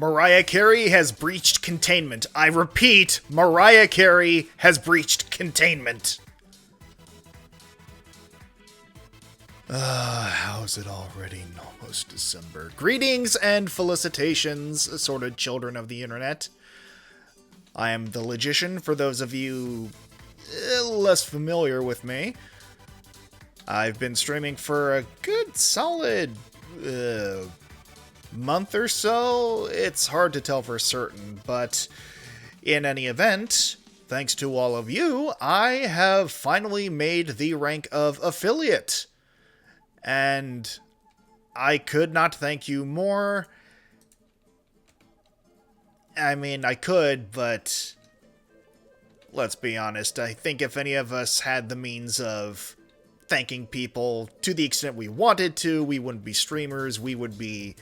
Mariah Carey has breached containment. I repeat, Mariah Carey has breached containment. How is it already almost December? Greetings and felicitations, assorted children of the internet. I am the Logician, for those of you less familiar with me. I've been streaming for a good solid month or so. It's hard to tell for certain, but in any event, thanks to all of you, I have finally made the rank of affiliate. And I could not thank you more. I mean, I could, but let's be honest. I think if any of us had the means of thanking people to the extent we wanted to, we wouldn't be streamers. We would be,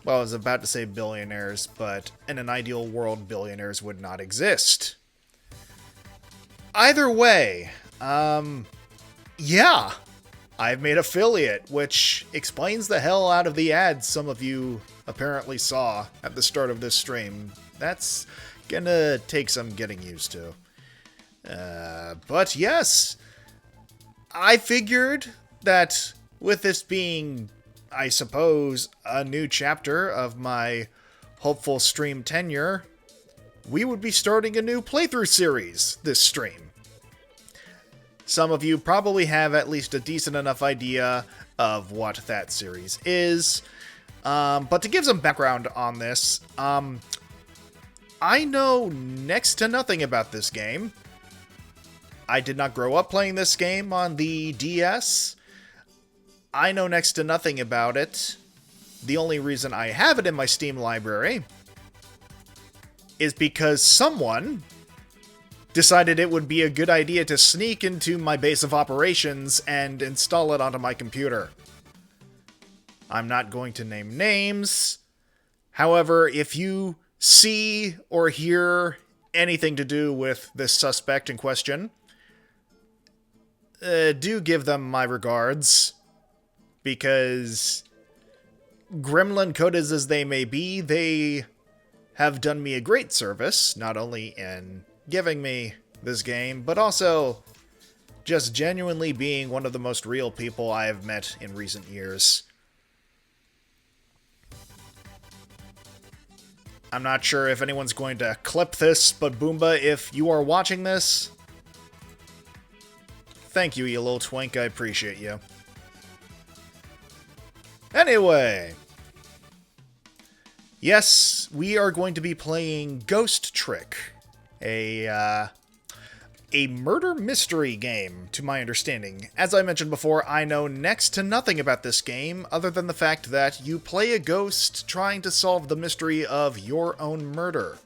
well, I was about to say billionaires, but in an ideal world, billionaires would not exist. Either way, yeah. I've made affiliate, which explains the hell out of the ads some of you apparently saw at the start of this stream. That's gonna take some getting used to. But yes, I figured that with this being, I suppose, a new chapter of my hopeful stream tenure, we would be starting a new playthrough series this stream. Some of you probably have at least a decent enough idea of what that series is. But to give some background on this, I know next to nothing about this game. I did not grow up playing this game on the DS. I know next to nothing about it. The only reason I have it in my Steam library is because someone decided it would be a good idea to sneak into my base of operations and install it onto my computer. I'm not going to name names. However, if you see or hear anything to do with this suspect in question, do give them my regards, because gremlin coded as they may be, they have done me a great service, not only in giving me this game, but also just genuinely being one of the most real people I have met in recent years. I'm not sure if anyone's going to clip this, but Boomba, if you are watching this, thank you, you little twink, I appreciate you. Anyway, yes, we are going to be playing Ghost Trick, a murder mystery game, to my understanding. As I mentioned before, I know next to nothing about this game, other than the fact that you play a ghost trying to solve the mystery of your own murder.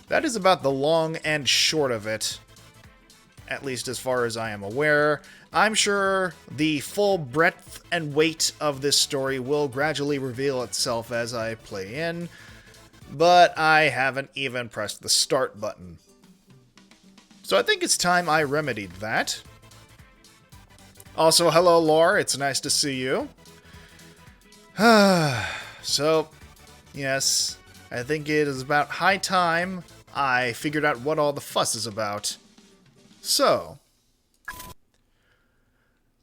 That is about the long and short of it, at least as far as I am aware. I'm sure the full breadth and weight of this story will gradually reveal itself as I play in, but I haven't even pressed the start button. So I think it's time I remedied that. Also, hello, Laura. It's nice to see you. So, yes, I think it is about high time I figured out what all the fuss is about. So,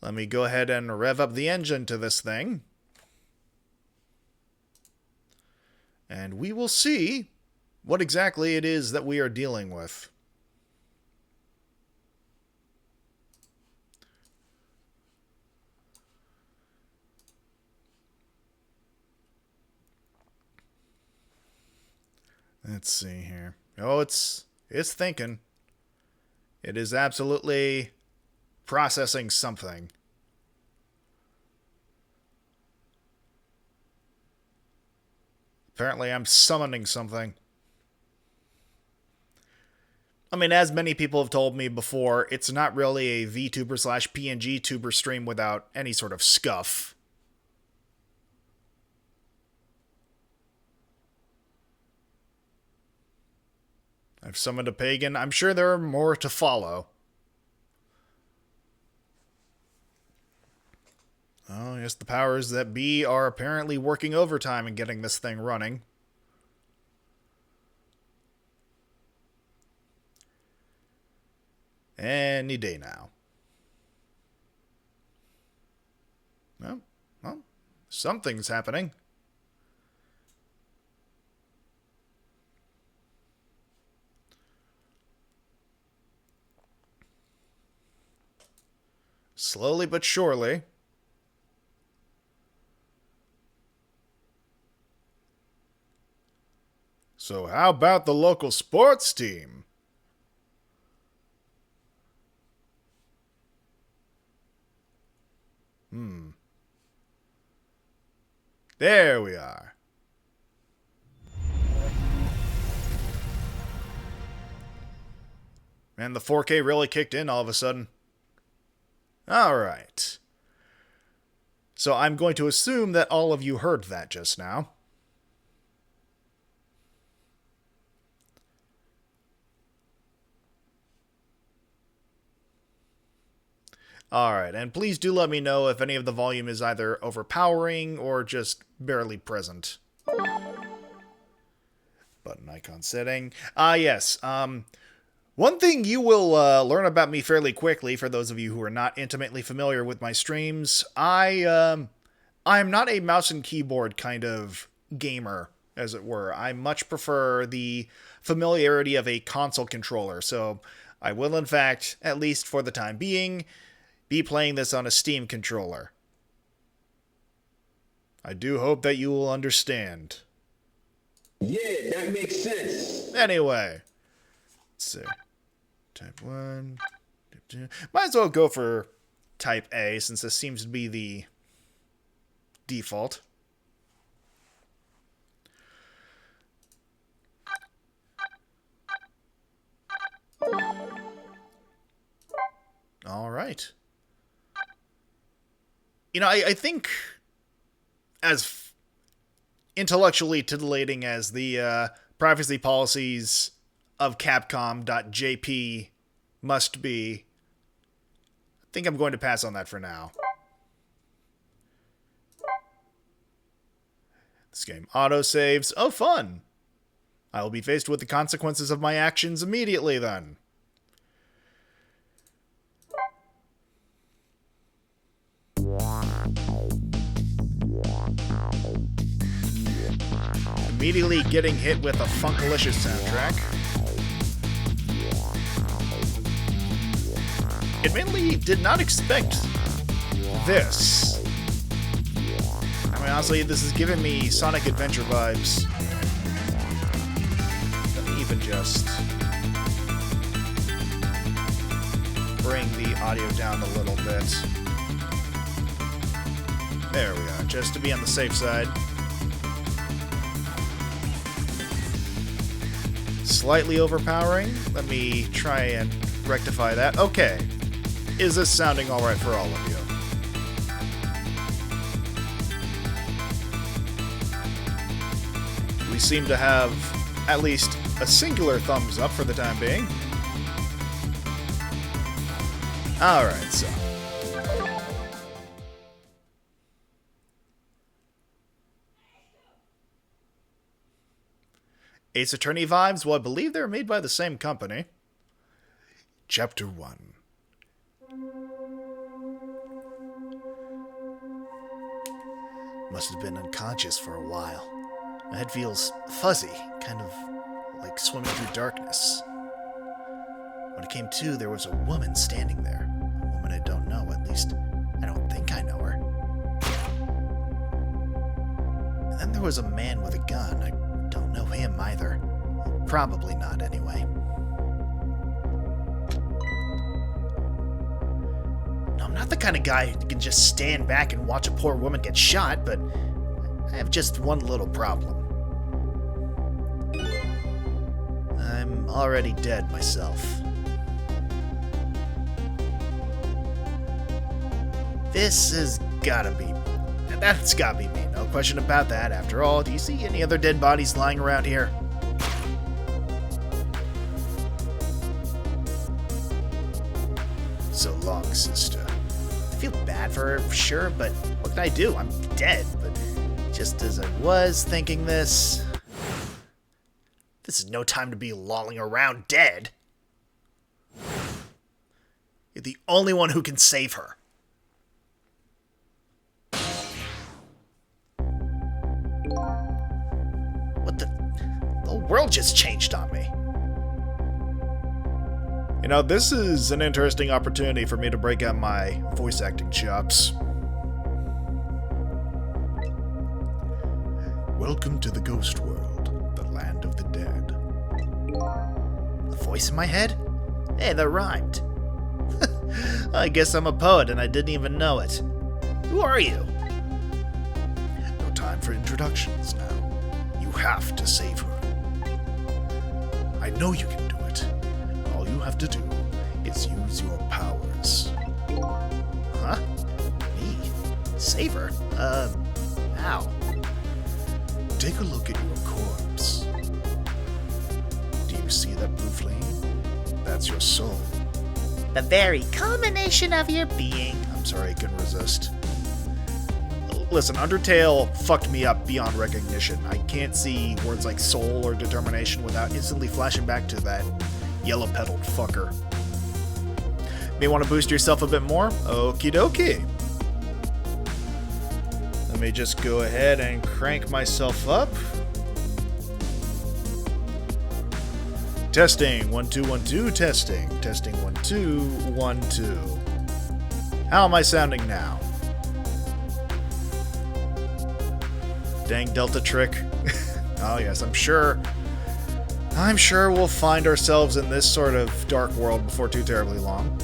let me go ahead and rev up the engine to this thing. And we will see what exactly it is that we are dealing with. Let's see here. Oh, it's thinking. It is absolutely processing something. Apparently I'm summoning something. I mean, as many people have told me before, it's not really a VTuber/PNG tuber stream without any sort of scuff. I've summoned a pagan. I'm sure there are more to follow. Oh, yes, the powers that be are apparently working overtime and getting this thing running. Any day now. Well, something's happening. Slowly but surely. So how about the local sports team? There we are. Man, the 4K really kicked in all of a sudden. Alright. So I'm going to assume that all of you heard that just now. Alright, and please do let me know if any of the volume is either overpowering or just barely present. Button icon setting. Yes. One thing you will learn about me fairly quickly, for those of you who are not intimately familiar with my streams, I'm not a mouse and keyboard kind of gamer, as it were. I much prefer the familiarity of a console controller, so I will in fact, at least for the time being, be playing this on a Steam controller. I do hope that you will understand. Yeah, that makes sense. Anyway, let's see. Type 1. Type 2. Might as well go for Type A, since this seems to be the default. All right. You know, I think as intellectually titillating as the privacy policies of Capcom.jp must be, I think I'm going to pass on that for now. This game autosaves. Oh, fun! I will be faced with the consequences of my actions immediately then. Immediately getting hit with a Funkalicious soundtrack. Admittedly, did not expect this. I mean, honestly, this is giving me Sonic Adventure vibes. Let me even just bring the audio down a little bit. There we are, just to be on the safe side. Slightly overpowering. Let me try and rectify that. Okay. Is this sounding alright for all of you? We seem to have at least a singular thumbs up for the time being. Alright, so. Ace Attorney vibes? Well, I believe they're made by the same company. Chapter 1. Must have been unconscious for a while. My head feels fuzzy, kind of like swimming through darkness. When I came to, there was a woman standing there. A woman I don't know, at least I don't think I know her. And then there was a man with a gun. I don't know him either. Probably not, anyway. No, I'm not the kind of guy who can just stand back and watch a poor woman get shot, but I have just one little problem. I'm already dead myself. This has gotta be... That's gotta be me, no question about that. After all, do you see any other dead bodies lying around here? So long, sister. I feel bad for her, sure, but what What did I do? I'm dead, but just as I was thinking this... This is no time to be lolling around dead. You're the only one who can save her. What the... The whole world just changed on me. You know, this is an interesting opportunity for me to break out my voice acting chops. Welcome to the ghost world, the land of the dead. The voice in my head? Hey, that rhymed. I guess I'm a poet and I didn't even know it. Who are you? No time for introductions now. You have to save her. I know you can do it. All you have to do is use your powers. Huh? Me? Save her? How? Take a look at your corpse. Do you see that blue flame? That's your soul. The very culmination of your being. I'm sorry, I couldn't resist. Listen, Undertale fucked me up beyond recognition. I can't see words like soul or determination without instantly flashing back to that yellow-pedaled fucker. May want to boost yourself a bit more? Okie dokie. Let me just go ahead and crank myself up. Testing, 1 2 1 2, testing. Testing 1 2 1 2. How am I sounding now? Dang Delta trick. Oh yes, I'm sure we'll find ourselves in this sort of dark world before too terribly long.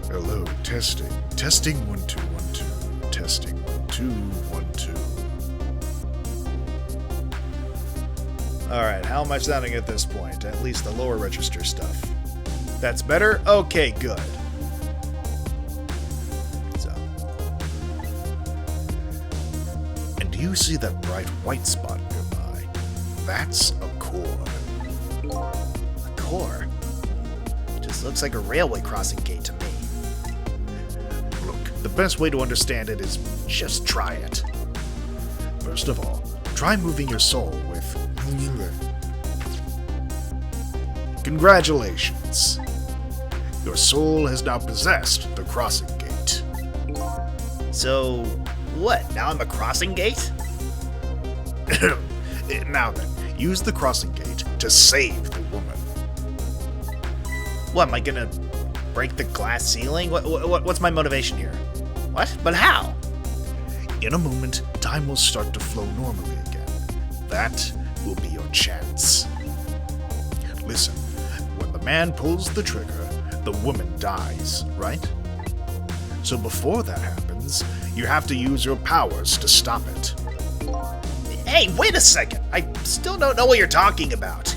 Hello, testing. Testing 1 2 1 2. Testing 1 2 1 2. Alright, how am I sounding at this point? At least the lower register stuff. That's better? Okay, good. So. And do you see that bright white spot nearby? That's a core. A core? Just looks like a railway crossing gate to me. Look, the best way to understand it is just try it. First of all, try moving your soul with... Congratulations. Your soul has now possessed the crossing gate. So, what? Now I'm a crossing gate? Now then, use the crossing gate to save the woman. What, am I gonna break the glass ceiling? What's my motivation here? What? But how? In a moment, time will start to flow normally again. That will be your chance. Listen, when the man pulls the trigger, the woman dies, right? So before that happens, you have to use your powers to stop it. Hey, wait a second! I still don't know what you're talking about.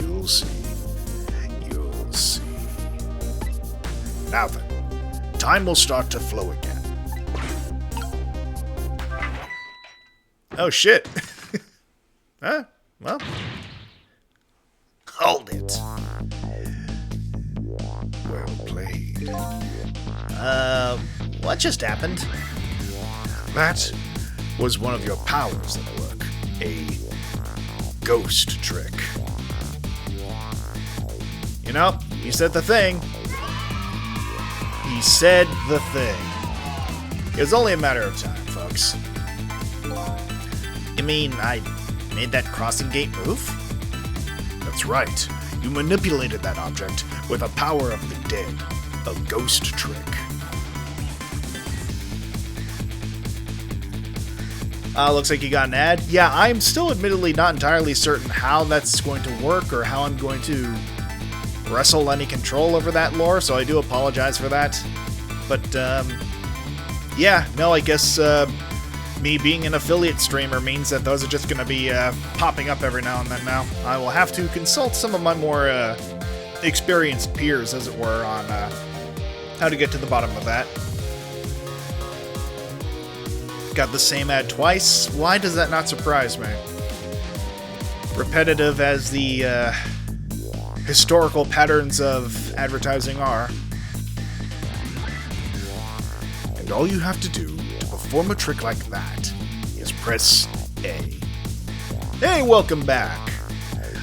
You'll see. You'll see. Now then, time will start to flow again. Oh shit. Huh? Well. Hold it. Well played. What just happened? That was one of your powers at work. A ghost trick. You know, he said the thing. He said the thing. It was only a matter of time, folks. You mean I made that crossing gate move? That's right. You manipulated that object with a power of the dead. A ghost trick. Looks like you got an ad. Yeah, I'm still admittedly not entirely certain how that's going to work or how I'm going to wrestle any control over that lore, so I do apologize for that. But, yeah, no, I guess, me being an affiliate streamer means that those are just going to be popping up every now and then now. I will have to consult some of my more experienced peers, as it were, on how to get to the bottom of that. Got the same ad twice? Why does that not surprise me? Repetitive as the historical patterns of advertising are. And all you have to do to perform a trick like that is press A. Hey, welcome back!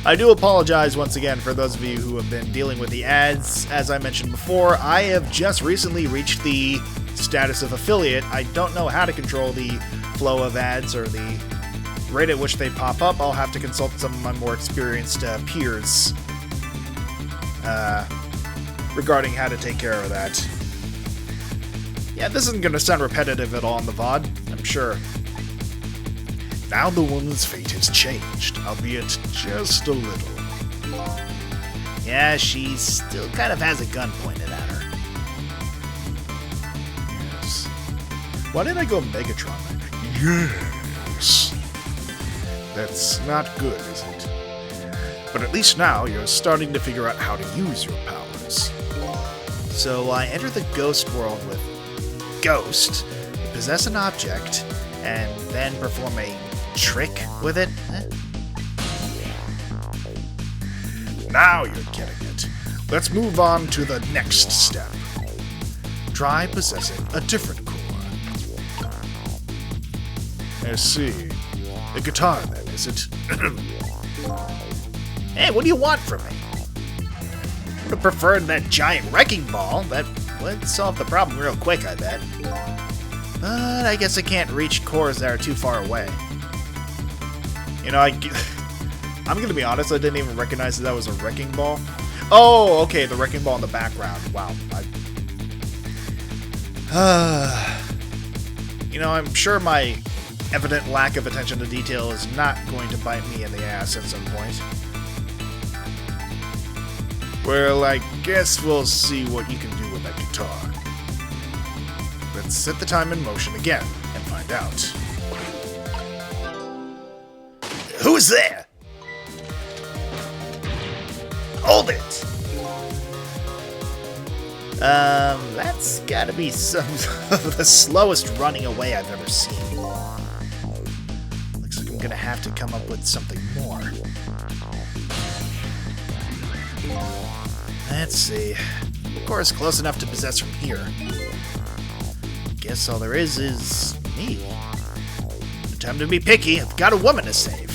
I do apologize once again for those of you who have been dealing with the ads. As I mentioned before, I have just recently reached the status of affiliate. I don't know how to control the flow of ads or the rate at which they pop up. I'll have to consult some of my more experienced peers regarding how to take care of that. Yeah, this isn't going to sound repetitive at all in the VOD, I'm sure. Now the woman's fate has changed, albeit just a little. Yeah, she still kind of has a gun pointed at her. Yes. Why did I go Megatron? Yes. That's not good, is it? But at least now you're starting to figure out how to use your powers. So I enter the ghost world with Ghost, possess an object, and then perform a trick with it? Now you're getting it. Let's move on to the next step. Try possessing a different core. I see. A guitar then, is it? Hey, what do you want from me? I would have preferred that giant wrecking ball. That would solve the problem real quick, I bet. But I guess I can't reach cores that are too far away. You know, I'm gonna be honest, I didn't even recognize that was a wrecking ball. Oh, okay, the wrecking ball in the background. Wow. You know, I'm sure my evident lack of attention to detail is not going to bite me in the ass at some point. Well, I guess we'll see what you can do with that guitar. Let's set the time in motion again and find out. Who's there? Hold it! That's gotta be some of the slowest running away I've ever seen. Looks like I'm gonna have to come up with something more. Let's see. Of course, close enough to possess from here. Guess all there is me. No time to be picky. I've got a woman to save.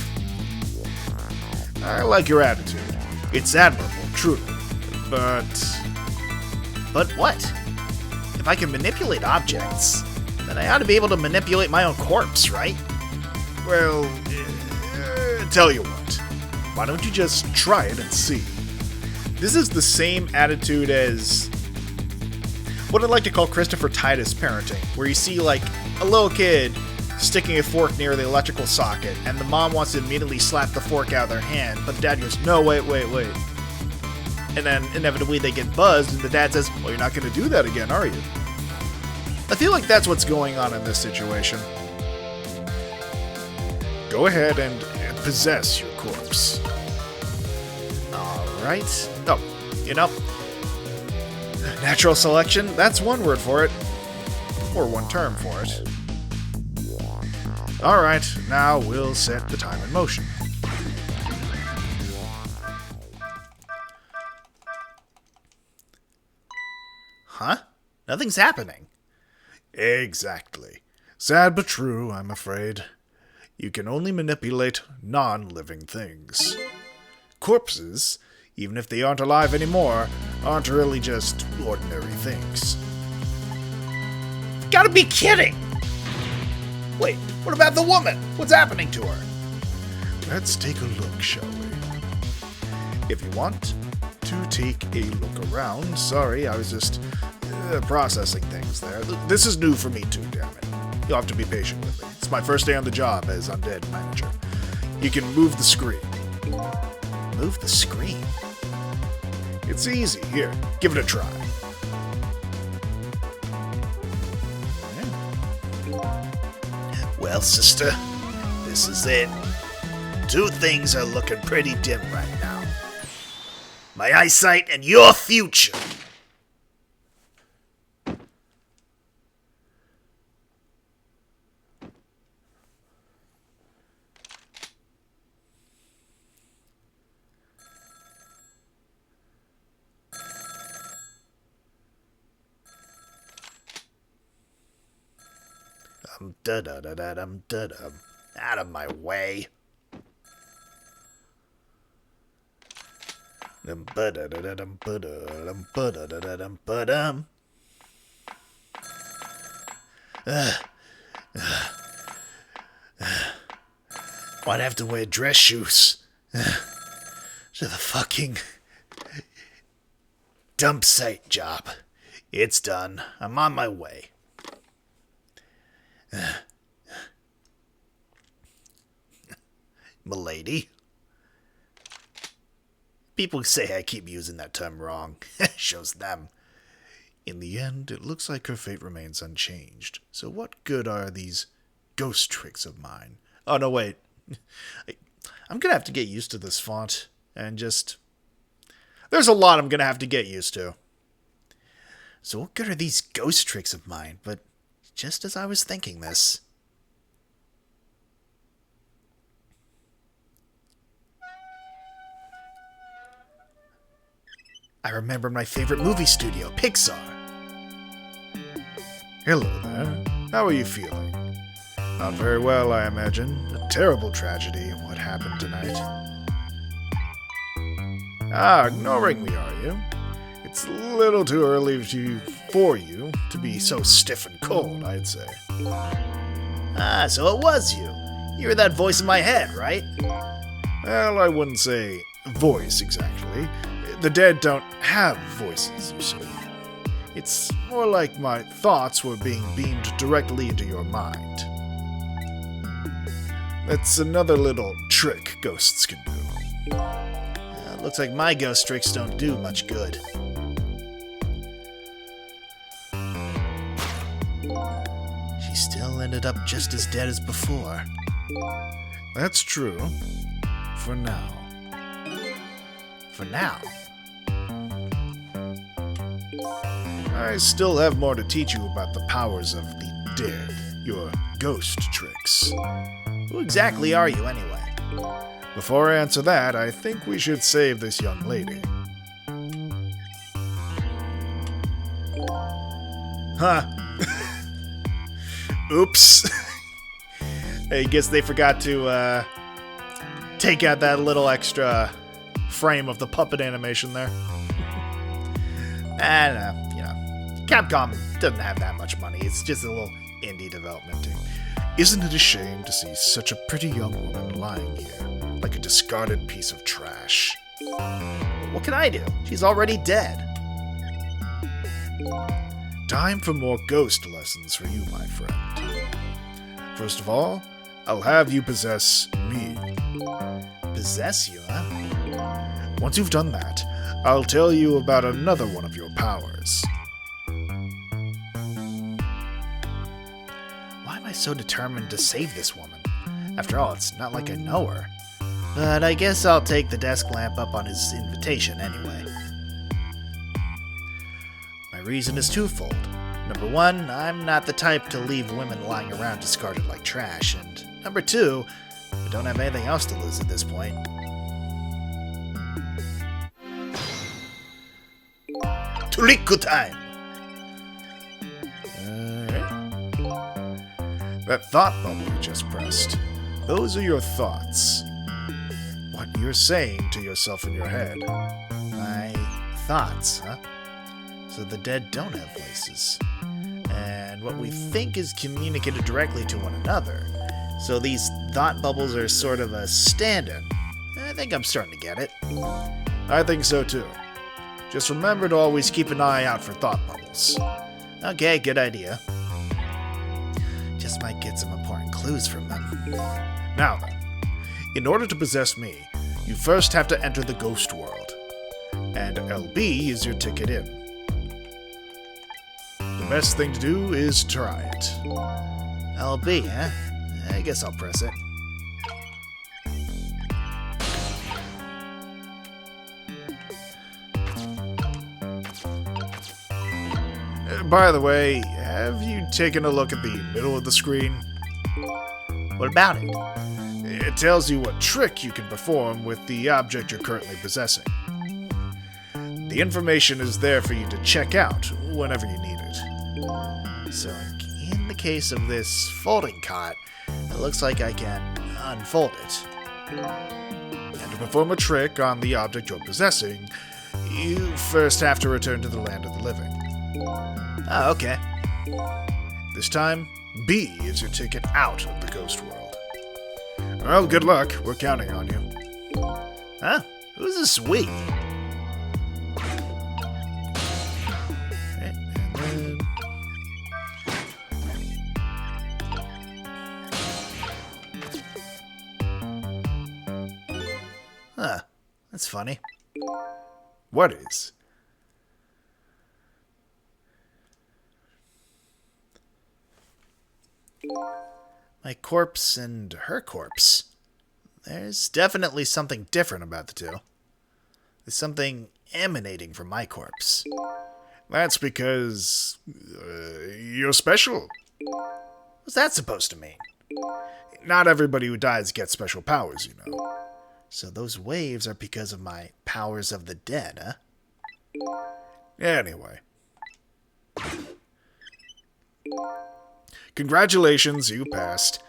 I like your attitude. It's admirable, truly. But what? If I can manipulate objects, then I ought to be able to manipulate my own corpse, right? Well, tell you what. Why don't you just try it and see? This is the same attitude as what I'd like to call Christopher Titus parenting, where you see, like, a little kid sticking a fork near the electrical socket, and the mom wants to immediately slap the fork out of their hand, but the dad goes, no, wait. And then, inevitably, they get buzzed, and the dad says, well, you're not going to do that again, are you? I feel like that's what's going on in this situation. Go ahead and possess your corpse. Alright. Oh, you know, natural selection, that's one word for it. Or one term for it. Alright, now we'll set the time in motion. Huh? Nothing's happening. Exactly. Sad but true, I'm afraid. You can only manipulate non-living things. Corpses, even if they aren't alive anymore, aren't really just ordinary things. Gotta be kidding! Wait, what about the woman? What's happening to her? Let's take a look, shall we? If you want to take a look around. Sorry, I was just processing things there. This is new for me too, damn it. You'll have to be patient with me. It's my first day on the job as Undead Manager. You can move the screen. Move the screen? It's easy. Here, give it a try. Well, sister, this is it. Two things are looking pretty dim right now. My eyesight and your future. Out of my way. Why'd I have to wear dress shoes to the fucking dump site job? It's done. I'm on my way. Milady? People say I keep using that term wrong. Shows them. In the end, it looks like her fate remains unchanged. So what good are these ghost tricks of mine? Oh, no, wait. I'm gonna have to get used to this font. And just... There's a lot I'm gonna have to get used to. So what good are these ghost tricks of mine? But just as I was thinking this... I remember my favorite movie studio, Pixar. Hello there. How are you feeling? Not very well, I imagine. A terrible tragedy, what happened tonight. Ah, ignoring me, are you? It's a little too early for you to be so stiff and cold, I'd say. Ah, so it was you. You were that voice in my head, right? Well, I wouldn't say voice, exactly. The dead don't have voices, you see. It's more like my thoughts were being beamed directly into your mind. That's another little trick ghosts can do. Looks like my ghost tricks don't do much good. She still ended up just as dead as before. That's true. For now. For now? I still have more to teach you about the powers of the dead, your ghost tricks. Who exactly are you, anyway? Before I answer that, I think we should save this young lady. Huh. Oops. I guess they forgot to take out that little extra frame of the puppet animation there. I don't know. Capcom doesn't have that much money. It's just a little indie development team. Isn't it a shame to see such a pretty young woman lying here, like a discarded piece of trash? What can I do? She's already dead. Time for more ghost lessons for you, my friend. First of all, I'll have you possess me. Possess you, huh? Once you've done that, I'll tell you about another one of your powers. So determined to save this woman. After all, it's not like I know her. But I guess I'll take the desk lamp up on his invitation anyway. My reason is twofold. Number one, I'm not the type to leave women lying around discarded like trash, and number two, I don't have anything else to lose at this point. Turiku time! That thought bubble you just pressed, those are your thoughts. What you're saying to yourself in your head. My thoughts, huh? So the dead don't have voices. And what we think is communicated directly to one another. So these thought bubbles are sort of a stand-in. I think I'm starting to get it. I think so too. Just remember to always keep an eye out for thought bubbles. Okay, good idea. Just might get some important clues from them. Now then, in order to possess me, you first have to enter the ghost world. And LB is your ticket in. The best thing to do is try it. LB, huh? I guess I'll press it. By the way, have you taken a look at the middle of the screen? What about it? It tells you what trick you can perform with the object you're currently possessing. The information is there for you to check out whenever you need it. So, in the case of this folding cot, it looks like I can unfold it. And to perform a trick on the object you're possessing, you first have to return to the land of the living. Oh, okay. This time, B is your ticket out of the ghost world. Well, good luck. We're counting on you. Huh? Who's this we? Huh. That's funny. What is? My corpse and her corpse. There's definitely something different about the two. There's something emanating from my corpse. That's because you're special. What's that supposed to mean? Not everybody who dies gets special powers, you know. So those waves are because of my powers of the dead, huh? Anyway. Congratulations, you passed.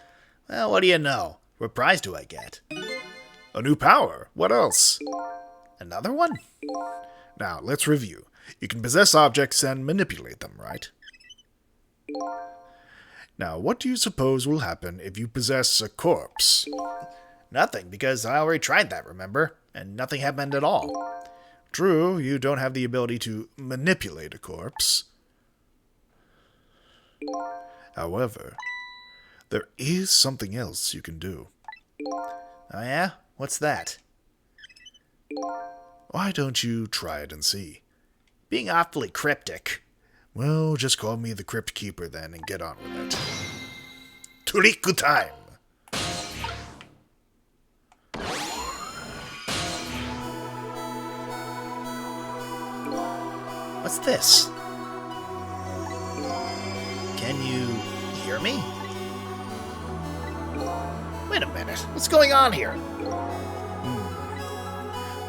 Well, what do you know? What prize do I get? A new power. What else? Another one? Now, let's review. You can possess objects and manipulate them, right? Now, what do you suppose will happen if you possess a corpse? Nothing, because I already tried that, remember? And nothing happened at all. True, you don't have the ability to manipulate a corpse. However, there is something else you can do. Oh yeah? What's that? Why don't you try it and see? Being awfully cryptic. Well, just call me the Crypt Keeper then and get on with it. Turiku time! What's this? Can you hear me? Wait a minute. What's going on here?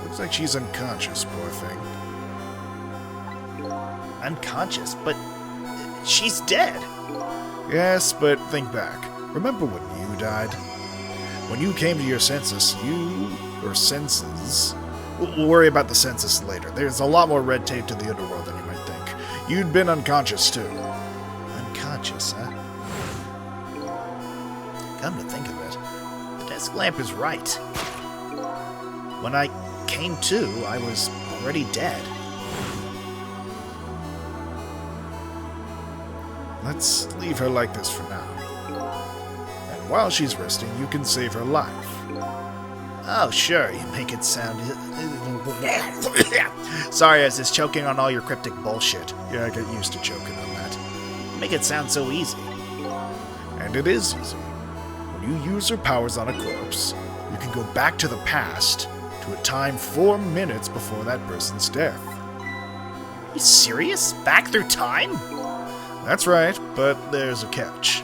Looks like she's unconscious, poor thing. Unconscious? But she's dead. Yes, but think back. Remember when you died? When you came to your senses, We'll worry about the census later. There's a lot more red tape to the underworld than you might think. You'd been unconscious, too. Unconscious, huh? Come to think of it, the desk lamp is right. When I came to, I was already dead. Let's leave her like this for now. And while she's resting, you can save her life. Oh, sure, you make it sound... Sorry, I was just choking on all your cryptic bullshit. Yeah, I get used to choking on that. You make it sound so easy. And it is easy. When you use your powers on a corpse, you can go back to the past to a time 4 minutes before that person's death. Are you serious? Back through time? That's right, but there's a catch.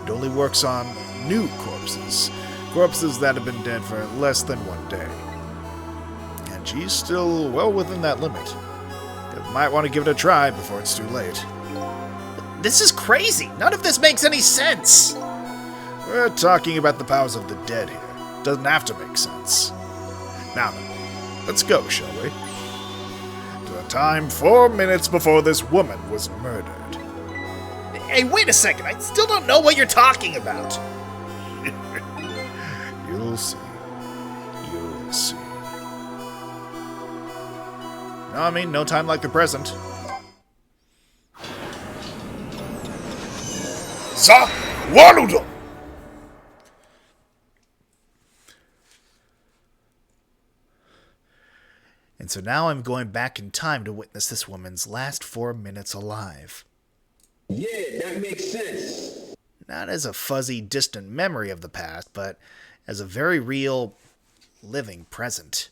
It only works on new corpses. Corpses that have been dead for less than 1 day. And she's still well within that limit. You might want to give it a try before it's too late. This is crazy! None of this makes any sense! We're talking about the powers of the dead here. Doesn't have to make sense. Now then, let's go, shall we? To the time 4 minutes before this woman was murdered. Hey, wait a second! I still don't know what you're talking about! You'll see. You'll see. No, I mean, no time like the present. Sa Waludo! And so now I'm going back in time to witness this woman's last 4 minutes alive. Yeah, that makes sense. Not as a fuzzy, distant memory of the past, but as a very real, living present.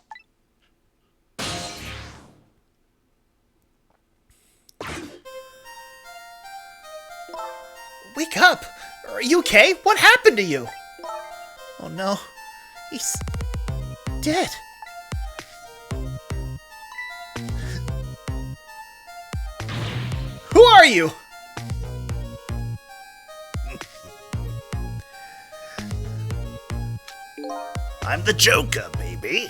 Wake up! Are you okay? What happened to you? Oh no, he's dead. Who are you? I'm the Joker, baby.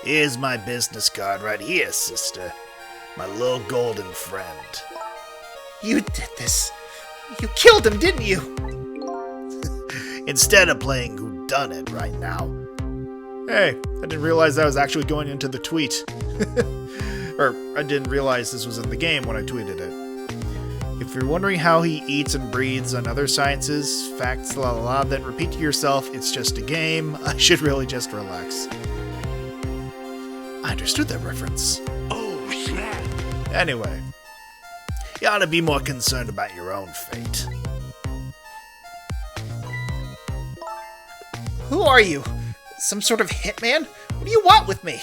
Here's my business card right here, sister. My little golden friend. You did this. You killed him, didn't you? Instead of playing whodunit right now. Hey, I didn't realize that was actually going into the tweet. Or, I didn't realize this was in the game when I tweeted it. If you're wondering how he eats and breathes on other sciences, facts, la la la, then repeat to yourself, it's just a game. I should really just relax. I understood that reference. Oh, snap. Anyway, you ought to be more concerned about your own fate. Who are you? Some sort of hitman? What do you want with me?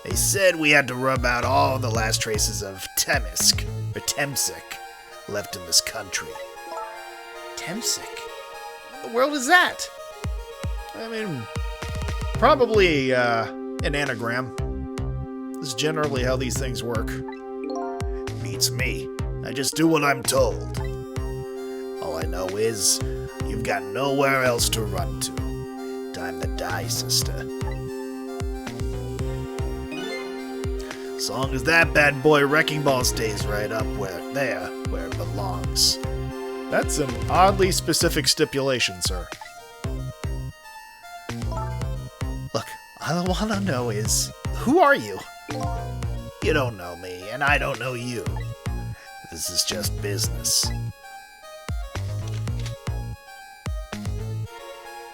They said we had to rub out all the last traces of Temsic left in this country. Temsic? What in the world is that? I mean, probably an anagram. This is generally how these things work. Beats me. I just do what I'm told. All I know is, you've got nowhere else to run to. Time to die, sister. As long as that bad boy Wrecking Ball stays right up where it belongs. That's an oddly specific stipulation, sir. Look, all I want to know is, who are you? You don't know me, and I don't know you. This is just business.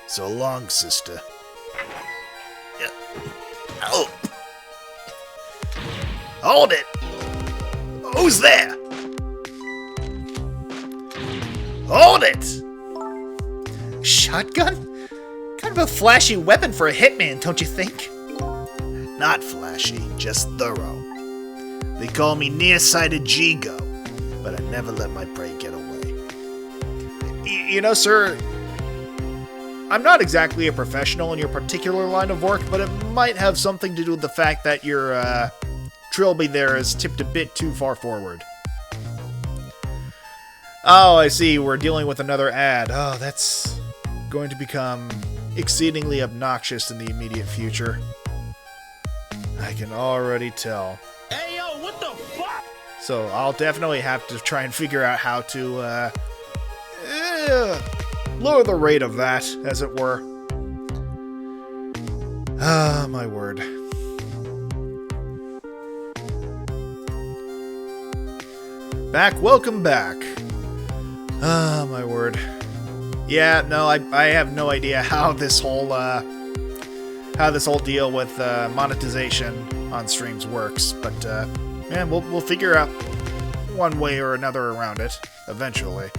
So long, sister. Oh! Hold it! Who's there? Hold it! Shotgun? Kind of a flashy weapon for a hitman, don't you think? Not flashy, just thorough. They call me nearsighted Jigo, but I never let my prey get away. You know, sir, I'm not exactly a professional in your particular line of work, but it might have something to do with the fact that your trilby there is tipped a bit too far forward. Oh, I see. We're dealing with another ad. Oh, that's going to become exceedingly obnoxious in the immediate future. I can already tell. Hey, yo, what the fuck? So I'll definitely have to try and figure out how to, lower the rate of that, as it were. Ah, my word. Welcome back. Ah, my word. Yeah, no, I have no idea how this whole deal with monetization on streams works, but yeah, we'll figure out one way or another around it eventually.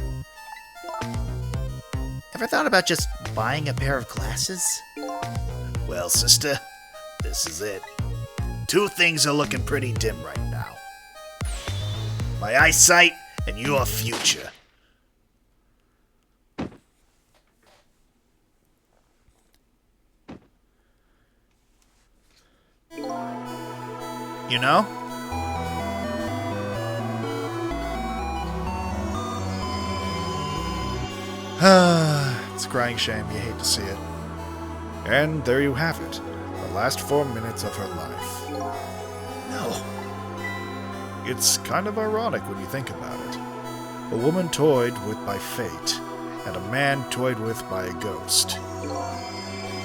Ever thought about just buying a pair of glasses? Well, sister, this is it. Two things are looking pretty dim right now. My eyesight and your future. You know? It's a crying shame. You hate to see it. And there you have it. The last 4 minutes of her life. No. It's kind of ironic when you think about it. A woman toyed with by fate, and a man toyed with by a ghost.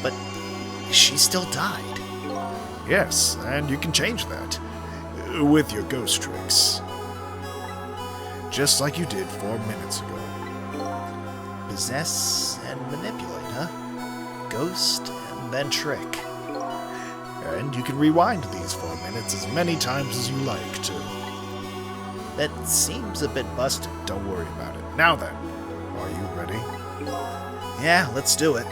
But she still died. Yes, and you can change that. With your ghost tricks. Just like you did 4 minutes ago. Possess and manipulate, huh? Ghost and then trick. And you can rewind these 4 minutes as many times as you like, too. That seems a bit busted. Don't worry about it. Now then, are you ready? Yeah, let's do it.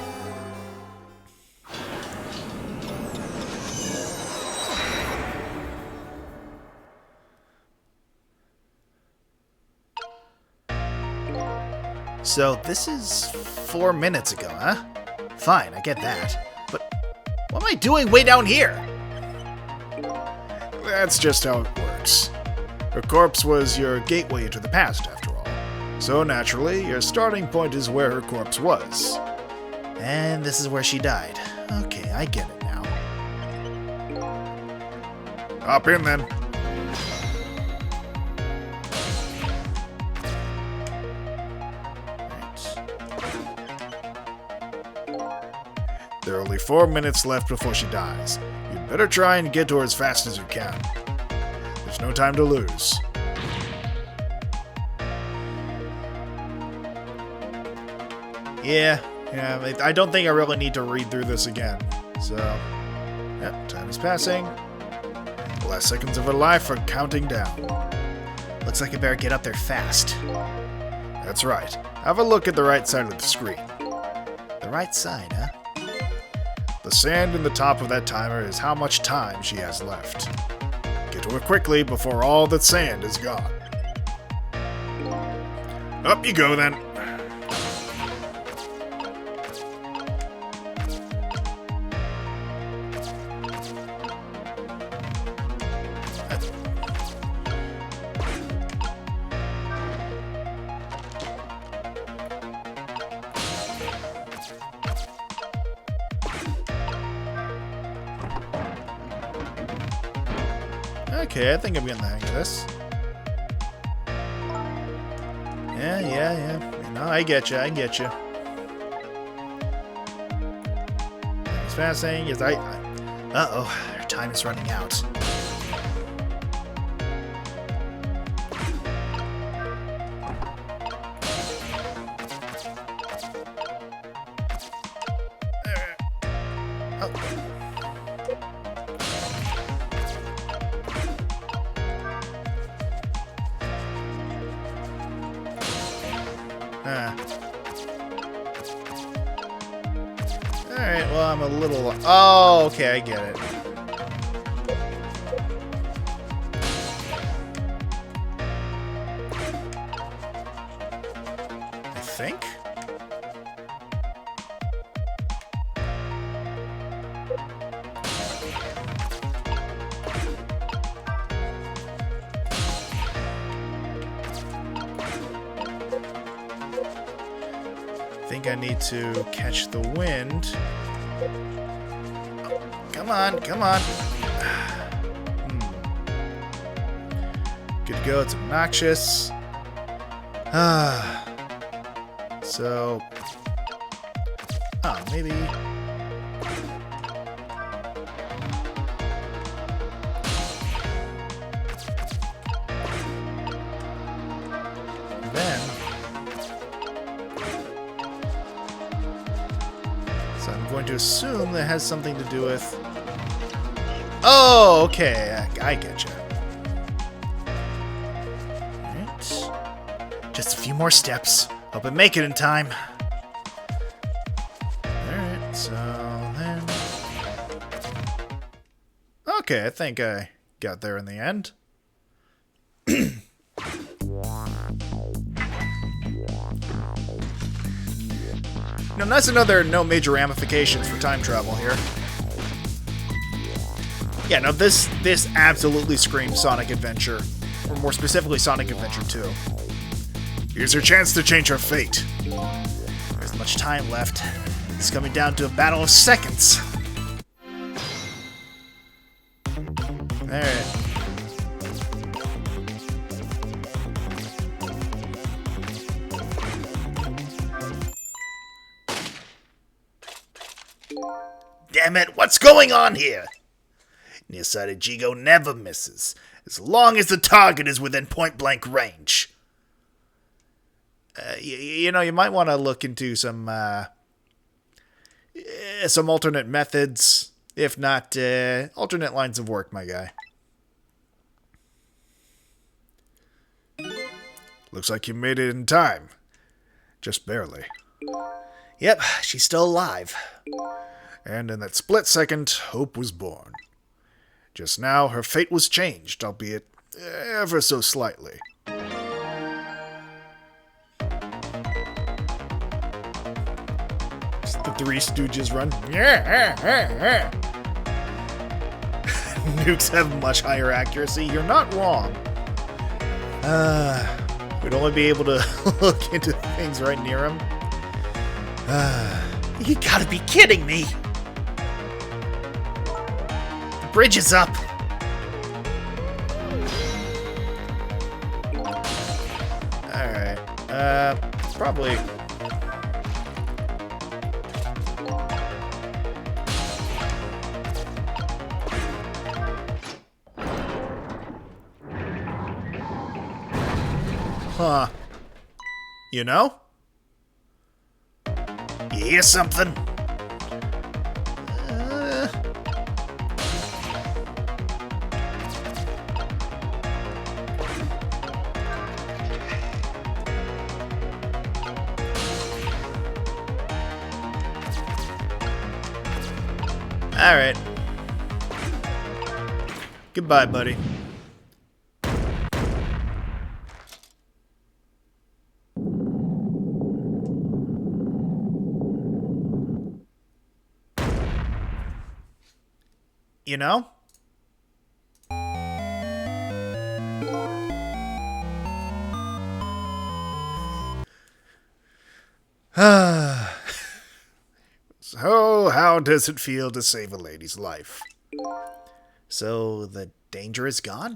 So this is 4 minutes ago, huh? Fine, I get that. But what am I doing way down here? That's just how it works. Her corpse was your gateway into the past, after all. So naturally, your starting point is where her corpse was. And this is where she died. Okay, I get it now. Hop in then. There are only 4 minutes left before she dies. You'd better try and get to her as fast as you can. There's no time to lose. Yeah, I don't think I really need to read through this again. So, yep, time is passing. The last seconds of her life are counting down. Looks like I better get up there fast. That's right. Have a look at the right side of the screen. The right side, huh? The sand in the top of that timer is how much time she has left. Get to her quickly before all the sand is gone. Up you go then. Okay, I think I'm getting the hang of this. Yeah. No, I get you. It's fascinating. Yes, uh-oh, her time is running out. Alright, well, I'm a little... Oh, okay, I get it. I think? I need to catch the wind. Oh, come on. Good to go. It's obnoxious. So... Oh, maybe... Then... So I'm going to assume that has something to do with... Oh, okay. I get you. Alright. Just a few more steps. Hope I make it in time. Alright, so then... Okay, I think I got there in the end. Now, nice to know there are no major ramifications for time travel here. Yeah, no, this absolutely screams Sonic Adventure. Or more specifically, Sonic Adventure 2. Here's your chance to change her fate. There's much time left. It's coming down to a battle of seconds. Alright. Damn it, what's going on here? Nearsighted Jigo never misses, as long as the target is within point-blank range. You know, you might want to look into some alternate methods, if not alternate lines of work, my guy. Looks like you made it in time. Just barely. Yep, she's still alive. And in that split second, hope was born. Just now, her fate was changed, albeit ever so slightly. Just the Three Stooges run. Nukes have much higher accuracy. You're not wrong. We'd only be able to look into things right near him. You gotta be kidding me! The bridge is up! Alright, probably... Huh. You know? You hear something? Alright. Goodbye, buddy. You know? So, how does it feel to save a lady's life? So, the danger is gone?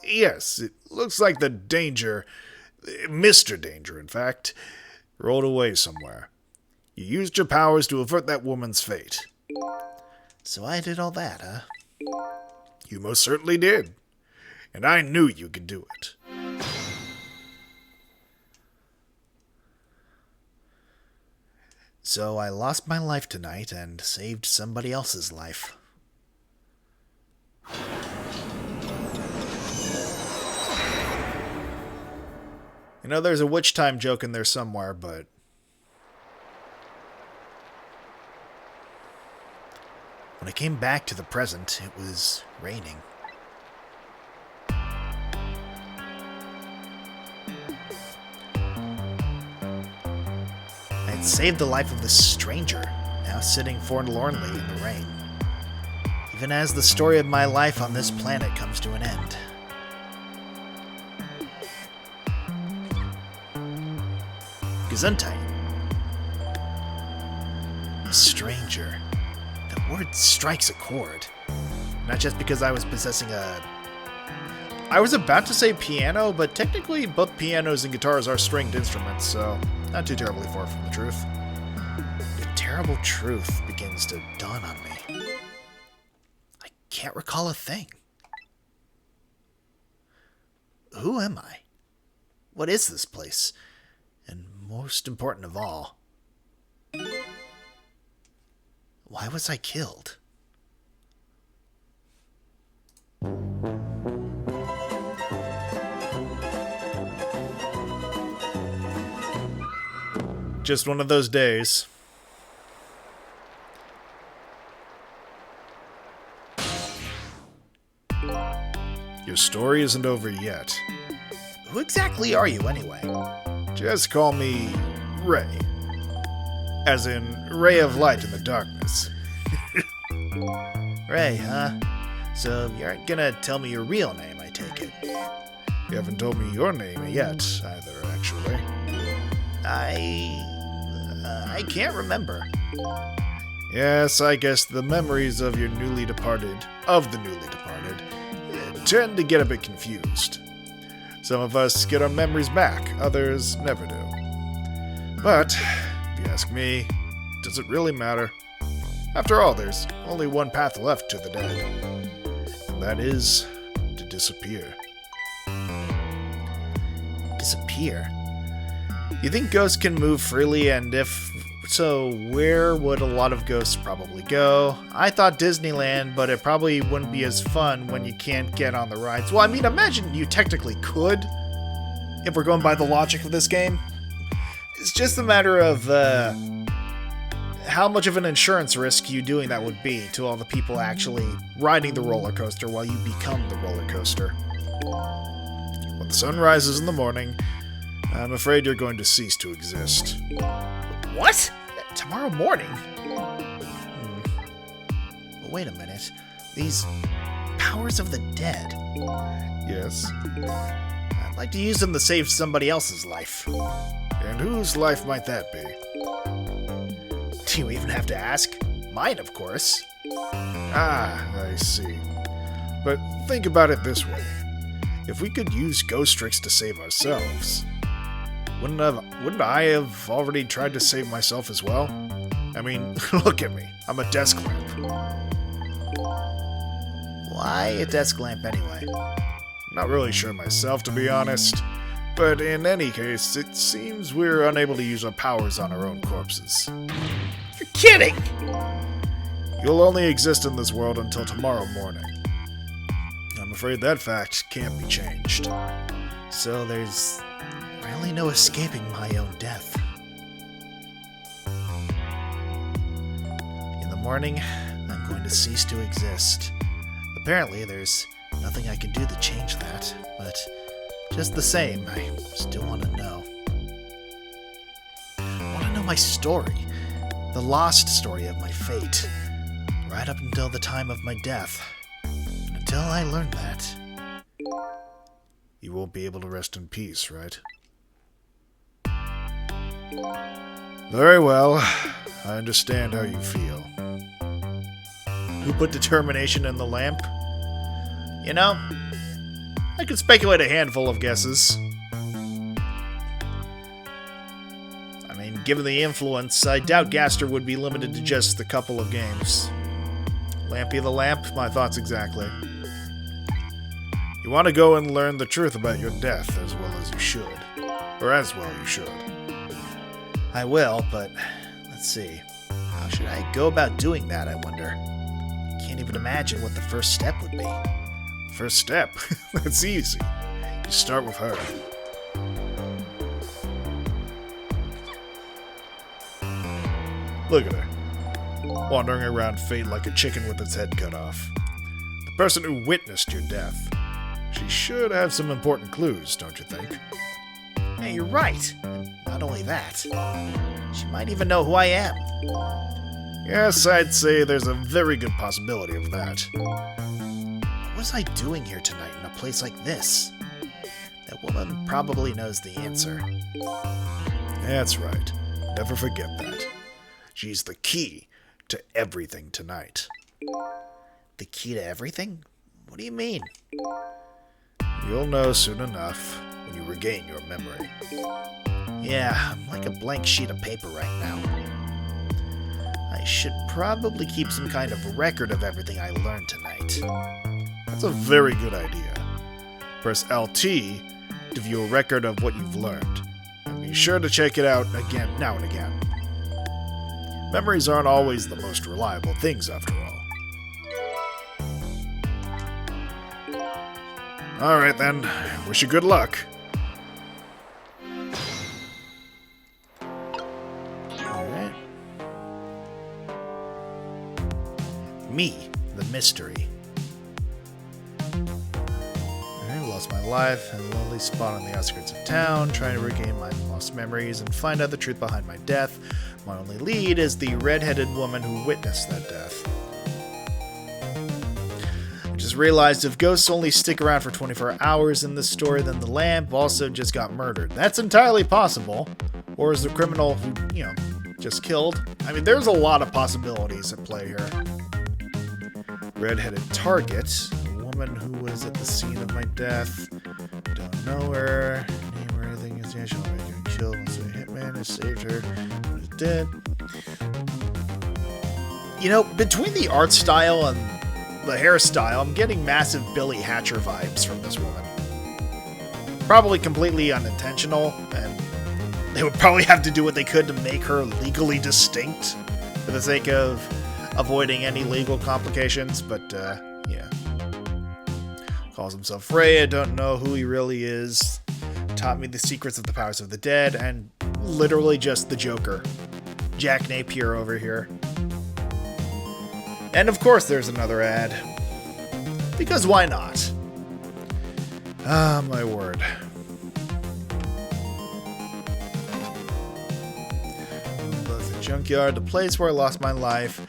Yes, it looks like the danger, Mr. Danger, in fact, rolled away somewhere. You used your powers to avert that woman's fate. So I did all that, huh? You most certainly did. And I knew you could do it. So I lost my life tonight and saved somebody else's life. You know, there's a witch time joke in there somewhere, but... when I came back to the present, it was raining. I had saved the life of this stranger, now sitting forlornly in the rain. Even as the story of my life on this planet comes to an end. Gesundheit. A stranger. That word strikes a chord. Not just because I was possessing a... I was about to say piano, but technically both pianos and guitars are stringed instruments, so not too terribly far from the truth. The terrible truth begins to dawn on me. I can't recall a thing. Who am I? What is this place? And most important of all, why was I killed? Just one of those days. Your story isn't over yet. Who exactly are you, anyway? Just call me Ray. As in, ray of light in the darkness. Ray, huh? So you aren't gonna tell me your real name, I take it. You haven't told me your name yet, either, actually. I can't remember. Yes, I guess the memories of the newly departed, tend to get a bit confused. Some of us get our memories back, others never do. But, if you ask me, does it really matter? After all, there's only one path left to the dead, and that is to disappear. Disappear? You think ghosts can move freely, and if so, where would a lot of ghosts probably go? I thought Disneyland, but it probably wouldn't be as fun when you can't get on the rides. Well, I mean, imagine you technically could, if we're going by the logic of this game. It's just a matter of how much of an insurance risk you doing that would be to all the people actually riding the roller coaster while you become the roller coaster. When the sun rises in the morning, I'm afraid you're going to cease to exist. What? Tomorrow morning? But wait a minute. These powers of the dead. Yes? I'd like to use them to save somebody else's life. And whose life might that be? Do you even have to ask? Mine, of course. Ah, I see. But think about it this way. If we could use ghost tricks to save ourselves, wouldn't I have already tried to save myself as well? I mean, look at me. I'm a desk lamp. Why a desk lamp anyway? Not really sure myself, to be honest. But in any case, it seems we're unable to use our powers on our own corpses. You're kidding! You'll only exist in this world until tomorrow morning. I'm afraid that fact can't be changed. So there's really no escaping my own death. In the morning, I'm going to cease to exist. Apparently, there's nothing I can do to change that, but just the same, I still want to know. I want to know my story, the lost story of my fate, right up until the time of my death. And until I learn that, You won't be able to rest in peace, right? Very well. I understand how you feel. who put determination in the lamp? You know, I could speculate a handful of guesses. I mean, given the influence, I doubt Gaster would be limited to just a couple of games. Lampy the Lamp, my thoughts exactly. You want to go and learn the truth about your death as well as you should. Or as well you should. I will, but let's see. How should I go about doing that, I wonder? Can't even imagine what the first step would be. First step? That's easy. You start with her. Look at her. Wandering around fate like a chicken with its head cut off. The person who witnessed your death. She should have some important clues, don't you think? Hey, you're right. Not only that, she might even know who I am. Yes, I'd say there's a very good possibility of that. What was I doing here tonight in a place like this? That woman probably knows the answer. That's right. Never forget that. She's the key to everything tonight. The key to everything? What do you mean? You'll know soon enough when you regain your memory. Yeah, I'm like a blank sheet of paper right now. I should probably keep some kind of record of everything I learned tonight. That's a very good idea. Press LT to view a record of what you've learned. And be sure to check it out again now and again. Memories aren't always the most reliable things, after all. Alright then, wish you good luck. Alright. Me, the mystery. I lost my life in a lonely spot on the outskirts of town, trying to regain my lost memories and find out the truth behind my death. My only lead is the red-headed woman who witnessed that death. I just realized if ghosts only stick around for 24 hours in this story, then the lamp also just got murdered. That's entirely possible. Or is the criminal who, just killed? I mean, there's a lot of possibilities at play here. Red-headed target. A woman who was at the scene of my death. Don't know her. Name or anything. She'll make her killed once a hitman has saved her. Is dead. Between the art style and the hairstyle, I'm getting massive Billy Hatcher vibes from this woman. Probably completely unintentional, and they would probably have to do what they could to make her legally distinct for the sake of avoiding any legal complications, but, yeah. Calls himself Ray, I don't know who he really is. Taught me the secrets of the powers of the dead, and literally just the Joker. Jack Napier over here. And of course there's another ad. Because why not? Ah, my word. The junkyard, the place where I lost my life.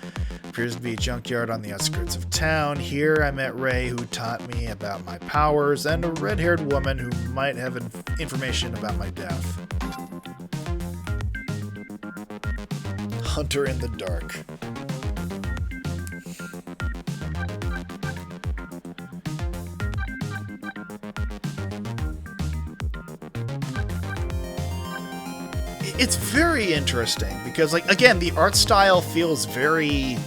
Appears to be a junkyard on the outskirts of town. Here I met Ray, who taught me about my powers, and a red-haired woman who might have information about my death. Hunter in the dark. It's very interesting because, like, again, the art style feels very...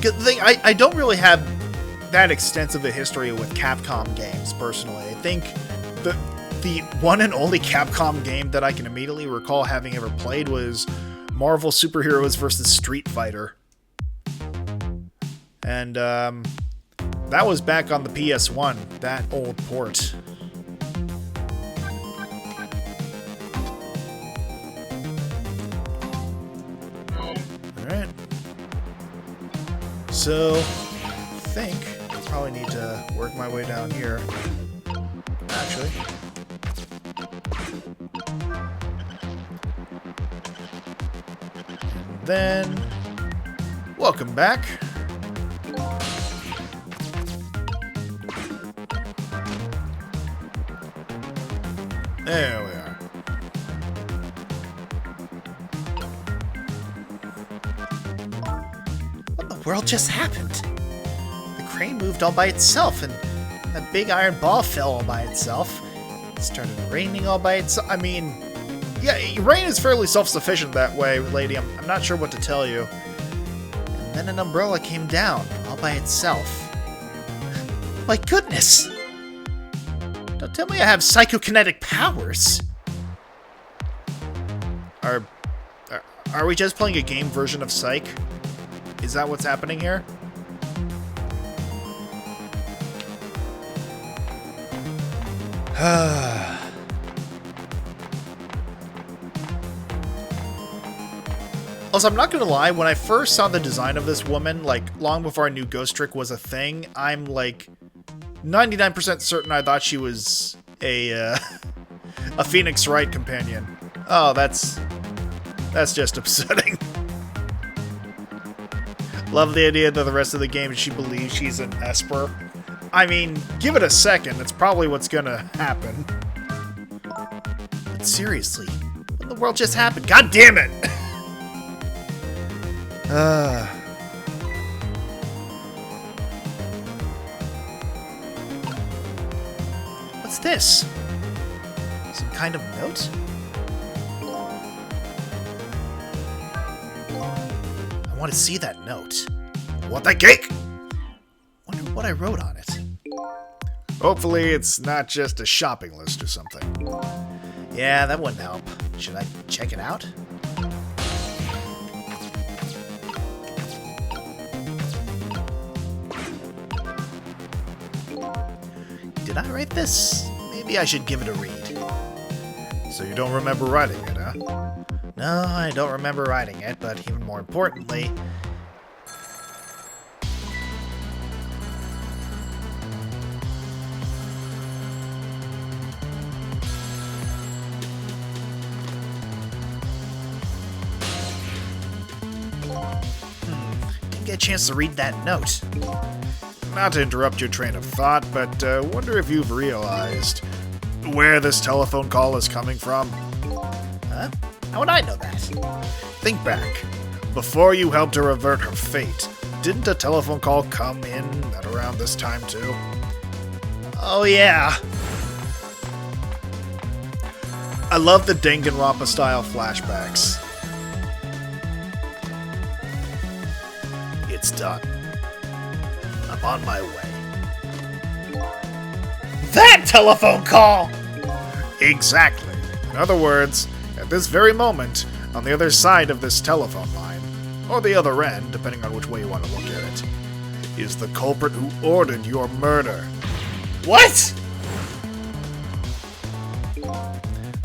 I don't really have that extensive a history with Capcom games, personally. I think the one and only Capcom game that I can immediately recall having ever played was Marvel Superheroes vs. Street Fighter. And that was back on the PS1, that old port. Alright. So, I think I probably need to work my way down here. Actually. And then, welcome back. There we are. What in the world just happened? The crane moved all by itself, and that big iron ball fell all by itself. It started raining all by itself. I mean, yeah, rain is fairly self-sufficient that way, lady. I'm not sure what to tell you. And then an umbrella came down all by itself. My goodness! Don't tell me I have psychokinetic powers. Are we just playing a game version of Psych? Is that what's happening here? Also, I'm not gonna lie, when I first saw the design of this woman, like, long before I knew Ghost Trick was a thing, I'm, like, 99% certain I thought she was a Phoenix Wright companion. Oh, that's just upsetting. Love the idea that the rest of the game she believes she's an Esper. I mean, give it a second, that's probably what's gonna happen. But seriously, what in the world just happened? God damn it! What's this? Some kind of note? I want to see that note. Want that cake? Wonder what I wrote on it. Hopefully it's not just a shopping list or something. Yeah, that wouldn't help. Should I check it out? Did I write this? Maybe I should give it a read. So you don't remember writing it, huh? No, I don't remember writing it, but even more importantly... Didn't get a chance to read that note. Not to interrupt your train of thought, but wonder if you've realized where this telephone call is coming from? Huh? How would I know that? Think back. Before you helped her avert her fate, didn't a telephone call come in at around this time too? Oh yeah. I love the Danganronpa style flashbacks. It's done. I'm on my way. That telephone call! Exactly. In other words, at this very moment, on the other side of this telephone line, or the other end, depending on which way you want to look at it, is the culprit who ordered your murder. What?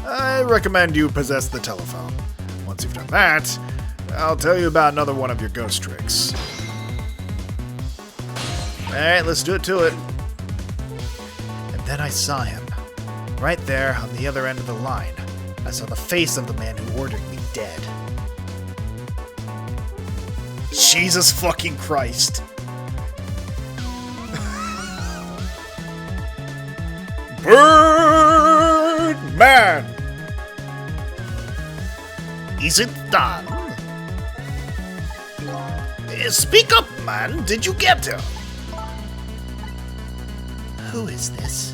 I recommend you possess the telephone. Once you've done that, I'll tell you about another one of your ghost tricks. Alright, let's do it to it. And then I saw him. Right there on the other end of the line. I saw the face of the man who ordered me dead. Jesus fucking Christ. Birdman! Is it done? Speak up, man. Did you get her? Who is this?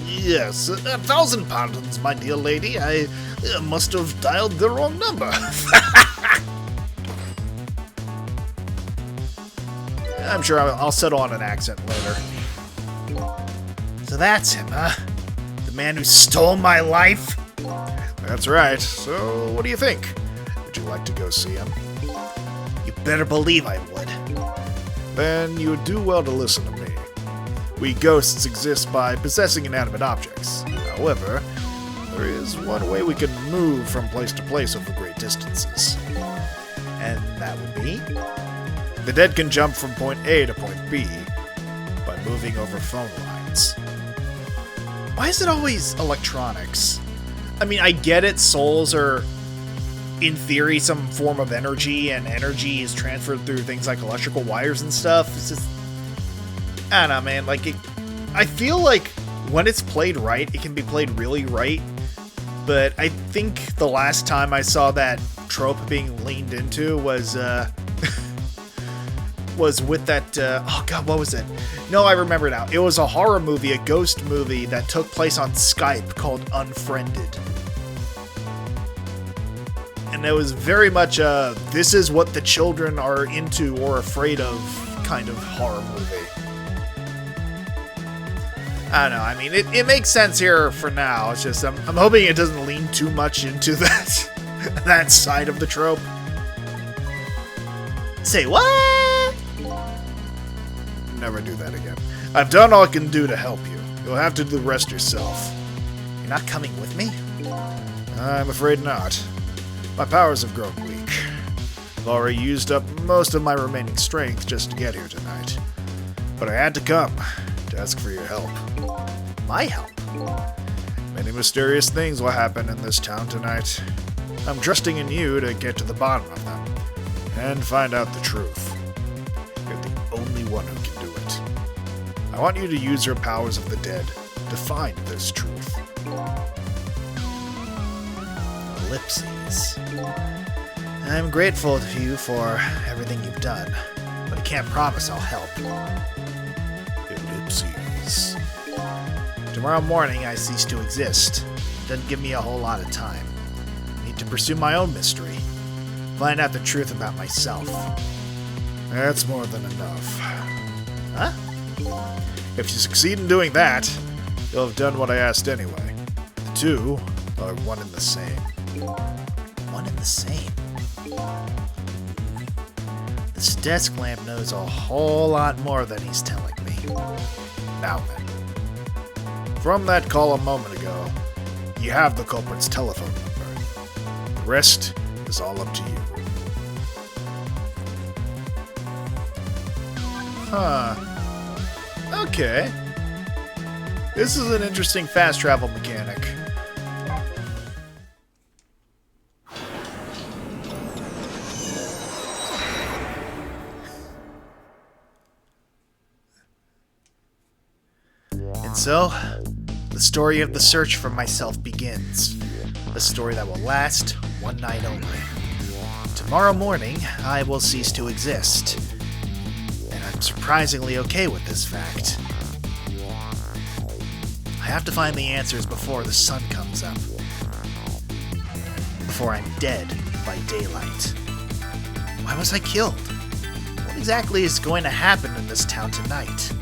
Yes, 1,000 pardons, my dear lady. I must have dialed the wrong number. I'm sure I'll settle on an accent later. So that's him, huh? The man who stole my life? That's right. So, what do you think? Would you like to go see him? You better believe I would. Then you would do well to listen to me. We ghosts exist by possessing inanimate objects. However, there is one way we can move from place to place over great distances. And that would be? The dead can jump from point A to point B by moving over phone lines. Why is it always electronics? I mean, I get it, souls are, in theory, some form of energy, and energy is transferred through things like electrical wires and stuff. It's just, I don't know, man. Like, I feel like when it's played right, it can be played really right. But I think the last time I saw that trope being leaned into was was with that, oh god, what was it? No, I remember now. It was a horror movie, a ghost movie that took place on Skype called Unfriended. And it was very much a, this is what the children are into or afraid of kind of horror movie. I don't know, I mean, it makes sense here for now. It's just, I'm hoping it doesn't lean too much into that, that side of the trope. Say what? Never do that again. I've done all I can do to help you. You'll have to do the rest yourself. You're not coming with me? I'm afraid not. My powers have grown weak. I've already used up most of my remaining strength just to get here tonight. But I had to come to ask for your help. My help? Many mysterious things will happen in this town tonight. I'm trusting in you to get to the bottom of them and find out the truth. You're the only one who can do it. I want you to use your powers of the dead to find this truth. Ellipses. I'm grateful to you for everything you've done, but I can't promise I'll help. Ellipses. Tomorrow morning I cease to exist. Doesn't give me a whole lot of time. I need to pursue my own mystery. Find out the truth about myself. That's more than enough. Huh? If you succeed in doing that, you'll have done what I asked anyway. The two are one and the same. One and the same? This desk lamp knows a whole lot more than he's telling me. Now then. From that call a moment ago, you have the culprit's telephone number. The rest is all up to you. Huh. Okay. This is an interesting fast travel mechanic. And so, the story of the search for myself begins. A story that will last one night only. Tomorrow morning, I will cease to exist. And I'm surprisingly okay with this fact. I have to find the answers before the sun comes up. Before I'm dead by daylight. Why was I killed? What exactly is going to happen in this town tonight?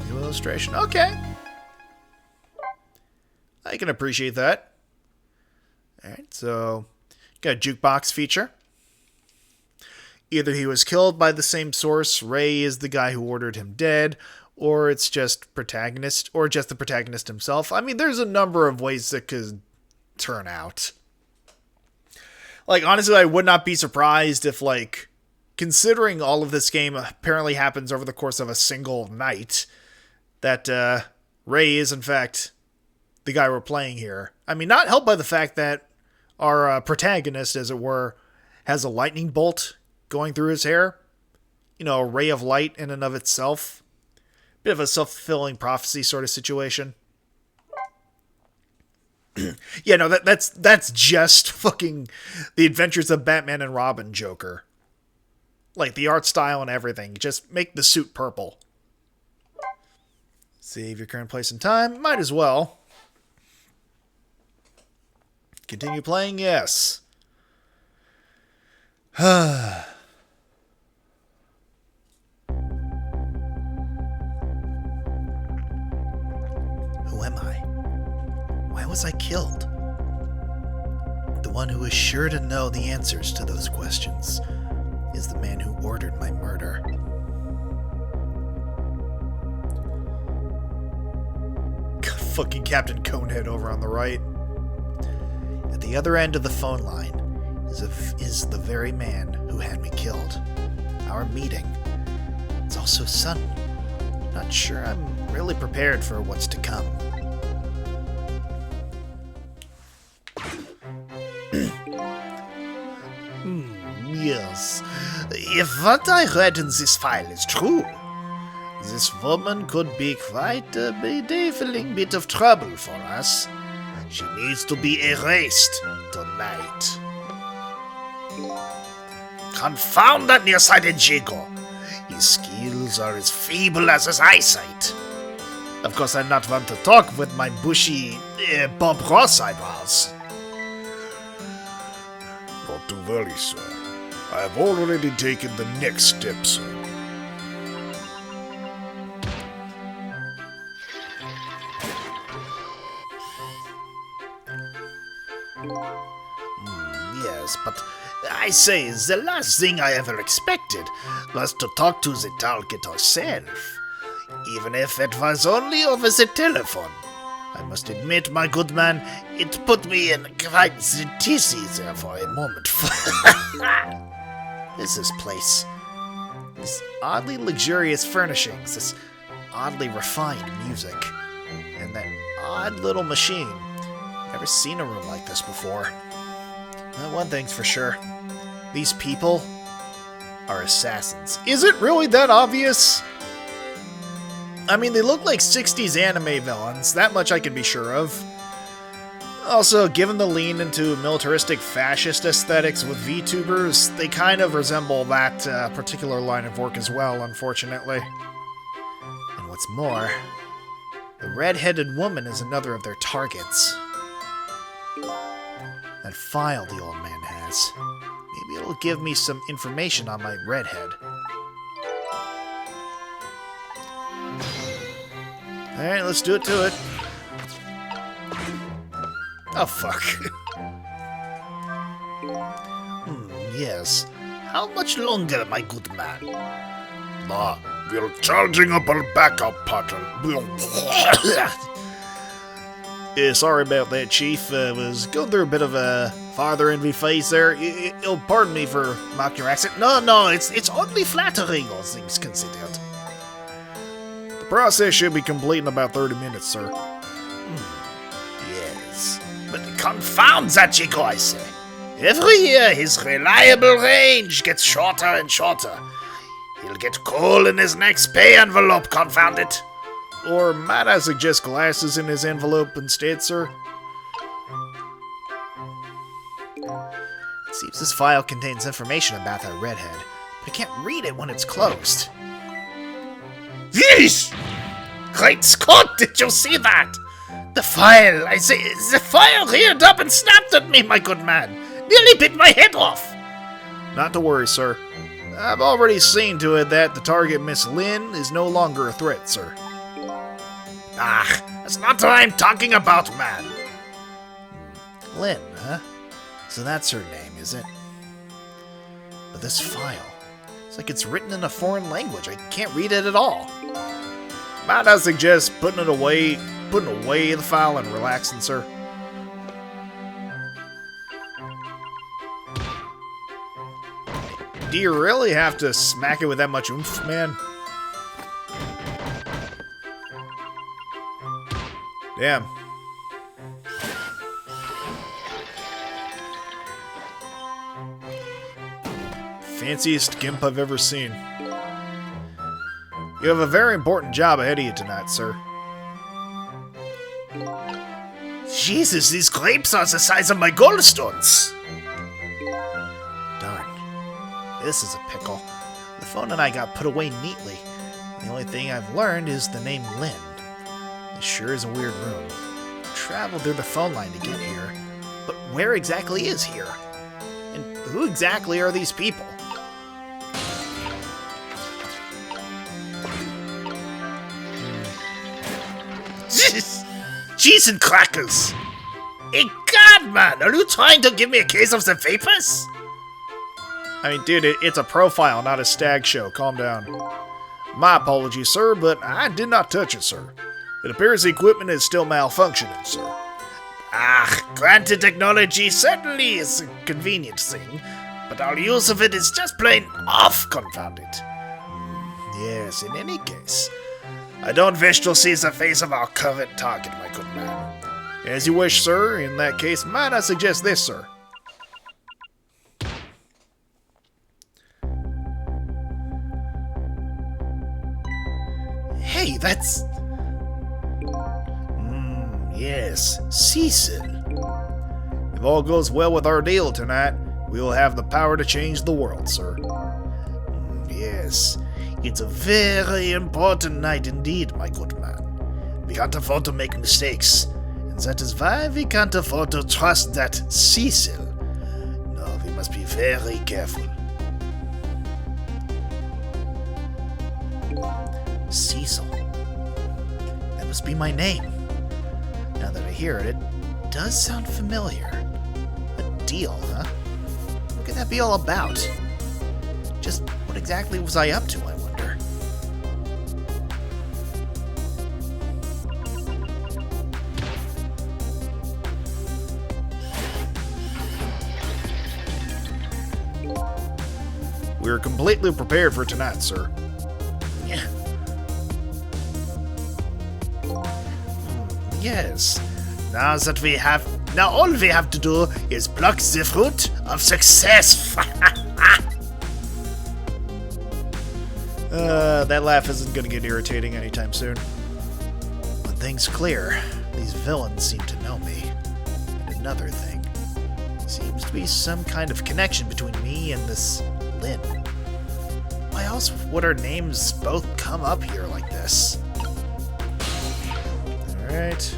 New illustration. Okay. I can appreciate that. Alright, so got a jukebox feature. Either he was killed by the same source, Ray is the guy who ordered him dead, or it's just protagonist, or just the protagonist himself. I mean, there's a number of ways that could turn out. Like, honestly, I would not be surprised if, like, considering all of this game apparently happens over the course of a single night, that Ray is, in fact, the guy we're playing here. I mean, not helped by the fact that our protagonist, as it were, has a lightning bolt going through his hair. a ray of light in and of itself. Bit of a self-fulfilling prophecy sort of situation. Yeah, no, that's just fucking the Adventures of Batman and Robin Joker. Like, the art style and everything. Just make the suit purple. Save your current place and time. Might as well. Continue playing? Yes. Who am I? Why was I killed? The one who is sure to know the answers to those questions is the man who ordered my murder. Fucking Captain Conehead over on the right. At the other end of the phone line is the very man who had me killed. Our meeting. It's also sudden. Not sure I'm really prepared for what's to come. Yes. If what I read in this file is true, this woman could be quite a bedeviling bit of trouble for us. She needs to be erased tonight. Confound that nearsighted Jigo. His skills are as feeble as his eyesight. Of course, I'm not one to talk with my bushy Bob Ross eyebrows. Not to worry, sir. I have already taken the next step, sir. Yes, but I say, the last thing I ever expected was to talk to the target herself, even if it was only over the telephone. I must admit, my good man, it put me in quite the tizzy there for a moment. This place. These oddly luxurious furnishings, this oddly refined music, and that odd little machine. Never seen a room like this before. One thing's for sure. These people are assassins. Is it really that obvious? I mean, they look like 60s anime villains. That much I can be sure of. Also, given the lean into militaristic fascist aesthetics with VTubers, they kind of resemble that particular line of work as well, unfortunately. And what's more, the red-headed woman is another of their targets. That file the old man has. Maybe it'll give me some information on my redhead. Alright, let's do it to it. Oh, fuck. Yes. How much longer, my good man? We're charging up our backup pattern. Sorry about that, Chief. Was going through a bit of a father envy phase there. You'll pardon me for mocking your accent. No, it's oddly flattering, all things considered. The process should be complete in about 30 minutes, sir. Yes. But confound that Chico, I say. Every year, his reliable range gets shorter and shorter. He'll get coal in his next pay envelope, confound it. Or might I suggest glasses in his envelope instead, sir? It seems this file contains information about that redhead, but I can't read it when it's closed. Yeesh! Great Scott, did you see that? The file, I say, the file reared up and snapped at me, my good man. Nearly bit my head off. Not to worry, sir. I've already seen to it that the target, Miss Lynn, is no longer a threat, sir. That's not what I'm talking about, man. Lynn, huh? So that's her name, is it? But this file, it's like it's written in a foreign language. I can't read it at all. Might I suggest putting away the file and relaxing, sir? Do you really have to smack it with that much oomph, man? Damn. Fanciest gimp I've ever seen. You have a very important job ahead of you tonight, sir. Jesus, these grapes are the size of my gallstones. Darn. This is a pickle. The phone and I got put away neatly. The only thing I've learned is the name Lynn. This sure is a weird room. I traveled through the phone line to get here. But where exactly is here? And who exactly are these people? Cheese and crackers. Hey, God, man, are you trying to give me a case of the vapors? I mean, dude, it's a profile, not a stag show. Calm down. My apologies, sir, but I did not touch it, sir. It appears the equipment is still malfunctioning, sir. Granted, technology certainly is a convenient thing, but our use of it is just plain off, confounded. Yes, in any case. I don't wish to see the face of our current target, my good man. As you wish, sir. In that case, might I suggest this, sir? Hey, that's... yes, Cecil. If all goes well with our deal tonight, we will have the power to change the world, sir. Yes, it's a very important night indeed, my good man. We can't afford to make mistakes, and that is why we can't afford to trust that Cecil. No, we must be very careful. Cecil. That must be my name. Now that I hear it, it does sound familiar. A deal, huh? What could that be all about? Just what exactly was I up to, I wonder? We're completely prepared for tonight, sir. Yeah. Yes. Now all we have to do is pluck the fruit of success. That laugh isn't gonna get irritating anytime soon. One thing's clear. These villains seem to know me. And another thing. Seems to be some kind of connection between me and this Lynn. Why else would our names both come up here like this? Alright.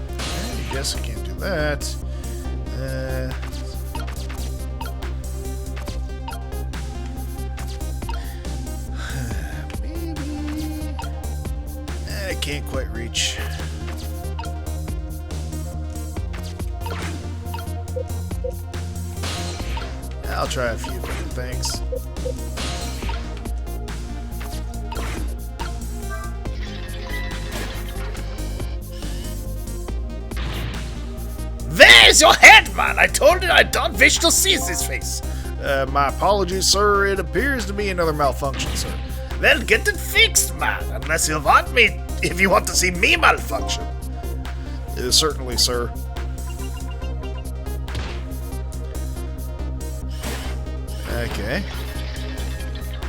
I guess I can't do that. Maybe... I can't quite reach. I'll try a few different things. Where's your head, man? I told you I don't wish to see this face. My apologies, sir. It appears to be another malfunction, sir. Well, get it fixed, man. Unless you want me, if you want to see me malfunction. Certainly, sir. Okay.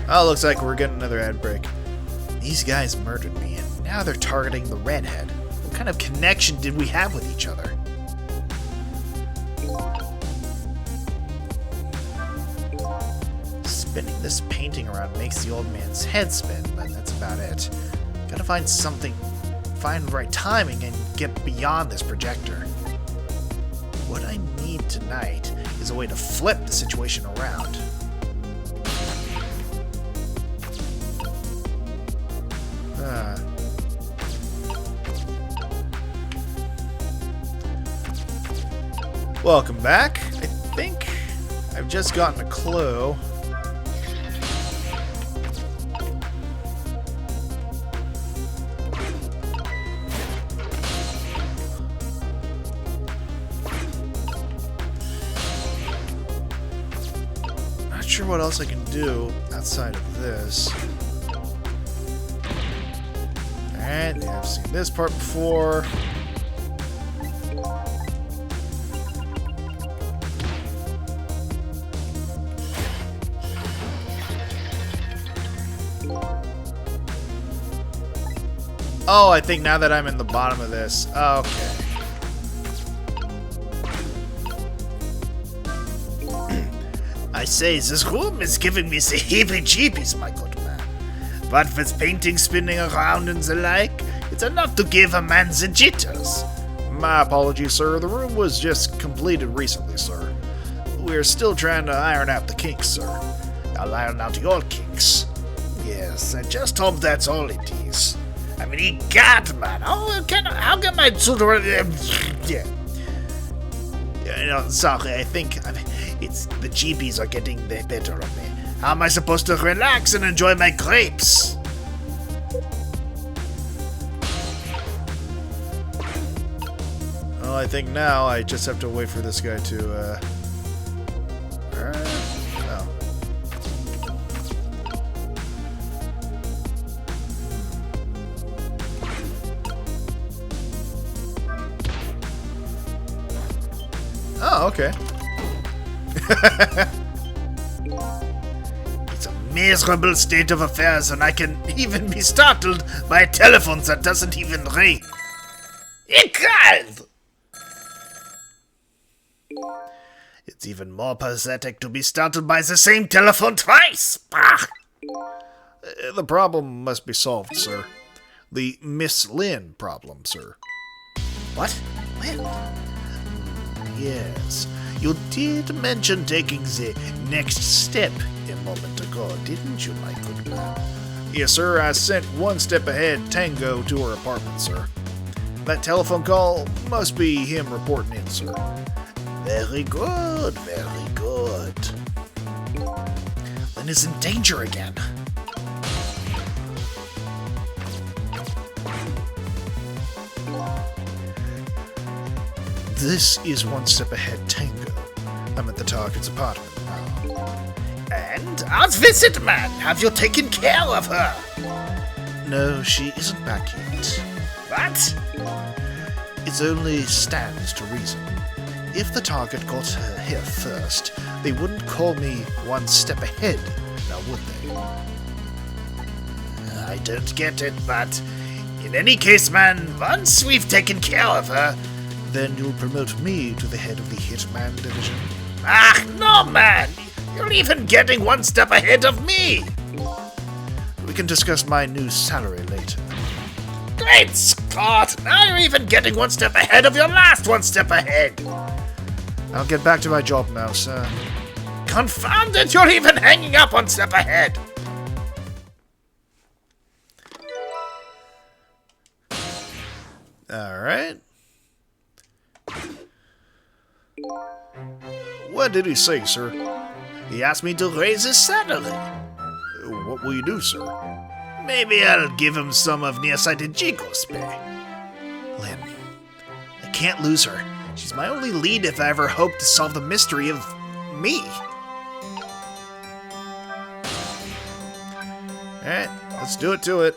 Oh, looks like we're getting another ad break. These guys murdered me, and now they're targeting the redhead. What kind of connection did we have with each other? Spinning this painting around makes the old man's head spin, but that's about it. Gotta find the right timing and get beyond this projector. What I need tonight is a way to flip the situation around. Welcome back. I think I've just gotten a clue. Not sure what else I can do outside of this. Alright, yeah, I've seen this part before. Oh, I think now that I'm in the bottom of this. Okay. I say, this room is giving me the heebie-jeebies, my good man. What with painting spinning around and the like, it's enough to give a man the jitters. My apologies, sir. The room was just completed recently, sir. We're still trying to iron out the kinks, sir. I'll iron out your kinks. Yes, I just hope that's all it is. I mean, God, man, how can my children... Yeah. Sorry, I mean, it's the GBs are getting the better of me. How am I supposed to relax and enjoy my grapes? Well, I think now I just have to wait for this guy to, Oh, okay. It's a miserable state of affairs, and I can even be startled by a telephone that doesn't even ring. Egal! It's even more pathetic to be startled by the same telephone twice. Bah! The problem must be solved, sir. The Miss Lynn problem, sir. What? When? Yes, you did mention taking the next step a moment ago, didn't you, my good man? Yes, sir. I sent one step ahead Tango to her apartment, sir. That telephone call must be him reporting in, sir. Very good, very good. Lynn is in danger again. This is one step ahead Tango. I'm at the target's apartment now. And how's Visit Man? Have you taken care of her? No, she isn't back yet. What? It only stands to reason. If the target got her here first, they wouldn't call me one step ahead, now would they? I don't get it, but in any case, man, once we've taken care of her, then you'll promote me to the head of the Hitman division. Ah, no, man! You're even getting one step ahead of me! We can discuss my new salary later. Great Scott! Now you're even getting one step ahead of your last one step ahead! I'll get back to my job now, sir. Confound it, you're even hanging up one step ahead! Alright. What did he say, sir? He asked me to raise his salary. What will you do, sir? Maybe I'll give him some of nearsighted Chico's pay. Lynn. I can't lose her. She's my only lead if I ever hope to solve the mystery of me. Alright, let's do it to it.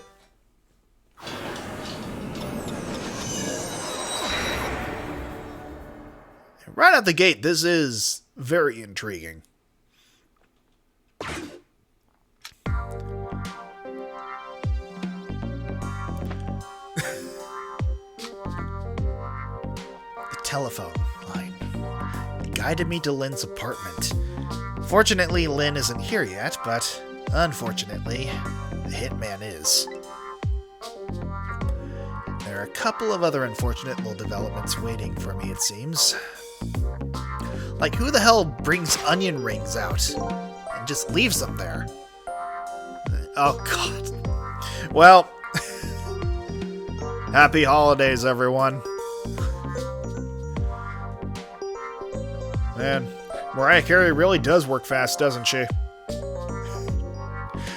Right out the gate, this is very intriguing. The telephone line. It guided me to Lynn's apartment. Fortunately, Lynn isn't here yet, but unfortunately, the hitman is. There are a couple of other unfortunate little developments waiting for me, it seems. Like, who the hell brings onion rings out and just leaves them there? Oh, God. Well, happy holidays, everyone. Man, Mariah Carey really does work fast, doesn't she?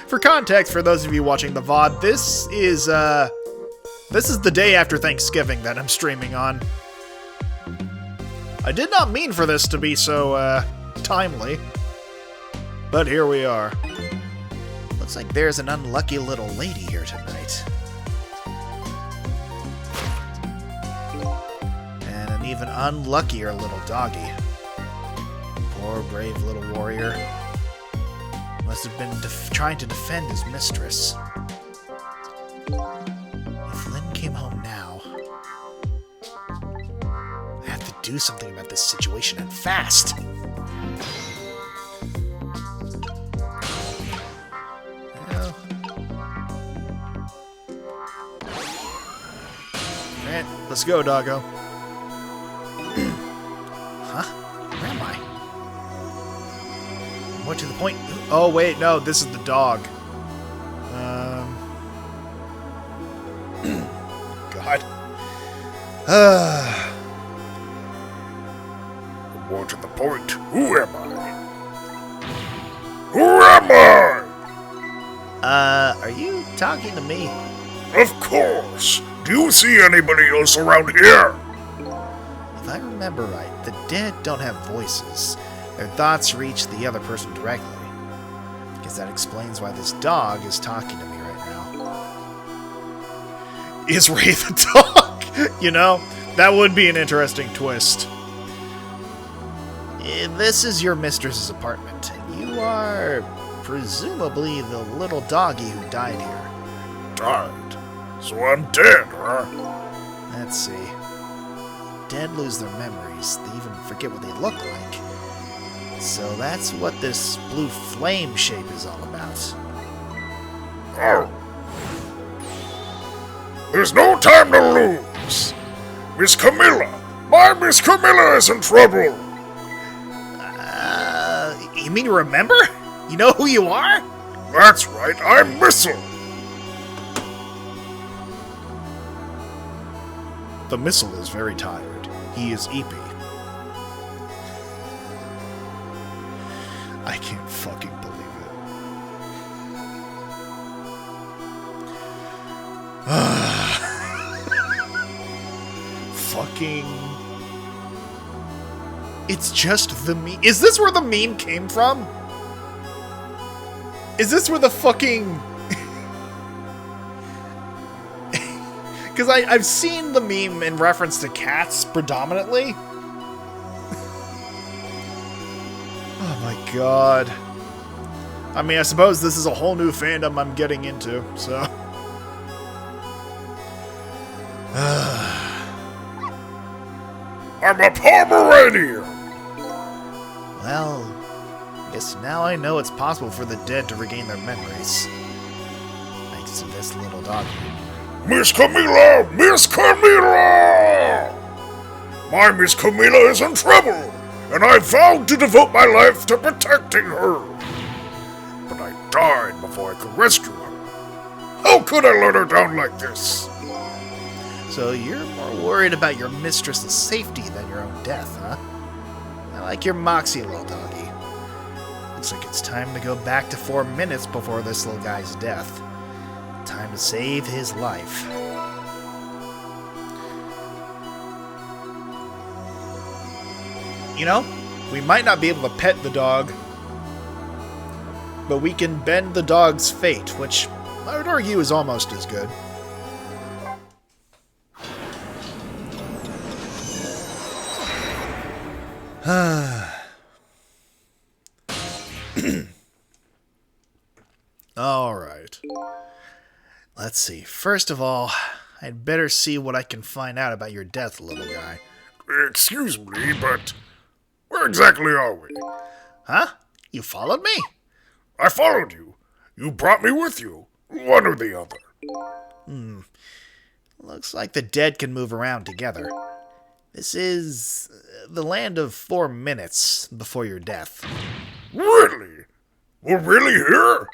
For context, for those of you watching the VOD, this is the day after Thanksgiving that I'm streaming on. I did not mean for this to be so, timely. But here we are. Looks like there's an unlucky little lady here tonight. And an even unluckier little doggy. Poor brave little warrior. Must have been trying to defend his mistress. If Lynn do something about this situation and fast. Well. Alright, let's go, doggo. Huh? Where am I? More to the point. Oh, wait, no, this is the dog. God. More to the point, who am I? Who am I? Are you talking to me? Of course. Do you see anybody else around here? If I remember right, the dead don't have voices. Their thoughts reach the other person directly. Guess that explains why this dog is talking to me right now. Is Ray the dog? You know, that would be an interesting twist. This is your mistress's apartment, and you are presumably the little doggy who died here. Died. So I'm dead, huh? Let's see. Dead lose their memories. They even forget what they look like. So that's what this blue flame shape is all about. Oh. There's no time to lose. Miss Camilla. My Miss Camilla is in trouble. You mean you remember? You know who you are? That's right, I'm Missile. The missile is very tired. He is eepy. I can't fucking believe it. Fucking... It's just the meme. Is this where the meme came from? Is this where the fucking... Because I've seen the meme in reference to cats, predominantly. Oh my god. I mean, I suppose this is a whole new fandom I'm getting into, so... I'm a Pomeranian. Well, guess now I know it's possible for the dead to regain their memories. Thanks to this little doggy. Miss Camilla! Miss Camilla! My Miss Camilla is in trouble, and I vowed to devote my life to protecting her. But I died before I could rescue her. How could I let her down like this? So you're more worried about your mistress's safety than your own death, huh? I like your moxie, little doggy. Looks like it's time to go back to 4 minutes before this little guy's death. Time to save his life. You know, we might not be able to pet the dog, but we can bend the dog's fate, which I would argue is almost as good. Alright. Let's see. First of all, I'd better see what I can find out about your death, little guy. Excuse me, but where exactly are we? Huh? You followed me? I followed you. You brought me with you. One or the other. Looks like the dead can move around together. This is the land of 4 minutes before your death. Really? We're really here?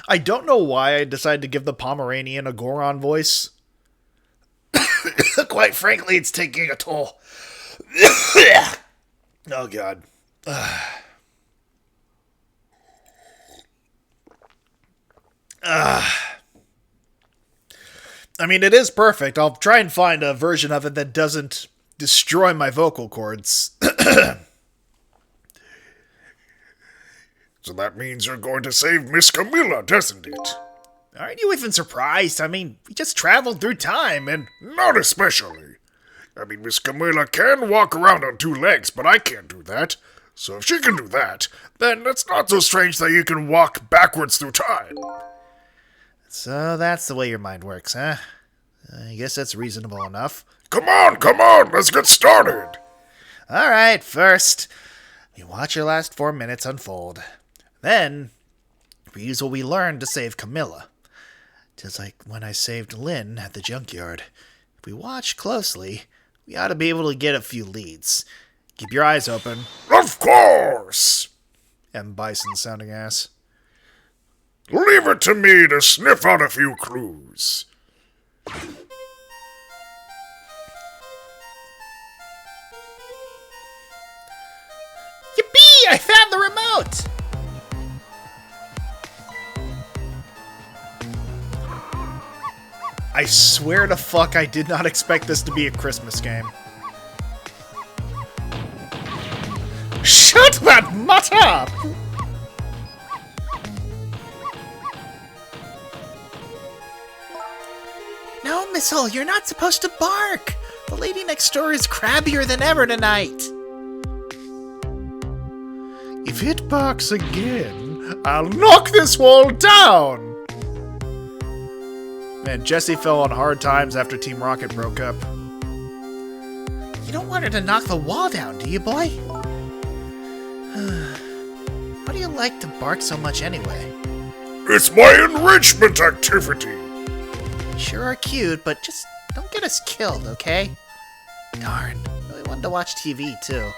I don't know why I decided to give the Pomeranian a Goron voice. Quite frankly, it's taking a toll. Oh, God. I mean, it is perfect. I'll try and find a version of it that doesn't destroy my vocal cords. So that means you're going to save Miss Camilla, doesn't it? Aren't you even surprised? I mean, we just traveled through time and... Not especially. I mean, Miss Camilla can walk around on 2 legs, but I can't do that. So if she can do that, then it's not so strange that you can walk backwards through time. So that's the way your mind works, huh? I guess that's reasonable enough. Come on, let's get started. Alright, first, you watch your last 4 minutes unfold. Then, we use what we learned to save Camilla. Just like when I saved Lynn at the junkyard. If we watch closely, we ought to be able to get a few leads. Keep your eyes open. Of course. M. Bison sounding ass. Leave it to me to sniff out a few clues. Yippee! I found the remote! I swear to fuck I did not expect this to be a Christmas game. Shut that mutt up! No, Missile, you're not supposed to bark! The lady next door is crabbier than ever tonight! If it barks again, I'll knock this wall down! Man, Jesse fell on hard times after Team Rocket broke up. You don't want her to knock the wall down, do you, boy? Why do you like to bark so much anyway? It's my enrichment activity. You sure are cute, but just don't get us killed, okay? Darn, really wanted to watch TV, too.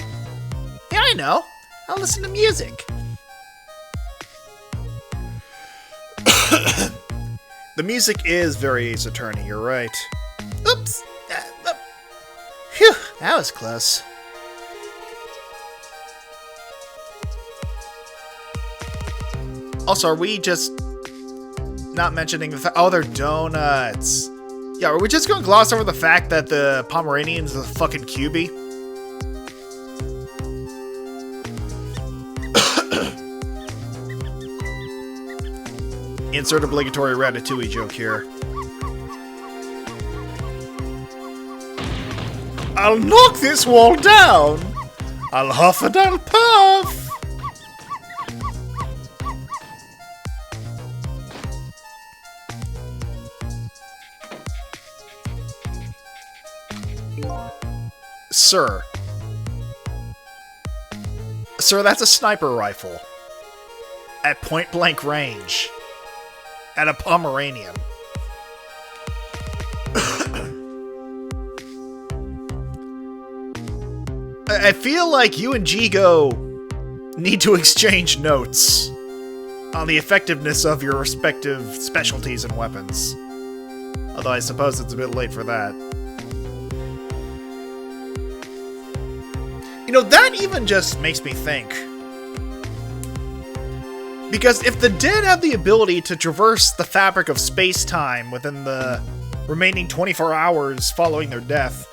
Yeah, I know. I'll listen to music. The music is very Ace Attorney, you're right. Oops! Phew, that was close. Also, are we just not mentioning the fact... Oh, they're donuts. Yeah, are we just going to gloss over the fact that the Pomeranian's a fucking Cubie? Insert obligatory Ratatouille joke here. I'll knock this wall down! I'll huff and I'll puff! Sir. Sir, that's a sniper rifle. At point-blank range. At a Pomeranian. I feel like you and Jigo need to exchange notes on the effectiveness of your respective specialties and weapons. Although I suppose it's a bit late for that. You know, that even just makes me think. Because if the dead have the ability to traverse the fabric of space-time within the remaining 24 hours following their death,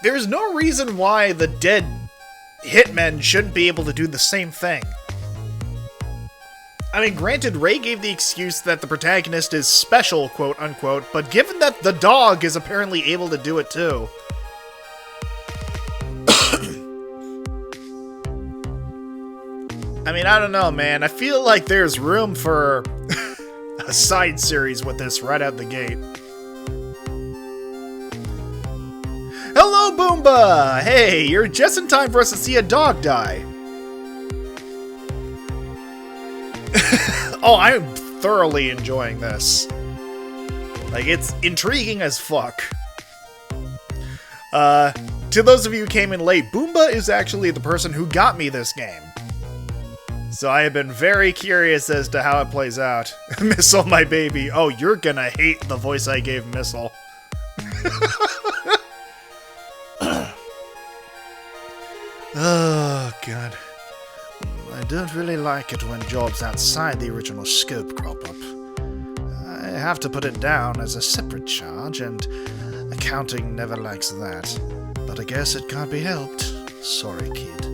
there's no reason why the dead hitmen shouldn't be able to do the same thing. I mean, granted, Ray gave the excuse that the protagonist is special, quote-unquote, but given that the dog is apparently able to do it too... I mean, I don't know, man. I feel like there's room for a side series with this right out the gate. Hello, Boomba! Hey, you're just in time for us to see a dog die. Oh, I'm thoroughly enjoying this. Like, it's intriguing as fuck. To those of you who came in late, Boomba is actually the person who got me this game. So I have been very curious as to how it plays out. Missile, my baby. Oh, you're gonna hate the voice I gave Missile. Oh, God. I don't really like it when jobs outside the original scope crop up. I have to put it down as a separate charge, and accounting never likes that. But I guess it can't be helped. Sorry, kid.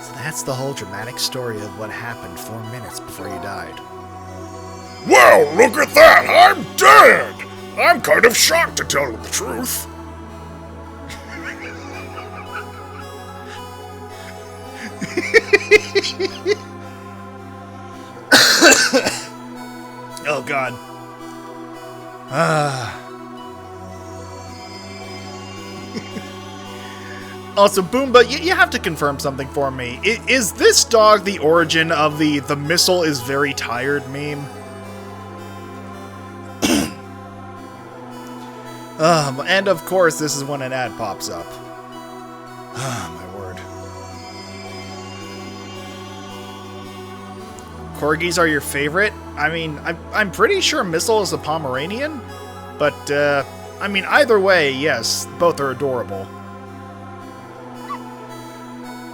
So that's the whole dramatic story of what happened 4 minutes before you died. Well, look at that! I'm dead! I'm kind of shocked, to tell you the truth. Oh, God. Also, Boomba, you have to confirm something for me. Is this dog the origin of the missile is very tired meme? And of course, this is when an ad pops up. My word. Corgis are your favorite? I mean, I'm pretty sure Missile is a Pomeranian. But, I mean, either way, yes, both are adorable.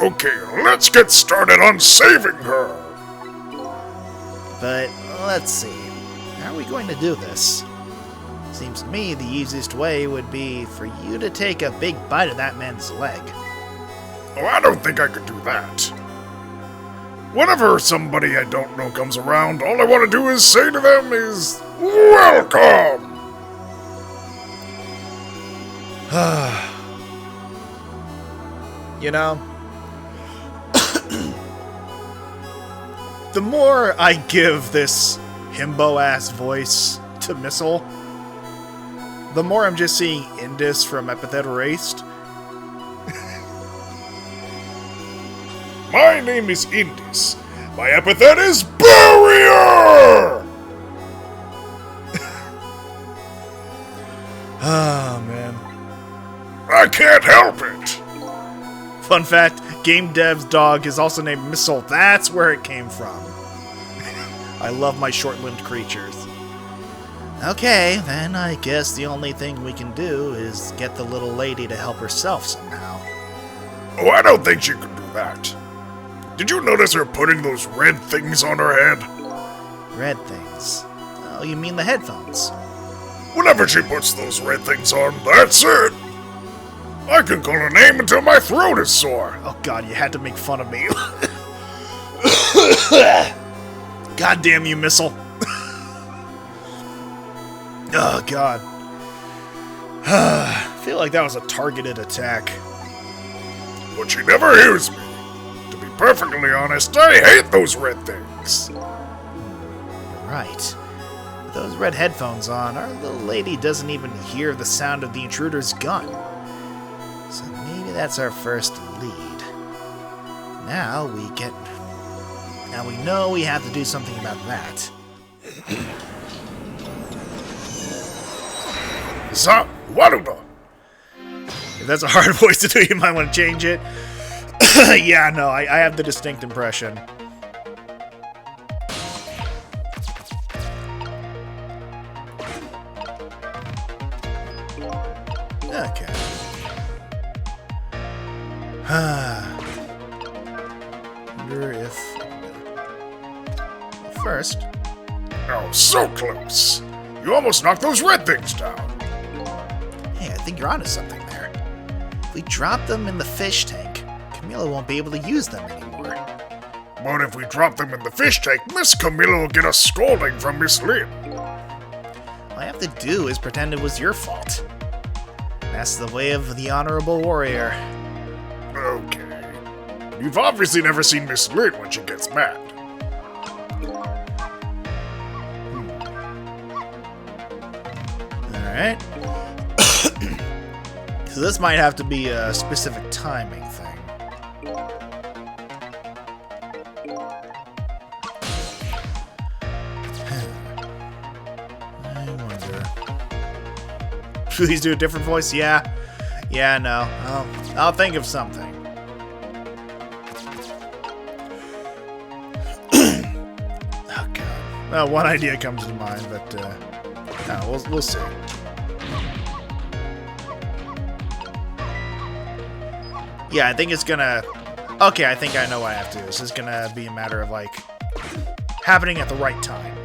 Okay, let's get started on saving her. But, let's see. How are we going to do this? Seems to me the easiest way would be for you to take a big bite of that man's leg. Oh, I don't think I could do that. Whenever somebody I don't know comes around, all I want to do is say to them is, welcome! You know, the more I give this himbo-ass voice to Missile, the more I'm just seeing Indus from Epithet Erased. My name is Indus. My epithet is Barrier! Oh, man. I can't help it. Fun fact, Game Dev's dog is also named Missile. That's where it came from. I love my short-limbed creatures. Okay, then I guess the only thing we can do is get the little lady to help herself somehow. Oh, I don't think she could do that. Did you notice her putting those red things on her head? Red things? Oh, you mean the headphones? Whenever she puts those red things on, that's it. I can call her name until my throat is sore. Oh god, you had to make fun of me. God damn you, Missile. Oh god. I feel like that was a targeted attack. But she never hears me. To be perfectly honest, I hate those red things. You're right. With those red headphones on, our little lady doesn't even hear the sound of the intruder's gun. So maybe that's our first lead. Now we know we have to do something about that. Waluda. If that's a hard voice to do, you might want to change it. Yeah, no, I have the distinct impression. Okay. Wonder if... First... Oh, so close. You almost knocked those red things down. Hey, I think you're onto something there. If we drop them in the fish tank, Camilla won't be able to use them anymore. But if we drop them in the fish tank, Miss Camilla will get a scolding from Miss Lynn. All I have to do is pretend it was your fault. That's the way of the honorable warrior. Okay. You've obviously never seen Miss Lynn when she gets mad. Alright. So this might have to be a specific timing thing. I wonder... Do these do a different voice? Yeah. Yeah, no. I'll think of something. Oh, God. Well, one idea comes to mind, but, no, we'll see. Yeah, I think it's gonna... Okay, I think I know what I have to do. This is gonna be a matter of, like, happening at the right time.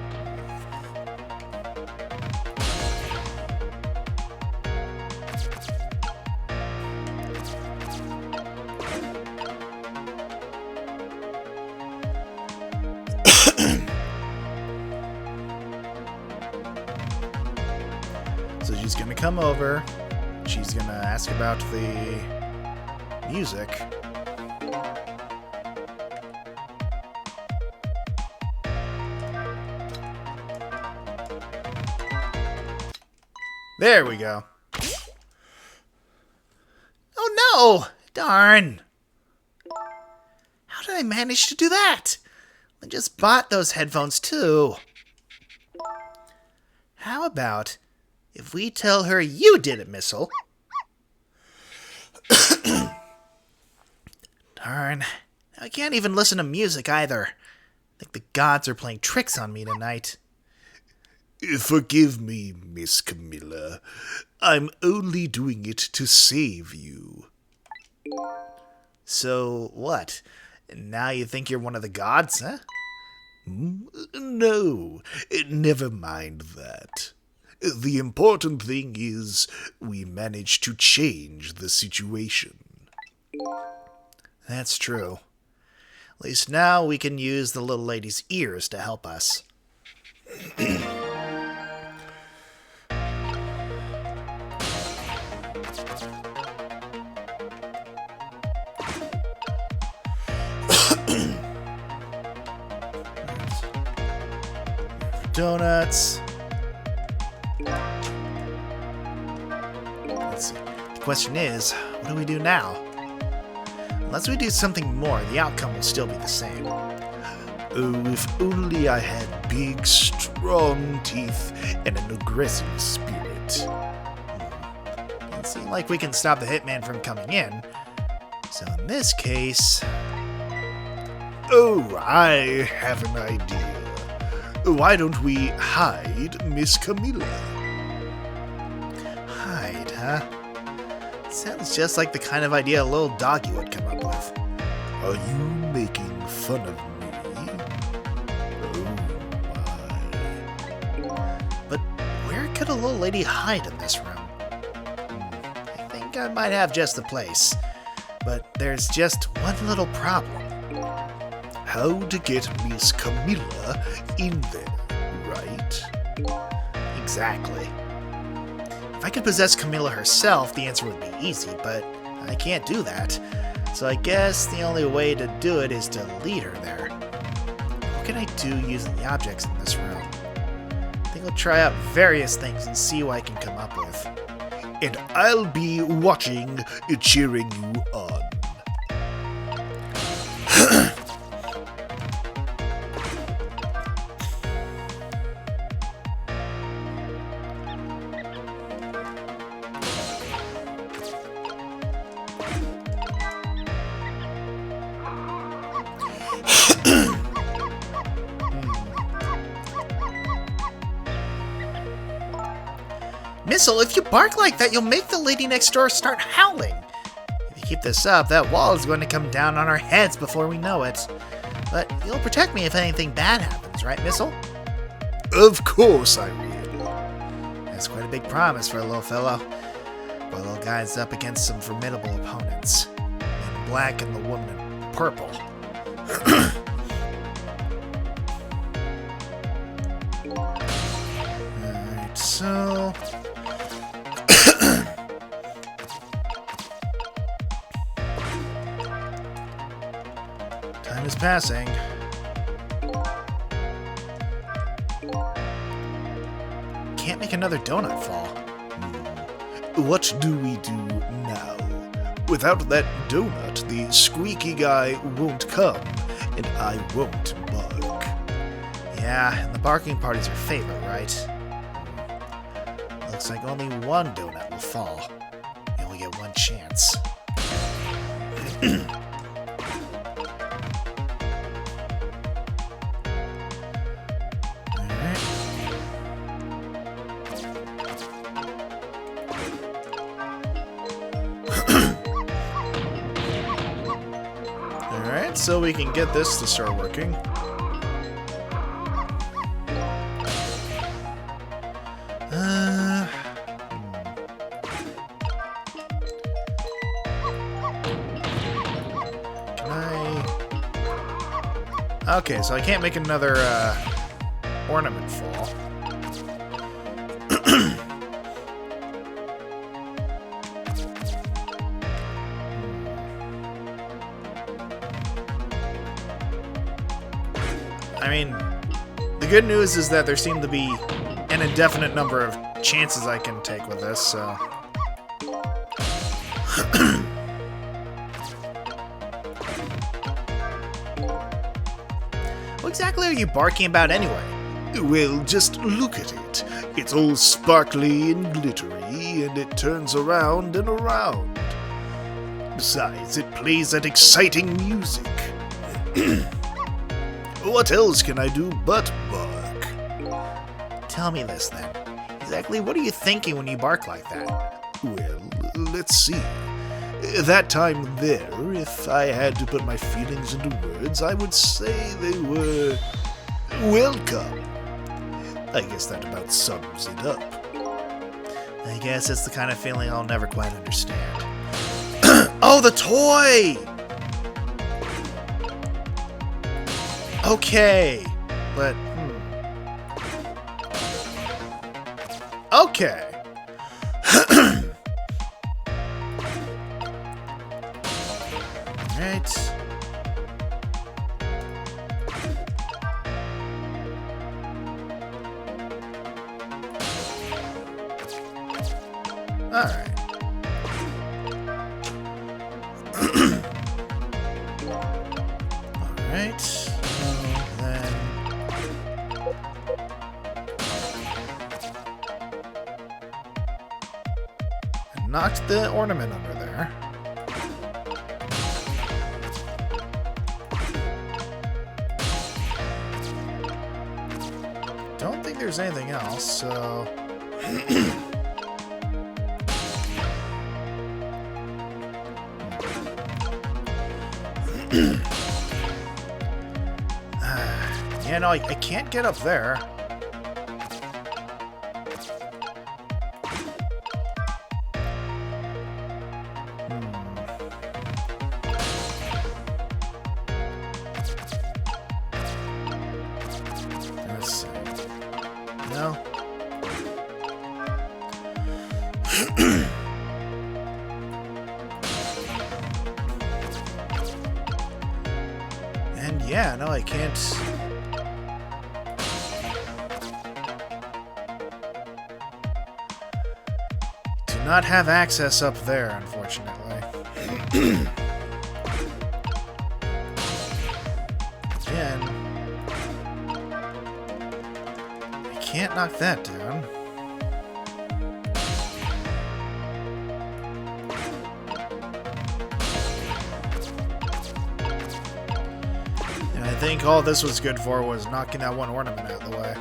So she's gonna come over. She's gonna ask about the music. There we go. Oh no! Darn! How did I manage to do that? I just bought those headphones too. How about if we tell her you did it, Missile? Darn. I can't even listen to music either. I think the gods are playing tricks on me tonight. Forgive me, Miss Camilla. I'm only doing it to save you. So, what? Now you think you're one of the gods, huh? No, never mind that. The important thing is we managed to change the situation. That's true. At least now we can use the little lady's ears to help us. Donuts. Let's see. The question is, what do we do now? Unless we do something more, the outcome will still be the same. Oh, if only I had big, strong teeth and an aggressive spirit. Doesn't seem like we can stop the hitman from coming in. So in this case... Oh, I have an idea. Why don't we hide Miss Camilla? Hide, huh? Sounds just like the kind of idea a little doggy would come up with. Are you making fun of me? Oh my. But where could a little lady hide in this room? I think I might have just the place. But there's just one little problem. How to get Miss Camilla in there, right? Exactly. If I could possess Camilla herself, the answer would be easy, but I can't do that. So I guess the only way to do it is to lead her there. What can I do using the objects in this room? I think I'll try out various things and see what I can come up with. And I'll be watching, cheering you on. Missile, if you bark like that, you'll make the lady next door start howling. If you keep this up, that wall is going to come down on our heads before we know it. But you'll protect me if anything bad happens, right, Missile? Of course I will. That's quite a big promise for a little fellow. But the little guy's up against some formidable opponents. The man in black and the woman in purple. Alright, so... Time is passing. Can't make another donut fall. What do we do now? Without that donut, the squeaky guy won't come, and I won't bark. Yeah, and the barking party's your favorite, right? Looks like only one donut will fall. You only get one chance. Alright, so we can get this to start working. Can I... Okay, so I can't make another ornament fall. I mean, the good news is that there seem to be an indefinite number of chances I can take with this, so... What exactly are you barking about anyway? Well, just look at it. It's all sparkly and glittery, and it turns around and around. Besides, it plays that exciting music. What else can I do but bark? Tell me this, then. Exactly what are you thinking when you bark like that? Well, let's see. That time there, if I had to put my feelings into words, I would say they were welcome. I guess that about sums it up. I guess it's the kind of feeling I'll never quite understand. Oh, the toy! Okay, but... Okay. Alright. Alright. Alright. So then... I knocked the ornament under there. Don't think there's anything else, so... Yeah, no, I can't get up there. Let's see. No. And yeah, no, I can't... Do not have access up there, unfortunately. Again, I can't knock that down. And I think all this was good for was knocking that one ornament out of the way.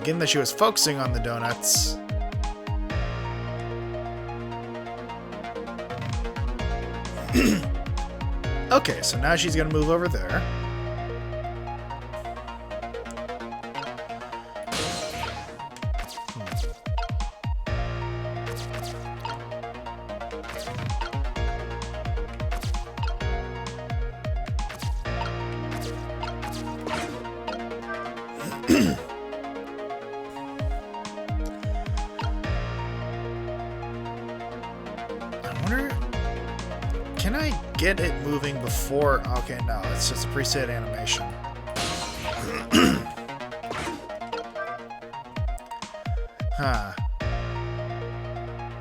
Given that she was focusing on the donuts. Okay, so now she's gonna move over there. Can I get it moving before... Okay, no, it's just a preset animation. Huh.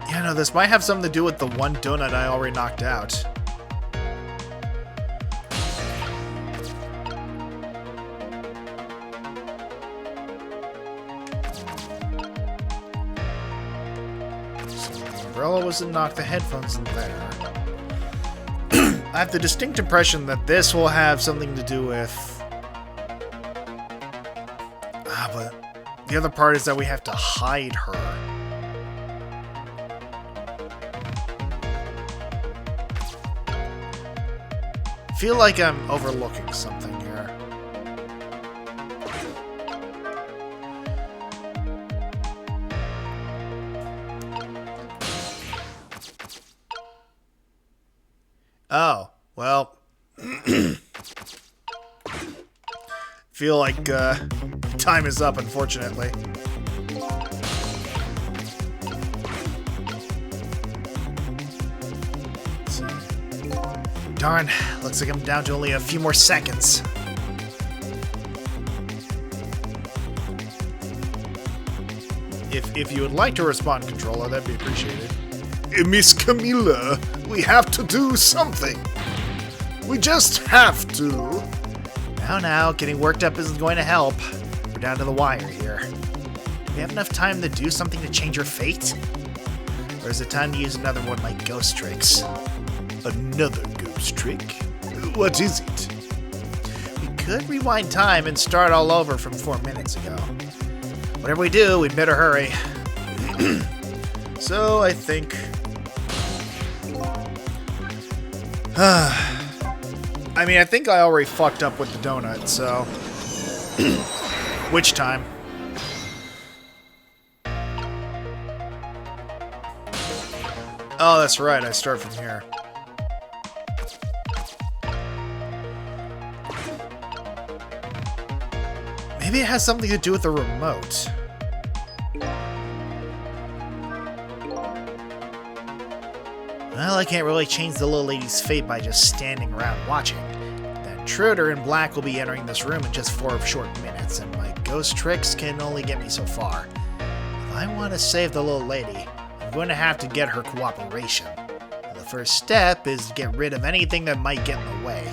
Yeah, no, this might have something to do with the one donut I already knocked out. So the umbrella was to knock the headphones in there. I have the distinct impression that this will have something to do with... but the other part is that we have to hide her. Feel like I'm overlooking something here. Oh, well. Feel like time is up, unfortunately. Darn, looks like I'm down to only a few more seconds. If you would like to respond, Controller, that'd be appreciated. Miss Camilla, we have to do something. We just have to. Now, getting worked up isn't going to help. We're down to the wire here. Do we have enough time to do something to change your fate? Or is it time to use another one of my ghost tricks? Another ghost trick? What is it? We could rewind time and start all over from 4 minutes ago. Whatever we do, we'd better hurry. So, I think... I think I already fucked up with the donut, so... Which time? Oh, that's right, I start from here. Maybe it has something to do with the remote. Well, I can't really change the little lady's fate by just standing around watching. The intruder in black will be entering this room in just 4 short minutes, and my ghost tricks can only get me so far. If I want to save the little lady, I'm going to have to get her cooperation. And the first step is to get rid of anything that might get in the way.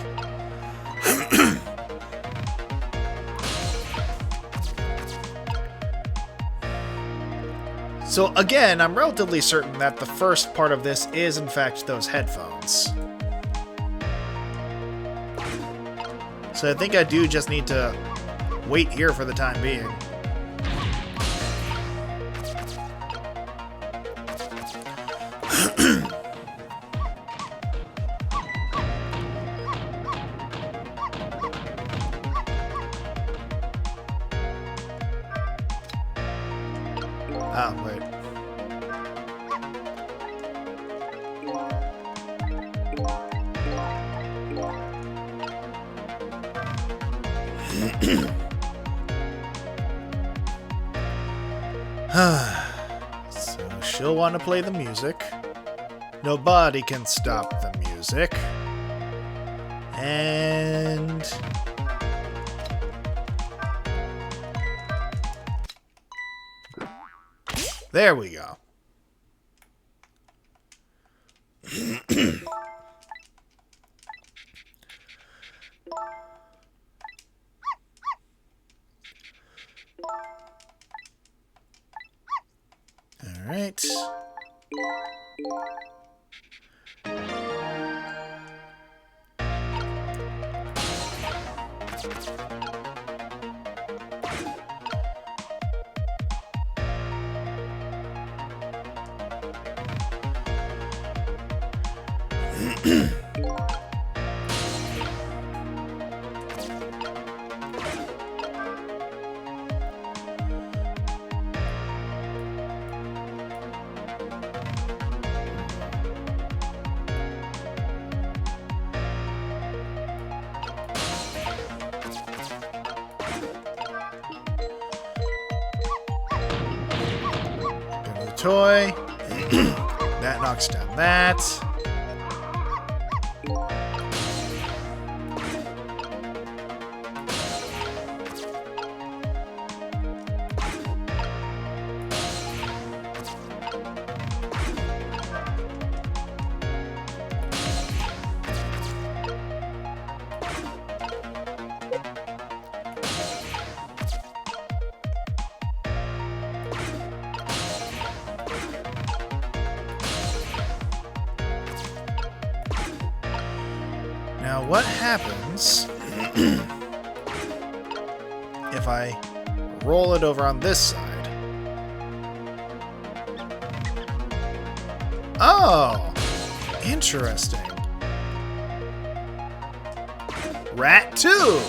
So again, I'm relatively certain that the first part of this is in fact those headphones. So I think I do just need to wait here for the time being. Oh, wait. So she'll want to play the music. Nobody can stop the music. And... there we go. All right. Toy. That knocks down that. Now, what happens if I roll it over on this side? Oh, interesting. Rat 2.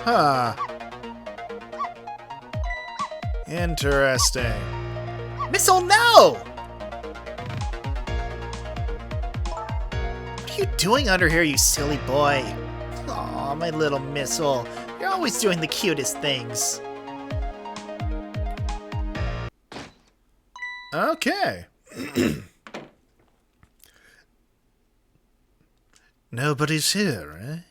Huh. Interesting. Missile, no! What are you doing under here, you silly boy? Aw, my little Missile. You're always doing the cutest things. Okay. Nobody's here,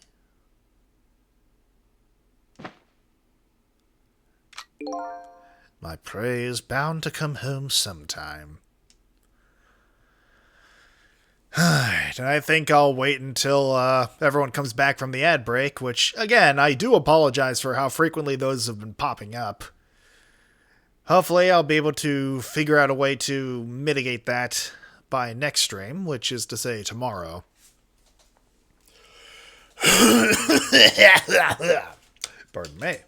eh? My prey is bound to come home sometime. Alright, I think I'll wait until everyone comes back from the ad break, which, again, I do apologize for how frequently those have been popping up. Hopefully I'll be able to figure out a way to mitigate that by next stream, which is to say tomorrow. Pardon me.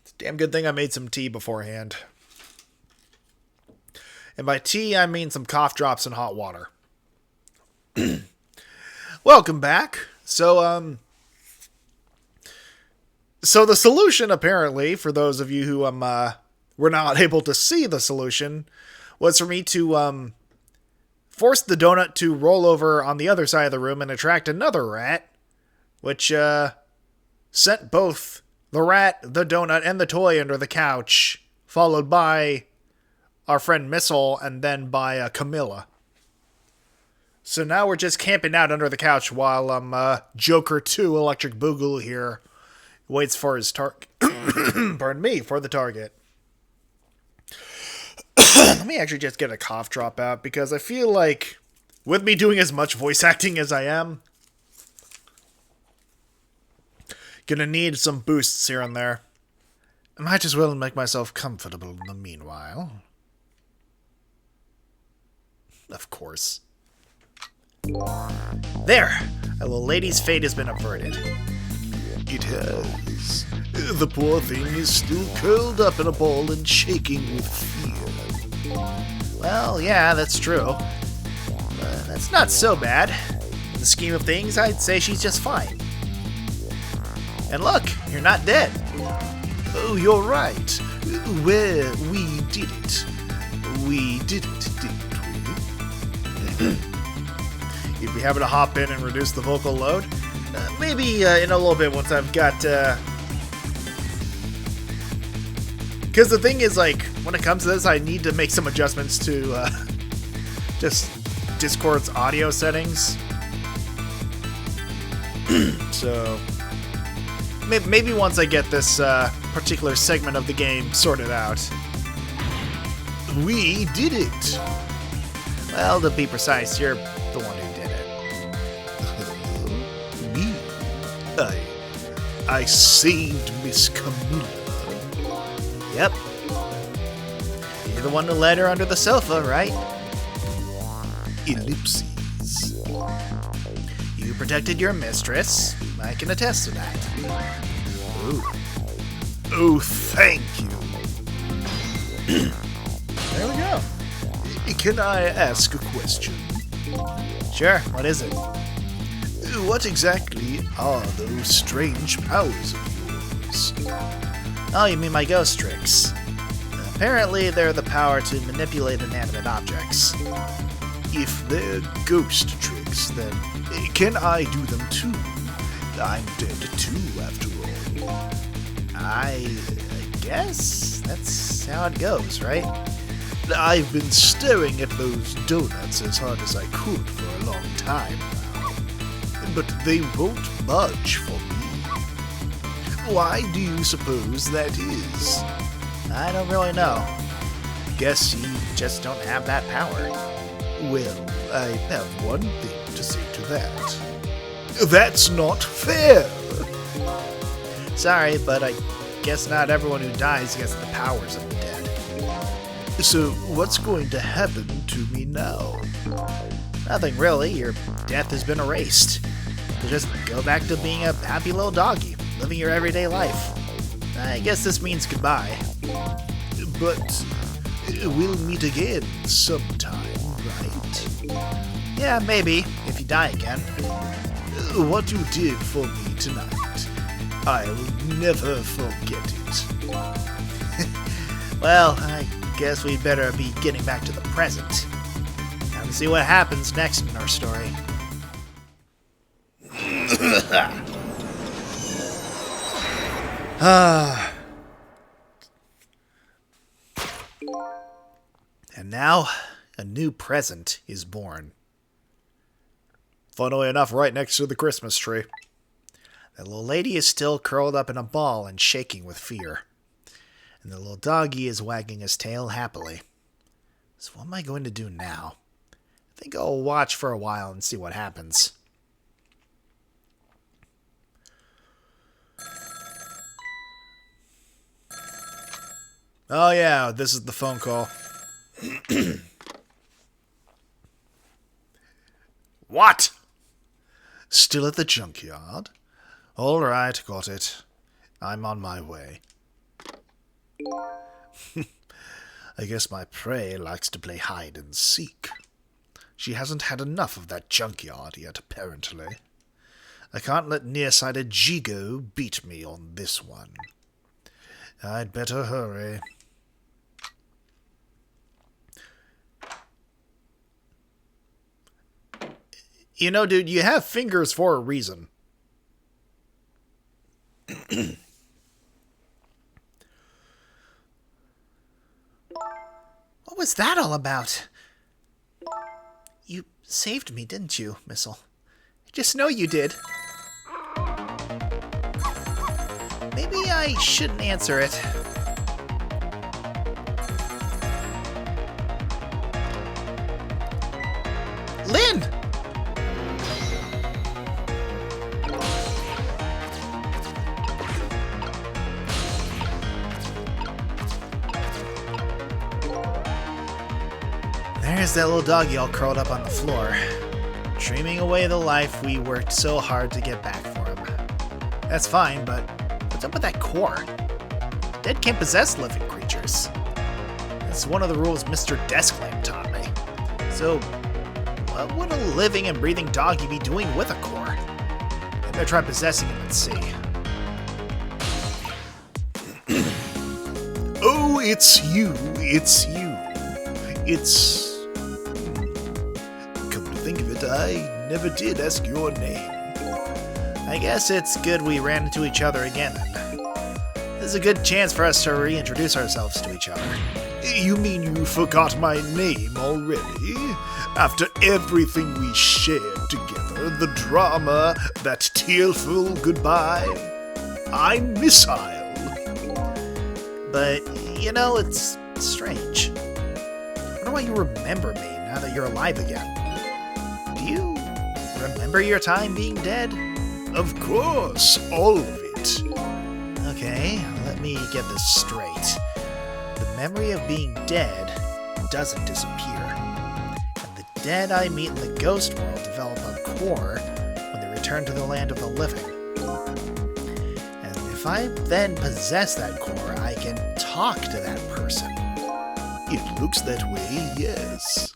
It's a damn good thing I made some tea beforehand. And by tea, I mean some cough drops and hot water. Welcome back. So the solution, apparently, for those of you who were not able to see the solution, was for me to force the donut to roll over on the other side of the room and attract another rat, which sent both the rat, the donut, and the toy under the couch, followed by our friend Missile, and then by Camilla. So now we're just camping out under the couch while Joker 2 Electric Boogaloo here waits for his target. Pardon me, for the target. Let me actually just get a cough drop out, because I feel like, with me doing as much voice acting as I am, gonna need some boosts here and there. I might as well make myself comfortable in the meanwhile. Of course. There! A little lady's fate has been averted. It has. The poor thing is still curled up in a ball and shaking with fear. Well, yeah, that's true. That's not so bad. In the scheme of things, I'd say she's just fine. And look, you're not dead. Oh, you're right. We did it. We did it, didn't we? You'd be happy to hop in and reduce the vocal load. Maybe in a little bit once I've got... Because the thing is, like, when it comes to this, I need to make some adjustments to just Discord's audio settings. So, maybe once I get this particular segment of the game sorted out. We did it! Well, to be precise, you're the one who did it. Me? I saved Miss Camilla. Yep. You're the one who led her under the sofa, right? Ellipses. You protected your mistress. I can attest to that. Oh, thank you. There we go. Can I ask a question? Sure, what is it? What exactly are those strange powers of yours? Oh, you mean my ghost tricks. Apparently, they're the power to manipulate inanimate objects. If they're ghost tricks, then can I do them too? I'm dead too, after all. I guess that's how it goes, right? I've been staring at those donuts as hard as I could for a long time now, but they won't budge for me. Why do you suppose that is? I don't really know. Guess you just don't have that power. Well, I have one thing to say to that. That's not fair! Sorry, but I guess not everyone who dies gets the powers of the dead. So, what's going to happen to me now? Nothing really. Your death has been erased. You'll just go back to being a happy little doggy, living your everyday life. I guess this means goodbye. But we'll meet again sometime, right? Yeah, maybe, if you die again. What you did for me tonight, I'll never forget it. Well, I guess we'd better be getting back to the present. Time to see what happens next in our story. And now, a new present is born. Funnily enough, right next to the Christmas tree. The little lady is still curled up in a ball and shaking with fear. And the little doggy is wagging his tail happily. So what am I going to do now? I think I'll watch for a while and see what happens. Oh yeah, this is the phone call. What? Still at the junkyard? All right, got it. I'm on my way. I guess my prey likes to play hide and seek. She hasn't had enough of that junkyard yet, apparently. I can't let nearsighted Jigo beat me on this one. I'd better hurry. You know, dude, you have fingers for a reason. What was that all about? You saved me, didn't you, Missile? I just know you did. Maybe I shouldn't answer it. Lynn! There's that little doggy all curled up on the floor, dreaming away the life we worked so hard to get back for him. That's fine, but what's up with that core? Dead can't possess living creatures. That's one of the rules Mr. Desklamp taught me. So, what would a living and breathing doggy be doing with a core? Maybe I try possessing him and see. Oh, it's you. It's you. It's... Come to think of it, I never did ask your name. I guess it's good we ran into each other again then. This is a good chance for us to reintroduce ourselves to each other. You mean you forgot my name already? After everything we shared together, the drama, that tearful goodbye? I'm Missile. But, you know, it's strange. I wonder why you remember me now that you're alive again. Do you remember your time being dead? Of course, all of it. Okay, let me get this straight. The memory of being dead doesn't disappear. And the dead I meet in the ghost world develop a core when they return to the land of the living. And if I then possess that core, I can talk to that person. It looks that way, yes.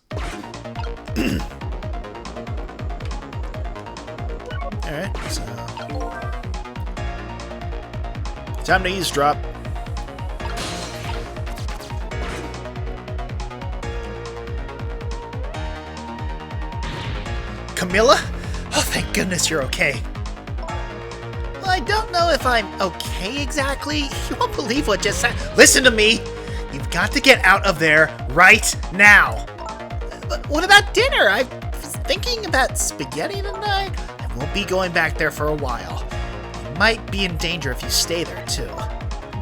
Alright, so... time to eavesdrop. Camilla? Oh, thank goodness you're okay. Well, I don't know if I'm okay exactly. You won't believe what just happened. Listen to me! You've got to get out of there right now! But what about dinner? I was thinking about spaghetti tonight. I won't be going back there for a while. You might be in danger if you stay there, too.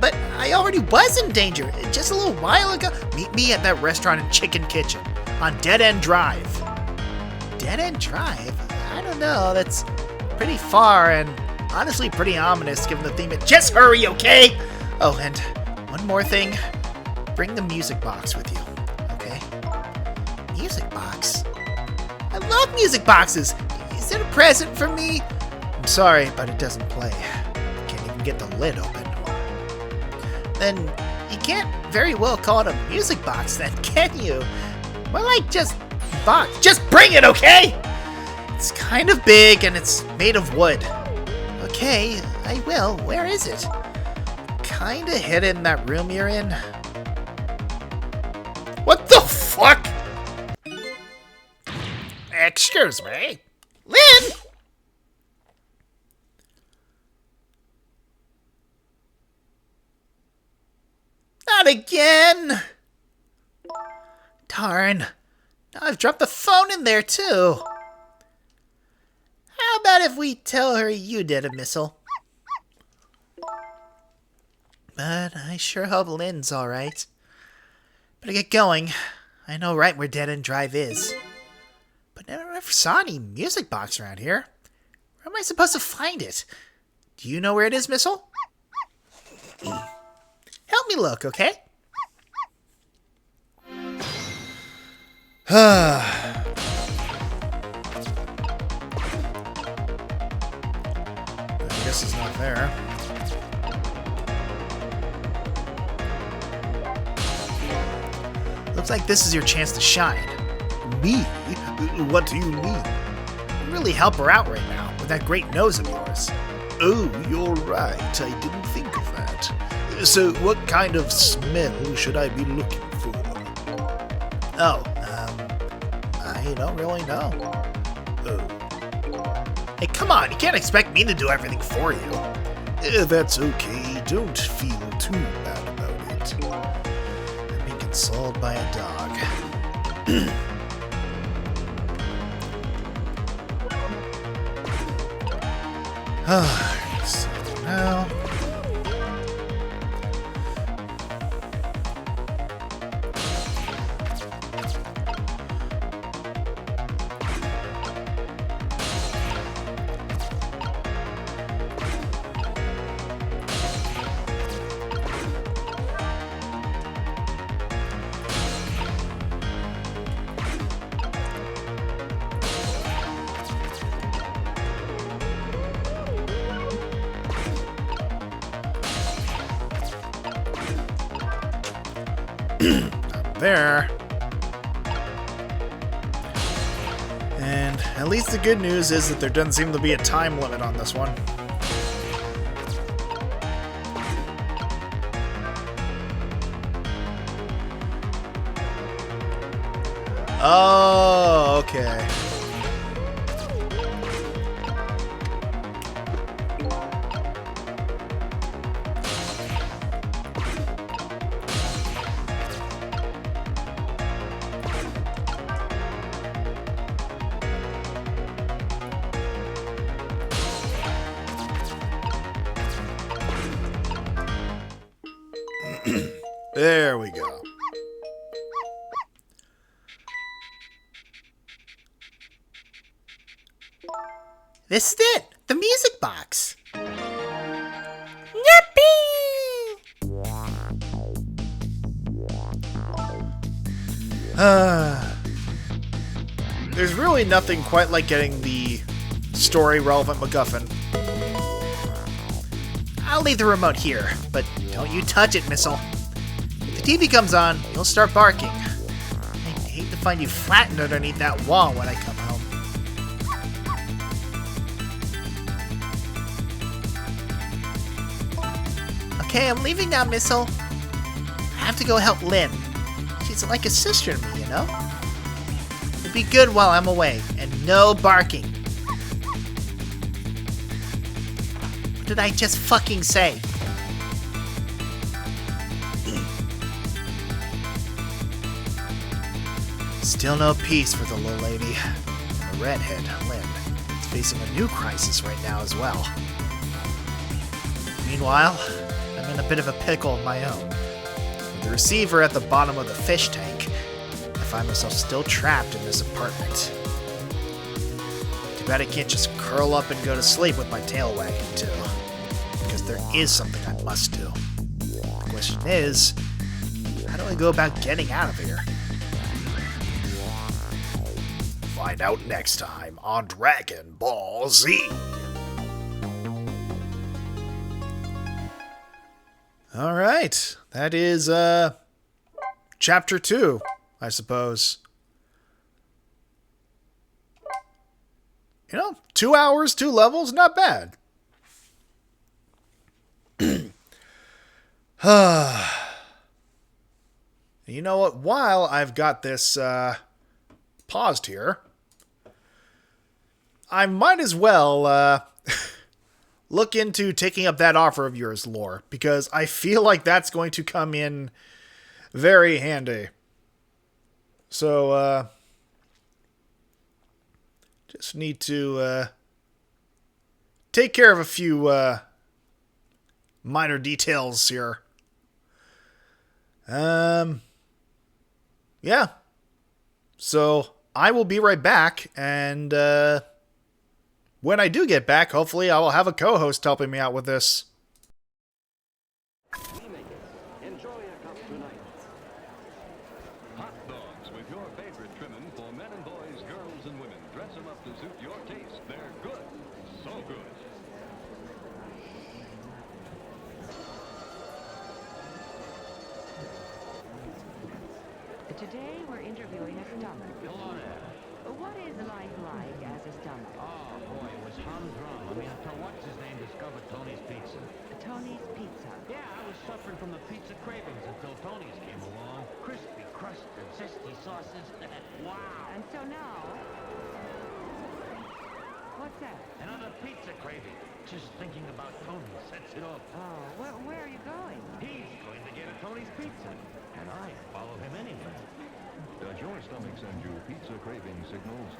But I already was in danger just a little while ago. Meet me at that restaurant in Chicken Kitchen on Dead End Drive. Dead End Drive? I don't know. That's pretty far and honestly pretty ominous given the theme. Just hurry, okay? Oh, and one more thing. Bring the music box with you, okay? Music box? I love music boxes! Is it a present for me? I'm sorry, but it doesn't play. Can't even get the lid open. Then you can't very well call it a music box then, can you? More like just box. Just bring it, okay? It's kind of big and it's made of wood. Okay, I will. Where is it? Kinda hidden in that room you're in. What the fuck? Excuse me? Lynn! again! Darn. Now I've dropped the phone in there, too. How about if we tell her you did it, Missile? But I sure hope Lynn's alright. Better get going. I know right where Dead End Drive is. But I never saw any music box around here. Where am I supposed to find it? Do you know where it is, Missile? Help me look, okay? I guess it's not there. Looks like this is your chance to shine. Me? What do you mean? You really help her out right now with that great nose of yours. Oh, you're right. I didn't think of that. So, what kind of smell should I be looking for? Oh, I don't really know. Oh. Hey, come on, you can't expect me to do everything for you. That's okay. Don't feel too bad about it. I'm being consoled by a dog. So now... Up there. And at least the good news is that there doesn't seem to be a time limit on this one. Oh, okay. There we go. This is it! The music box! There's really nothing quite like getting the story-relevant MacGuffin. I'll leave the remote here, but don't you touch it, Missile. If the TV comes on, you'll start barking. I hate to find you flattened underneath that wall when I come home. Okay, I'm leaving now, Missile. I have to go help Lynn. She's like a sister to me, you know? It'll be good while I'm away, and no barking. What did I just fucking say? Still no peace for the little lady. And the redhead, Lynn, is facing a new crisis right now as well. Meanwhile, I'm in a bit of a pickle of my own. With the receiver at the bottom of the fish tank, I find myself still trapped in this apartment. Too bad I can't just curl up and go to sleep with my tail wagging too. Because there is something I must do. The question is, how do I go about getting out of here? Find out next time on Dragon Ball Z. Alright, that is, Chapter 2, I suppose. You know, 2 hours, 2 levels, not bad. You know what? While I've got this paused here, I might as well look into taking up that offer of yours, Lore, because I feel like that's going to come in Very handy. So, just need to take care of a few minor details here. Yeah. So, I will be right back, and when I do get back, hopefully I will have a co-host helping me out with this. We make it. Enjoy a cup tonight. Hot dogs with your favorite trimming for men and boys, girls and women. Dress them up to suit your taste. They're good. So good. Today we're interviewing a stomach. Hello there. What is life like as a stomach? Oh, boy, it was humdrum. I mean, until what's-his-name discovered Tony's Pizza. Tony's Pizza. Yeah, I was suffering from the pizza cravings until Tony's came along. Crispy crust and zesty sauces. Wow. And so now... What's that? Another pizza craving. Just thinking about Tony sets it off. Oh, where are you going? He's going to get a Tony's Pizza. And I follow him anywhere. Does your stomach send you pizza craving signals?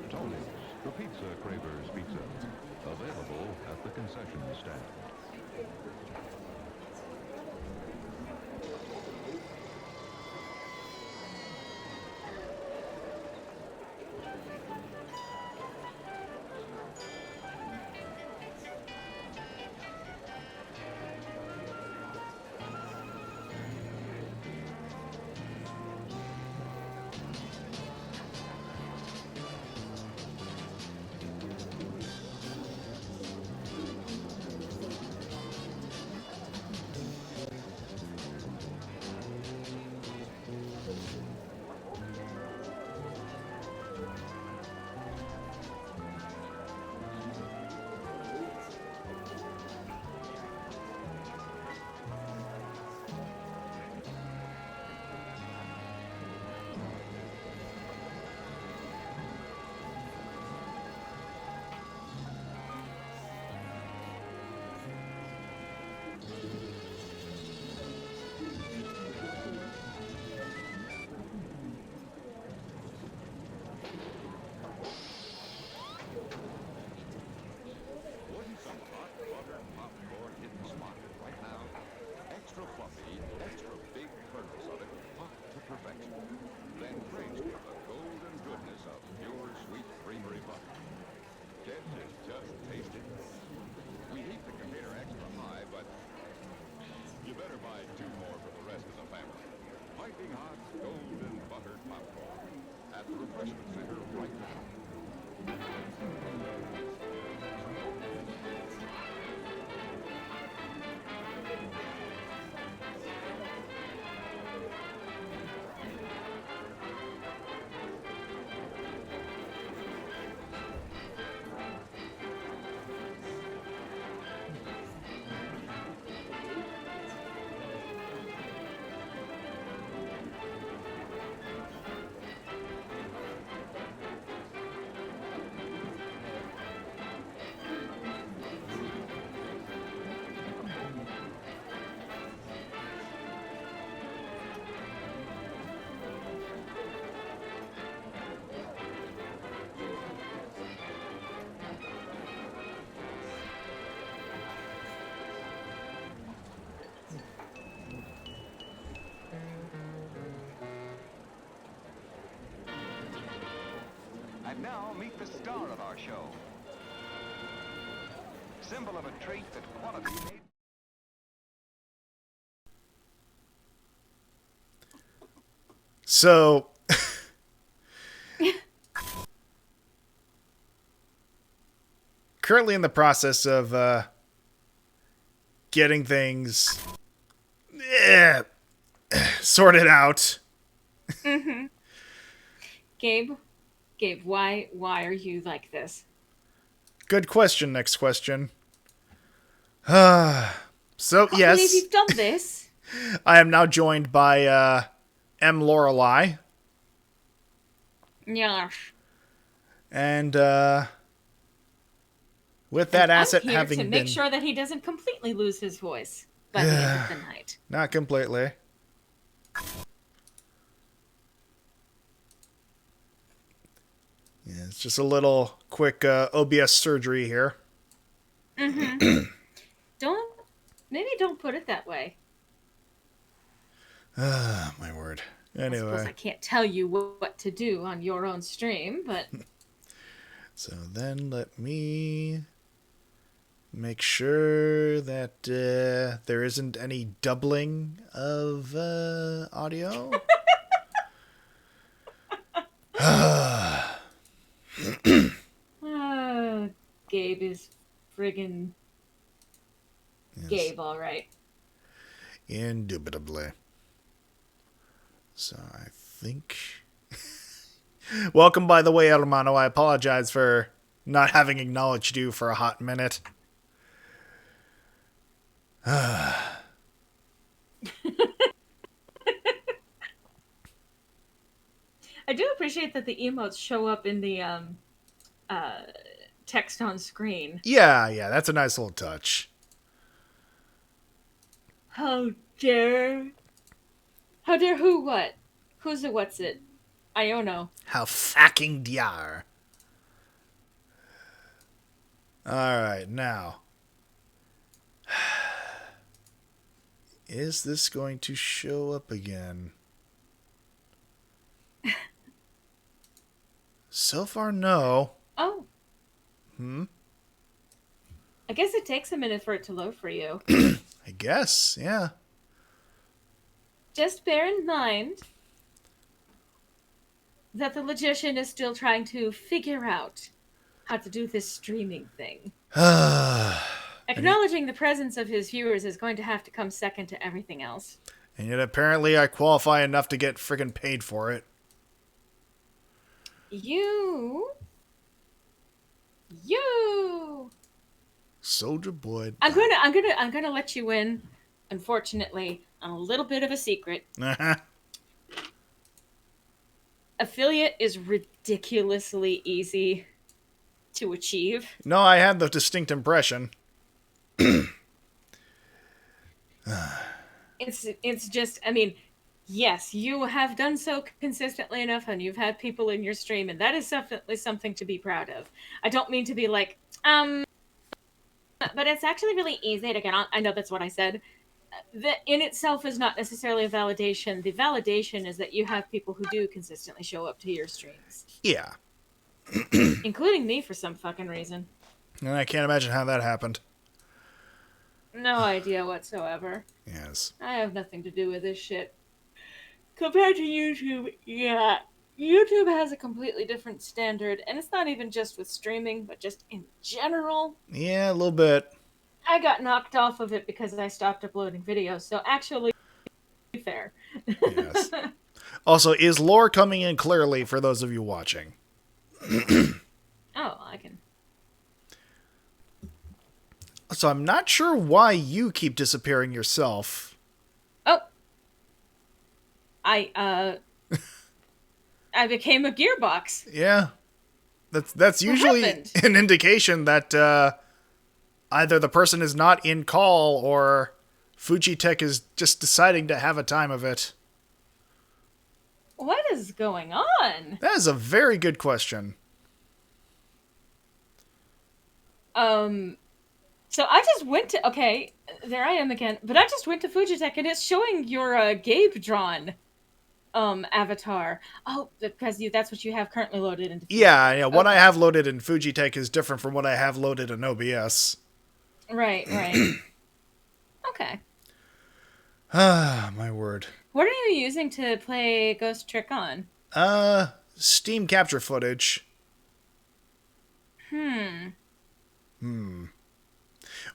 Tony's, the Pizza Cravers Pizza. Available at the concession stand. Wouldn't some hot butter popcorn hit the spot right now? Extra fluffy, extra big kernels of it, hot to perfection. Then crazy of the golden goodness of pure sweet creamery butter. Kids, is just tasty. We heat the container extra high, but you better buy 2 more for the rest of the family. Piping hot, golden buttered popcorn at the refreshment center right now. And now meet the star of our show. Symbol of a trait that quality made. So, currently in the process of getting things sorted out. Gabe, why are you like this? Good question. Next question. So, I can't yes, believe you've done this. I am now joined by M. Lorelei. Yeah. And with that And asset I'm here having to been... make sure that he doesn't completely lose his voice. by the end of the night. Not completely. Yeah, it's just a little quick OBS surgery here. Don't put it that way. My word. I suppose I Anyway, can't tell you what to do on your own stream, but so then let me make sure that there isn't any doubling of audio. Gabe is friggin' Yes, Gabe, all right. indubitably. So I think. Welcome, by the way, hermano. I apologize for not having acknowledged you for a hot minute. I do appreciate that the emotes show up in the text on screen. Yeah, that's a nice little touch. How dare? How dare who what? Who's it? What's it? I don't know. How fucking dare. Alright, now. Is this going to show up again? So far, no. Oh. I guess it takes a minute for it to load for you. I guess, yeah. Just bear in mind that the Logician is still trying to figure out how to do this streaming thing. Acknowledging the presence of his viewers is going to have to come second to everything else. And yet apparently I qualify enough to get friggin' paid for it. You. Soldier boy. I'm gonna let you in. Unfortunately, on a little bit of a secret. Affiliate is ridiculously easy to achieve. No, I had the distinct impression. It's just, I mean, yes, you have done so consistently enough, and you've had people in your stream, and that is definitely something to be proud of. I don't mean to be like, but it's actually really easy to get on. I know that's what I said. That in itself is not necessarily a validation. The validation is that you have people who do consistently show up to your streams. Yeah. Including me for some fucking reason. And I can't imagine how that happened. No idea whatsoever. Yes. I have nothing to do with this shit. Compared to YouTube, yeah. YouTube has a completely different standard, and it's not even just with streaming, but just in general. Yeah, a little bit. I got knocked off of it because I stopped uploading videos, so actually, fair. Yes. Also, is lore coming in clearly for those of you watching? Oh, I can. So I'm not sure why you keep disappearing yourself. Oh. I became a gearbox. Yeah. That's usually an indication that either the person is not in call or Fujitech is just deciding to have a time of it. What is going on? That is a very good question. So I just went to, okay, there I am again, but I just went to Fujitech and it's showing your Gabe drawn avatar. Oh, because that's what you have currently loaded into Fujitech. Yeah, what I have loaded in Fujitech is different from what I have loaded in OBS. Right. Okay. Ah, my word. What are you using to play Ghost Trick on? Steam capture footage.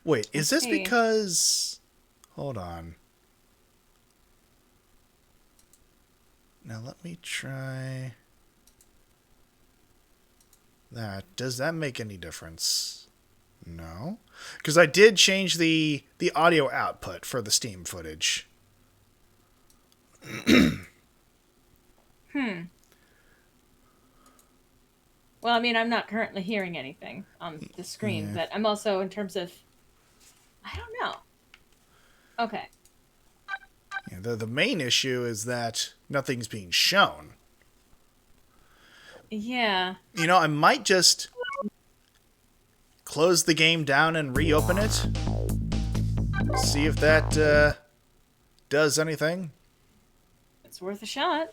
Wait, is this because... Hold on. Now let me try... that. Does that make any difference? No. Because I did change the audio output for the Steam footage. Well, I mean, I'm not currently hearing anything on the screen, but I'm also, in terms of... I don't know. Okay. Yeah, the main issue is that nothing's being shown. Yeah. You know, I might just close the game down and reopen it. See if that does anything. It's worth a shot.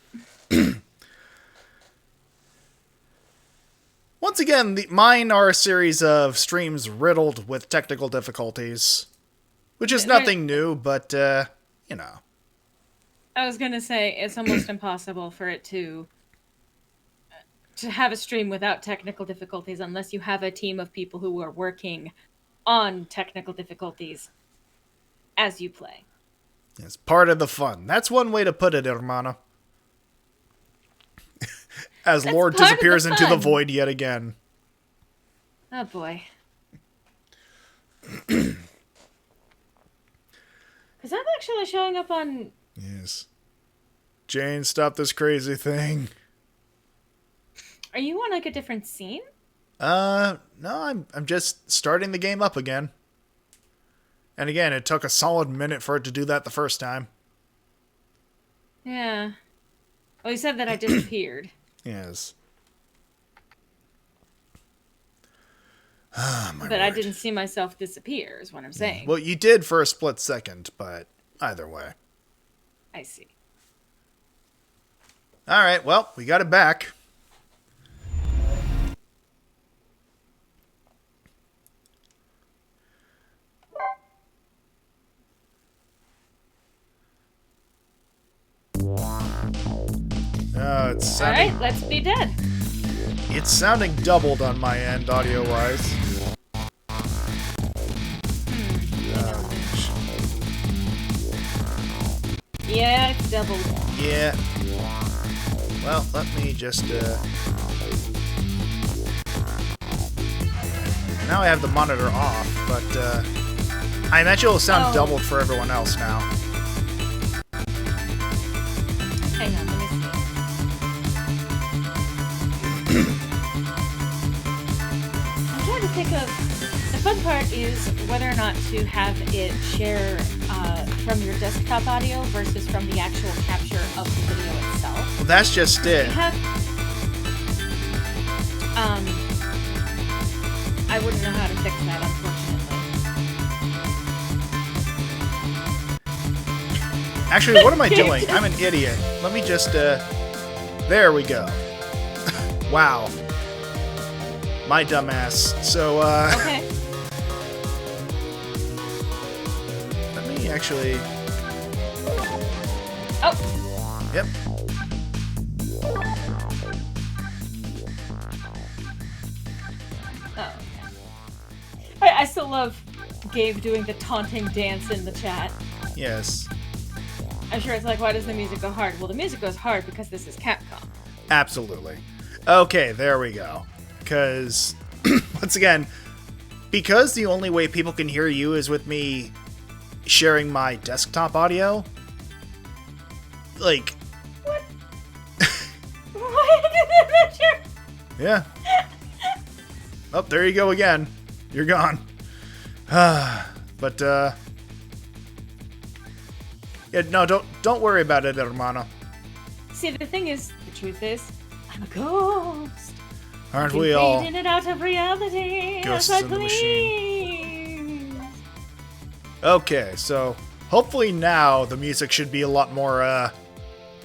Once again, mine are a series of streams riddled with technical difficulties, which is nothing new, but, you know. I was gonna say, it's almost impossible for it to have a stream without technical difficulties unless you have a team of people who are working on technical difficulties as you play. It's part of the fun. That's one way to put it, hermano. As That's Lord part of the disappears into the fun. void yet again. Oh boy. Is that actually showing up on... Yes. Jane, stop this crazy thing. Are you on like a different scene? No, I'm just starting the game up again. And again, it took a solid minute for it to do that the first time. Yeah. Well, you said that I disappeared. Yes. But I didn't see myself disappear, is what I'm saying. Well, you did for a split second, but either way. I see. Alright, well, we got it back. It's sounding... Alright, let's be dead. It's sounding doubled on my end, audio-wise. Yeah, it's doubled. Yeah. Well, let me just, Now I have the monitor off, but, I imagine it'll sound doubled for everyone else now. Hang on, let me see. I'm trying to think of... The fun part is whether or not to have it share from your desktop audio versus from the actual capture of the video itself. Well, that's just it. You have... I wouldn't know how to fix that, unfortunately. Actually, what am I doing? I'm an idiot. Let me just, There we go. Wow. My dumbass. So, Okay. Let me actually... Oh! Yep. Oh. I still love Gabe doing the taunting dance in the chat. Yes. I'm sure it's like, why does the music go hard? Well, the music goes hard because this is Capcom. Absolutely. Okay, there we go. Because, once again, because the only way people can hear you is with me sharing my desktop audio, like... What? What? Yeah. Oh, there you go again. You're gone. But, yeah, no, don't worry about it, hermano. See, the thing is, the truth is, I'm a ghost. Aren't we all? Fading it out of reality. Ghosts as I in the please. Okay, so hopefully now the music should be a lot more,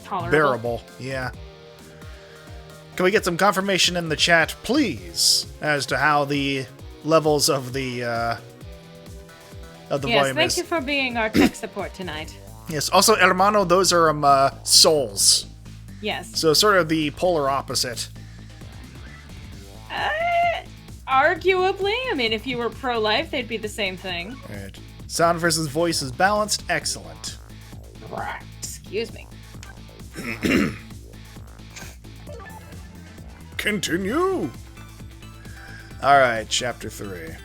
Tolerable. bearable. Yeah. Can we get some confirmation in the chat, please, as to how the levels of the Yes, volume thank is? you for being our tech support tonight. Yes. Also, hermano, those are souls. Yes. So sort of the polar opposite. Arguably, I mean, if you were pro-life, they'd be the same thing. Right. Sound versus voice is balanced. Excellent. Excuse me. Continue. All right, chapter 3.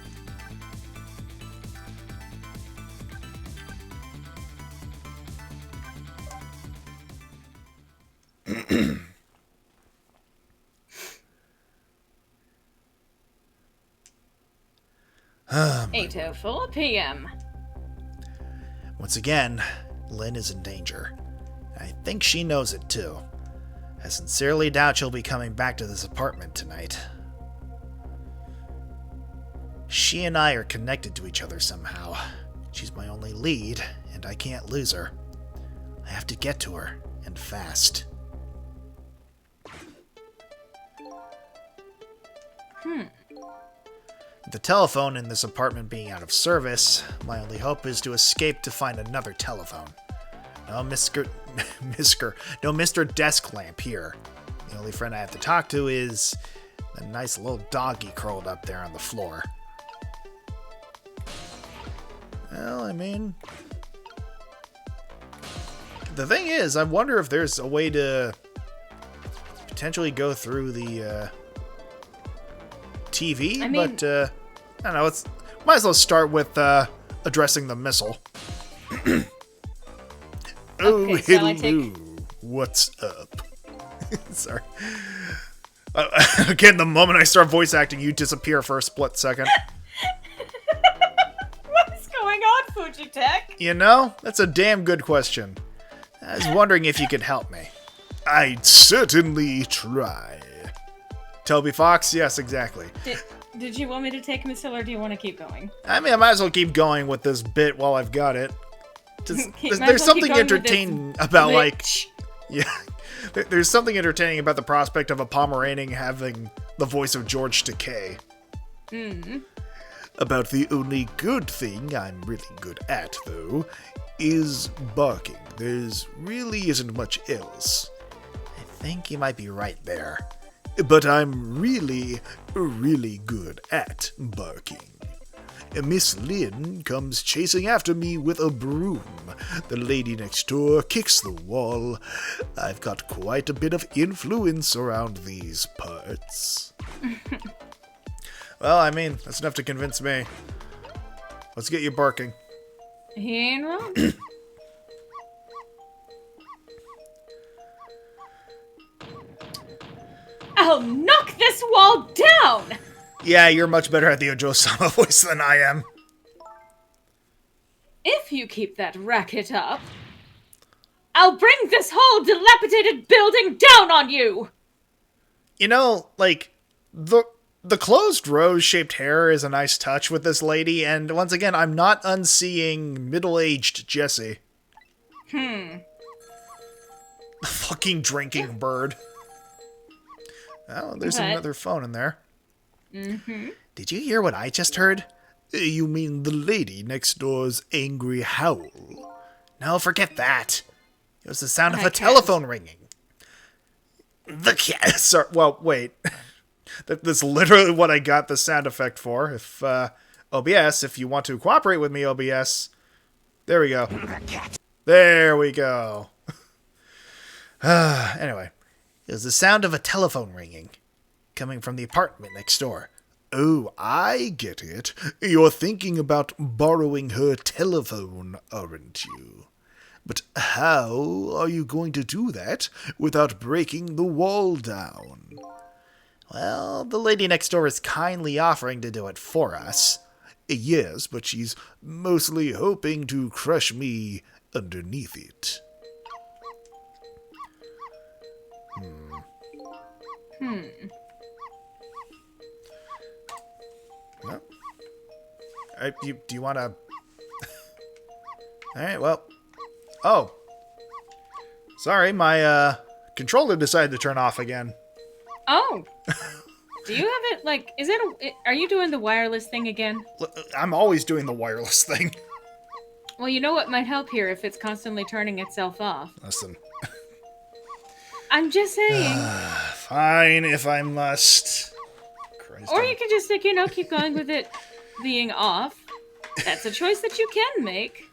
Oh, 8:04 p.m. Once again, Lynn is in danger. I think she knows it too. I sincerely doubt she'll be coming back to this apartment tonight. She and I are connected to each other somehow. She's my only lead, and I can't lose her. I have to get to her, and fast. The telephone in this apartment being out of service, my only hope is to escape to find another telephone. No Mr. Desk Lamp here. The only friend I have to talk to is the nice little doggy curled up there on the floor. Well, I mean, the thing is, I wonder if there's a way to potentially go through the TV, but I don't know. Might as well start with addressing the missile. Oh, Okay, hello. What's up? Sorry. Again, the moment I start voice acting, you disappear for a split second. What is going on, Fujitech? You know, that's a damn good question. I was wondering if you could help me. I'd certainly try. Toby Fox? Yes, exactly. Did you want me to take Miss Hill, or do you want to keep going? I mean, I might as well keep going with this bit while I've got it. Just, Might as there's well something keep going with entertaining this about, like... glitch. Yeah. There's something entertaining about the prospect of a Pomeranian having the voice of George Takei. About the only good thing I'm really good at, though, is barking. There's really isn't much else. I think you might be right there. But I'm really, really good at barking. Miss Lynn comes chasing after me with a broom. The lady next door kicks the wall. I've got quite a bit of influence around these parts. Well, I mean, that's enough to convince me. Let's get you barking. He ain't wrong. I'll knock this wall down! Yeah, you're much better at the Ojo-sama voice than I am. If you keep that racket up, I'll bring this whole dilapidated building down on you! You know, like, the closed rose-shaped hair is a nice touch with this lady, and once again, I'm not unseeing middle-aged Jessie. The fucking drinking bird. Oh, there's another phone in there. Did you hear what I just heard? You mean the lady next door's angry howl? No, forget that. It was the sound of a telephone ringing. The cat. Sorry, well, wait. That's literally what I got the sound effect for. If OBS, if you want to cooperate with me, OBS. There we go. There we go. Anyway, it was the sound of a telephone ringing, coming from the apartment next door. Oh, I get it. You're thinking about borrowing her telephone, aren't you? But how are you going to do that without breaking the wall down? Well, the lady next door is kindly offering to do it for us. Yes, but she's mostly hoping to crush me underneath it. Well, do you want to... Alright, well... Oh. Sorry, my controller decided to turn off again. Oh. Do you have it, like, is it are you doing the wireless thing again? I'm always doing the wireless thing. Well, you know what might help here if it's constantly turning itself off. Listen. I'm just saying. Fine, if I must. Christ, Or you can just, like, keep going with it being off. That's a choice that you can make.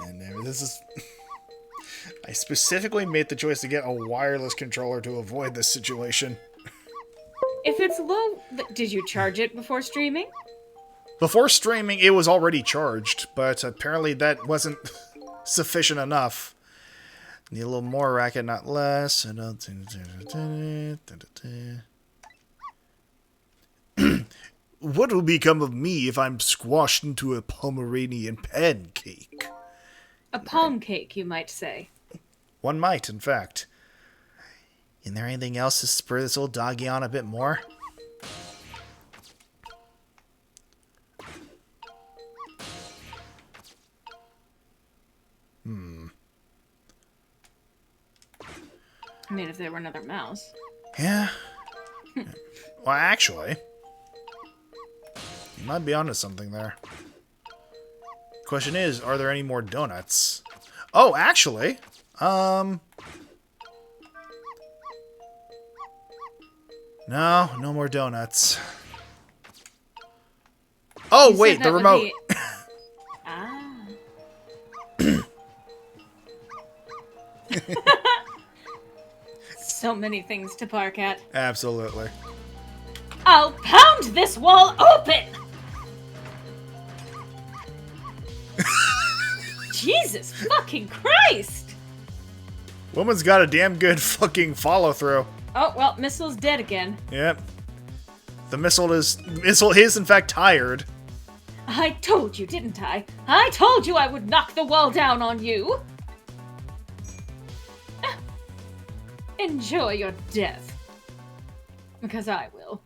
And this is... I specifically made the choice to get a wireless controller to avoid this situation. If it's low... Did you charge it before streaming? Before streaming, it was already charged, but apparently that wasn't sufficient enough. Need a little more racket, not less. What will become of me if I'm squashed into a Pomeranian pancake? A palm cake, you might say. One might, in fact. Is there anything else to spur this old doggy on a bit more? I mean, if there were another mouse. Yeah. Well, actually, you might be onto something there. Question is, are there any more donuts? Oh, actually, no, no more donuts. Oh, You said wait, that the would remote. be- Ah. So many things to bark at. Absolutely. I'll pound this wall open! Jesus fucking Christ! Woman's got a damn good fucking follow through. Oh, well, Missile's dead again. Yep. The missile is in fact tired. I told you, didn't I? I told you I would knock the wall down on you! Enjoy your death. Because I will.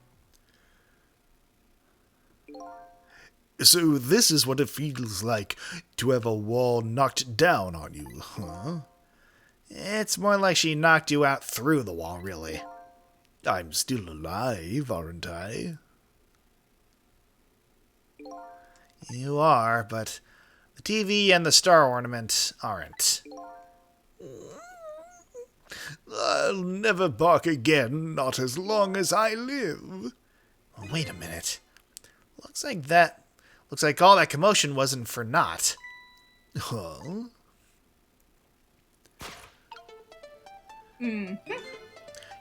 So this is what it feels like to have a wall knocked down on you, huh? It's more like she knocked you out through the wall, really. I'm still alive, aren't I? You are, but the TV and the star ornament aren't. I'll never bark again, not as long as I live. Oh, wait a minute. Looks like all that commotion wasn't for naught. Huh?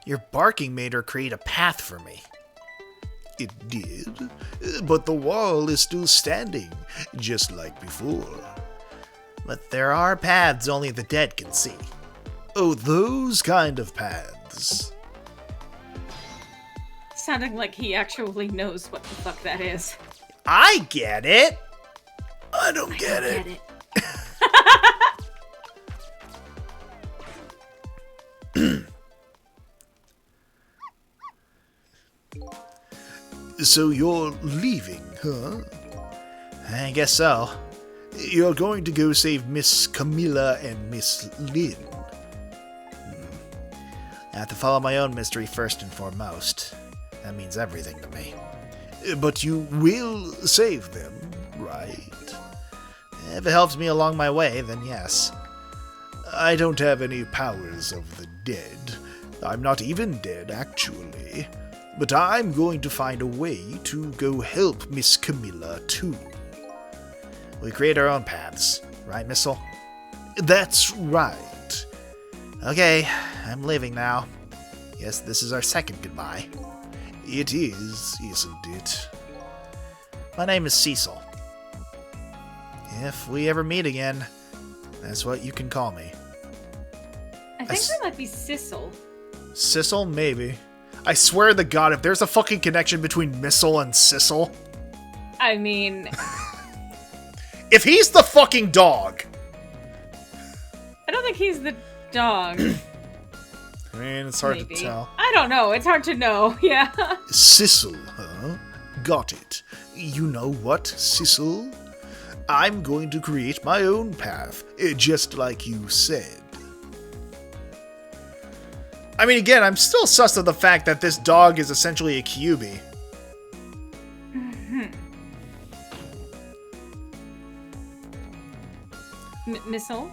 Your barking made her create a path for me. It did, but the wall is still standing, just like before. But there are paths only the dead can see. Oh, those kind of paths. Sounding like he actually knows what the fuck that is. I get it. I don't get it. Get it. So you're leaving, huh? I guess so. You're going to go save Miss Camilla and Miss Lynn. I have to follow my own mystery first and foremost. That means everything to me. But you will save them, right? If it helps me along my way, then yes. I don't have any powers of the dead. I'm not even dead, actually. But I'm going to find a way to go help Miss Camilla, too. We create our own paths, right, Missile? That's right. Okay, I'm leaving now. Yes, this is our second goodbye. It is, isn't it? My name is Cecil. If we ever meet again, that's what you can call me. I think there might be Sissel. Sissel? Maybe. I swear to God, if there's a fucking connection between Missile and Sissel. I mean, If he's the fucking dog. I don't think he's the dog. I mean, it's hard Maybe. to tell. I don't know. It's hard to know. Yeah. Sissel, huh? Got it. You know what, Sissel? I'm going to create my own path, just like you said. I mean, again, I'm still sus of the fact that this dog is essentially a QB. Missile?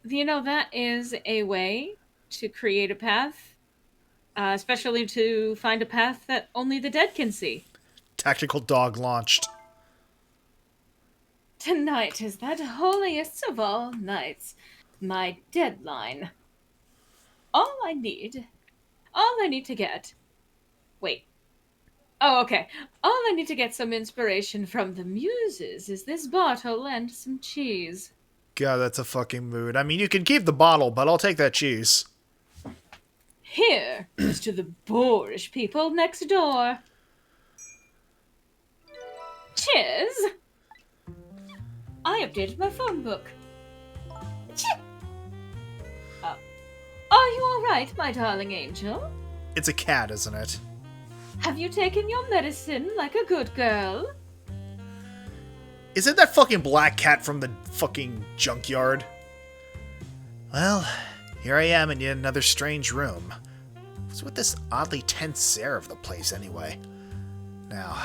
You know, that is a way to create a path, especially to find a path that only the dead can see. Tactical dog launched. Tonight is that holiest of all nights, my deadline. All I need to get... Wait. Oh, okay. All I need to get some inspiration from the muses is this bottle and some cheese. God, that's a fucking mood. I mean, you can keep the bottle, but I'll take that cheese. Here is to the boorish people next door. Cheers! I updated my phone book. Chip! Are you alright, my darling angel? It's a cat, isn't it? Have you taken your medicine like a good girl? Is it that fucking black cat from the fucking junkyard? Well, here I am in yet another strange room. What's with this oddly tense air of the place, anyway? Now,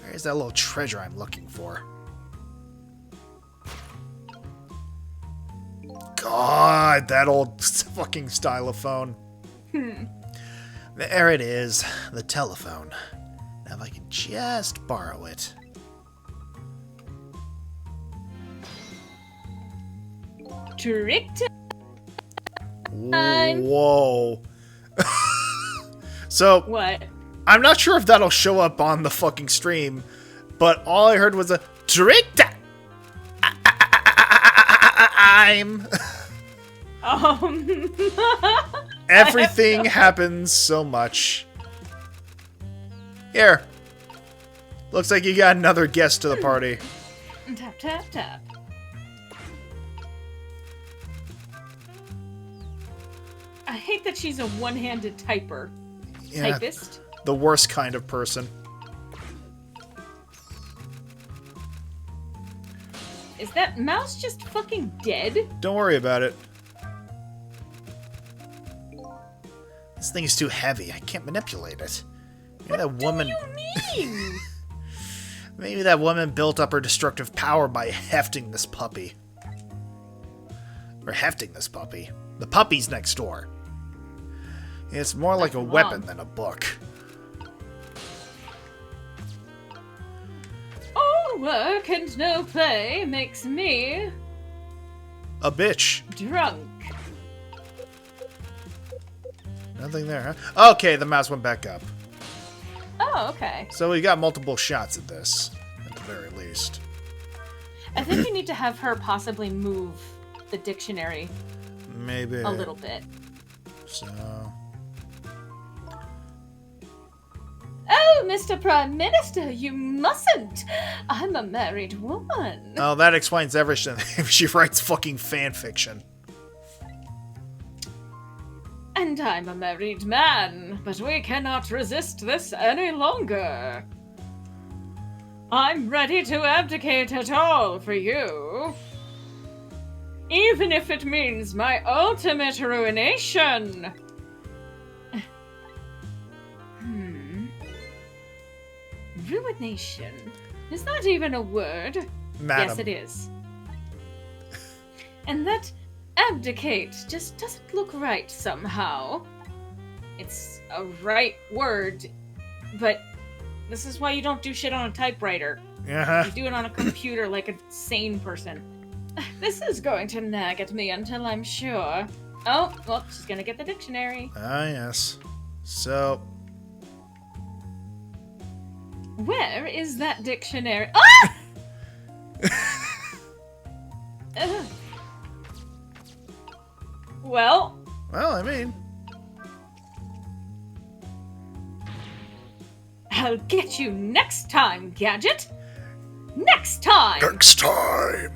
where's that little treasure I'm looking for? God, that old fucking stylophone. There it is, the telephone. Now if I can just borrow it. Trick time. Whoa. So, What? I'm not sure if that'll show up on the fucking stream, but all I heard was a trick time. I'm. Everything happens so much. Here. Looks like you got another guest to the party. Tap, tap, tap. I hate that she's a one-handed typer. Yeah, Typist. the worst kind of person. Is that mouse just fucking dead? Don't worry about it. This thing is too heavy. I can't manipulate it. Maybe that woman. What do you mean? Maybe that woman built up her destructive power by hefting this puppy. Or hefting this puppy. The puppy's next door. It's more like a weapon than a book. All work and no play makes me A bitch. drunk. Nothing there, huh? Okay, the mouse went back up. Oh, okay. So we got multiple shots at this, at the very least. I think we need to have her possibly move the dictionary Maybe. a little bit. So... Oh, Mr. Prime Minister, you mustn't. I'm a married woman. Oh, that explains everything. She writes fucking fan fiction. And I'm a married man, but we cannot resist this any longer. I'm ready to abdicate it all for you. Even if it means my ultimate ruination. Ruination? Is that even a word? Madam. Yes, it is. And that abdicate just doesn't look right somehow. It's a right word, but this is why you don't do shit on a typewriter. Uh-huh. You do it on a computer like a sane person. This is going to nag at me until I'm sure. Oh, well, she's gonna get the dictionary. Ah, yes. So... Where is that dictionary? Ah! Ugh. Well, I mean... I'll get you next time, Gadget! Next time! Next time.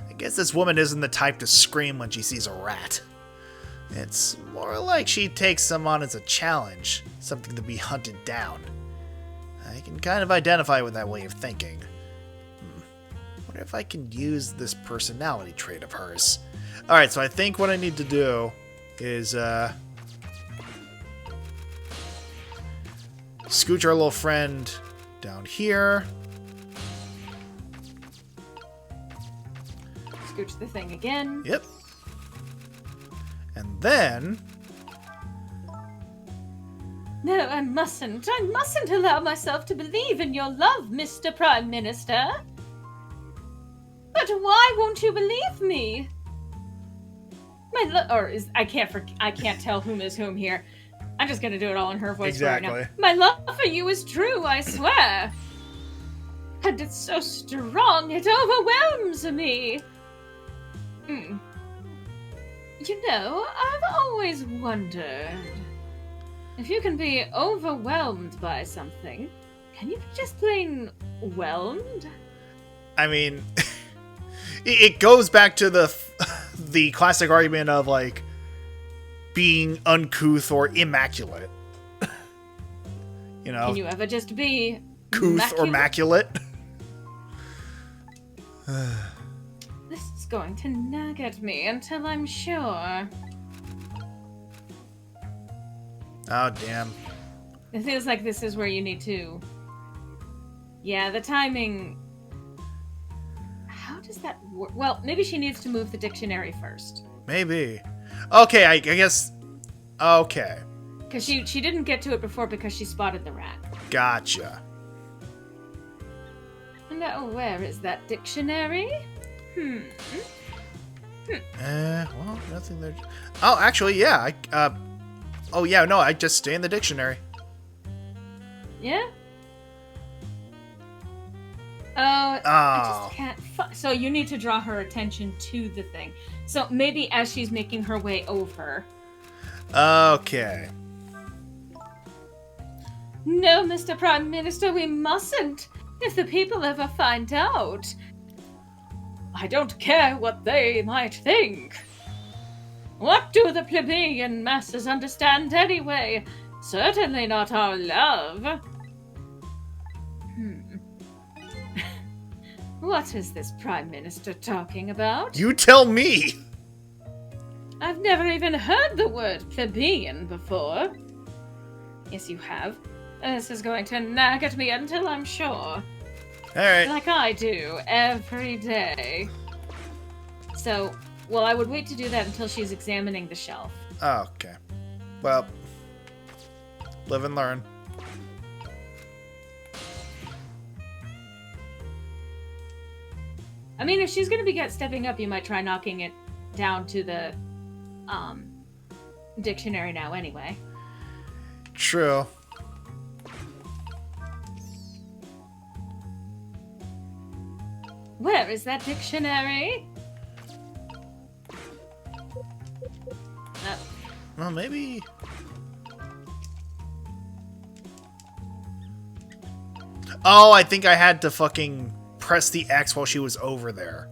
I guess this woman isn't the type to scream when she sees a rat. It's more like she takes them on as a challenge, something to be hunted down. I can kind of identify with that way of thinking. Wonder if I can use this personality trait of hers. Alright, so I think what I need to do is, scooch our little friend down here. Scooch the thing again. Yep. And then... No, I mustn't. I mustn't allow myself to believe in your love, Mr. Prime Minister. But why won't you believe me? I can't tell whom is whom here. I'm just gonna do it all in her voice right now. Exactly. My love for you is true, I swear. And it's so strong, it overwhelms me. You know, I've always wondered, if you can be overwhelmed by something, can you be just plain whelmed? I mean, it goes back to the classic argument of like being uncouth or immaculate. You know, Can you ever just be couth or immaculate? This is going to nag at me until I'm sure. Oh, damn. It feels like this is where you need to... Yeah, the timing... How does that work? Well, maybe she needs to move the dictionary first. Maybe. Okay, I guess... Okay. Because she didn't get to it before because she spotted the rat. Gotcha. Now, where is that dictionary? Well, nothing there. Oh, actually, yeah. Oh, yeah, no, I just stay in the dictionary. Yeah? Oh, I just can't... So you need to draw her attention to the thing. So maybe as she's making her way over... Okay. No, Mr. Prime Minister, we mustn't. If the people ever find out... I don't care what they might think. What do the plebeian masses understand anyway? Certainly not our love. What is this Prime Minister talking about? You tell me! I've never even heard the word plebeian before. Yes, you have. This is going to nag at me until I'm sure. Alright. Like I do every day. So, well, I would wait to do that until she's examining the shelf. Okay. Well, live and learn. I mean, if she's going to be stepping up, you might try knocking it down to the dictionary now anyway. True. Where is that dictionary? Well, maybe... Oh, I think I had to fucking press the X while she was over there.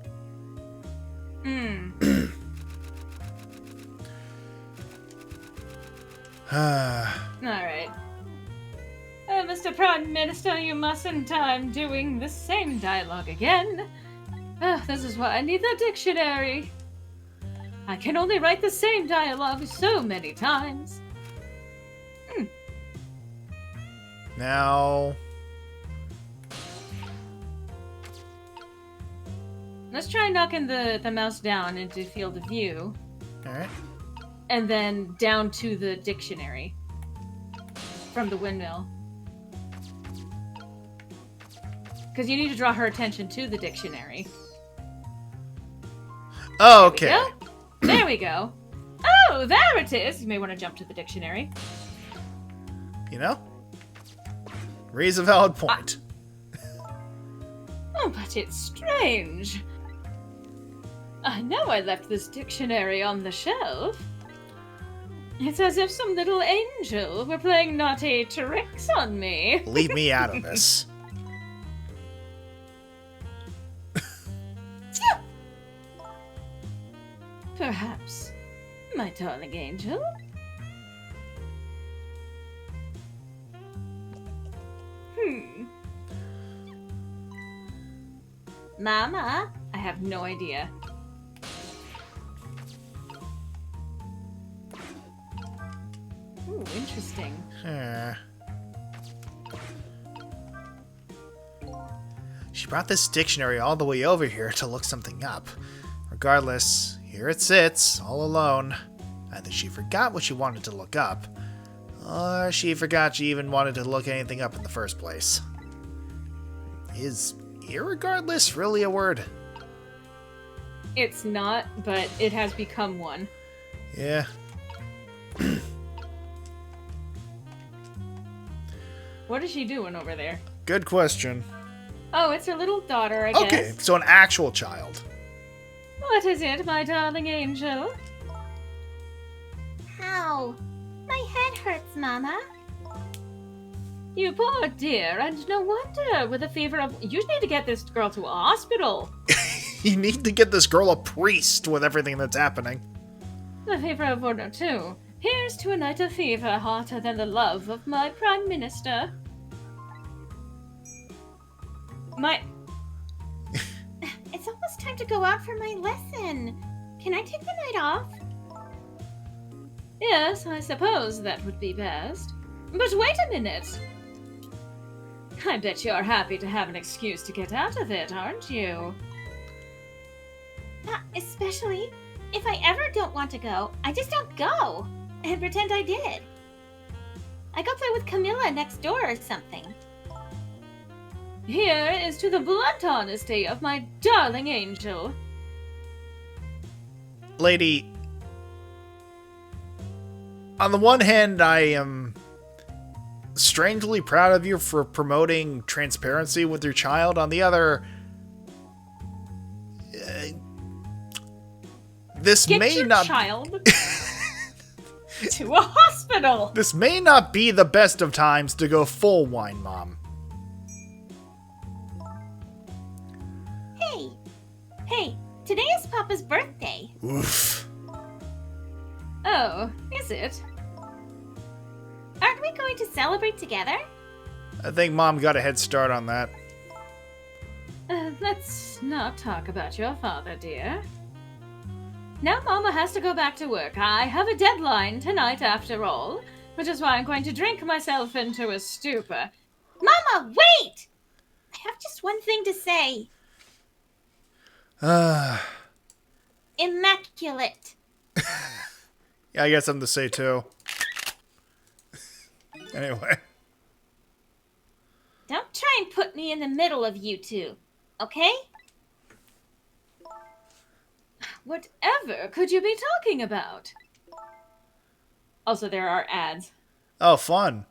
Alright. Mr. Prime Minister, you mustn't. I'm doing the same dialogue again. This is why I need the dictionary. I can only write the same dialogue so many times. Now... Let's try knocking the mouse down into field of view. Alright. And then down to the dictionary. From the windmill. Because you need to draw her attention to the dictionary. Oh, okay. There we go. Oh, there it is! You may want to jump to the dictionary. You know? Raise a valid point. Oh, but it's strange. I know I left this dictionary on the shelf. It's as if some little angel were playing naughty tricks on me. Leave me out of this. Perhaps, my darling angel. Mama? I have no idea. Ooh, interesting. She brought this dictionary all the way over here to look something up. Regardless, here it sits, all alone. Either she forgot what she wanted to look up, or she forgot she even wanted to look anything up in the first place. Is irregardless really a word? It's not, but it has become one. Yeah. What is she doing over there? Good question. Oh, it's her little daughter, I guess. Okay, so an actual child. What is it, my darling angel? Ow! My head hurts, Mama. You poor dear, and no wonder with a fever of... You need to get this girl to a hospital. You need to get this girl a priest with everything that's happening. The fever of order 2. Here's to a night of fever hotter than the love of my Prime Minister. It's almost time to go out for my lesson. Can I take the night off? Yes, I suppose that would be best. But wait a minute. I bet you're happy to have an excuse to get out of it, aren't you? Especially if I ever don't want to go, I just don't go and pretend I did. I go play with Camilla next door or something. Here is to the blunt honesty of my darling angel. Lady, on the one hand, I am strangely proud of you for promoting transparency with your child. On the other, this Get may your not child to a hospital. This may not be the best of times to go full wine mom. Hey, today is Papa's birthday. Oof. Oh, is it? Aren't we going to celebrate together? I think Mom got a head start on that. Let's not talk about your father, dear. Now Mama has to go back to work. I have a deadline tonight after all, which is why I'm going to drink myself into a stupor. Mama, wait! I have just one thing to say. Immaculate. Yeah, I guess I'm to say too. Anyway. Don't try and put me in the middle of you two, okay? Whatever could you be talking about? Also, there are ads. Oh, fun.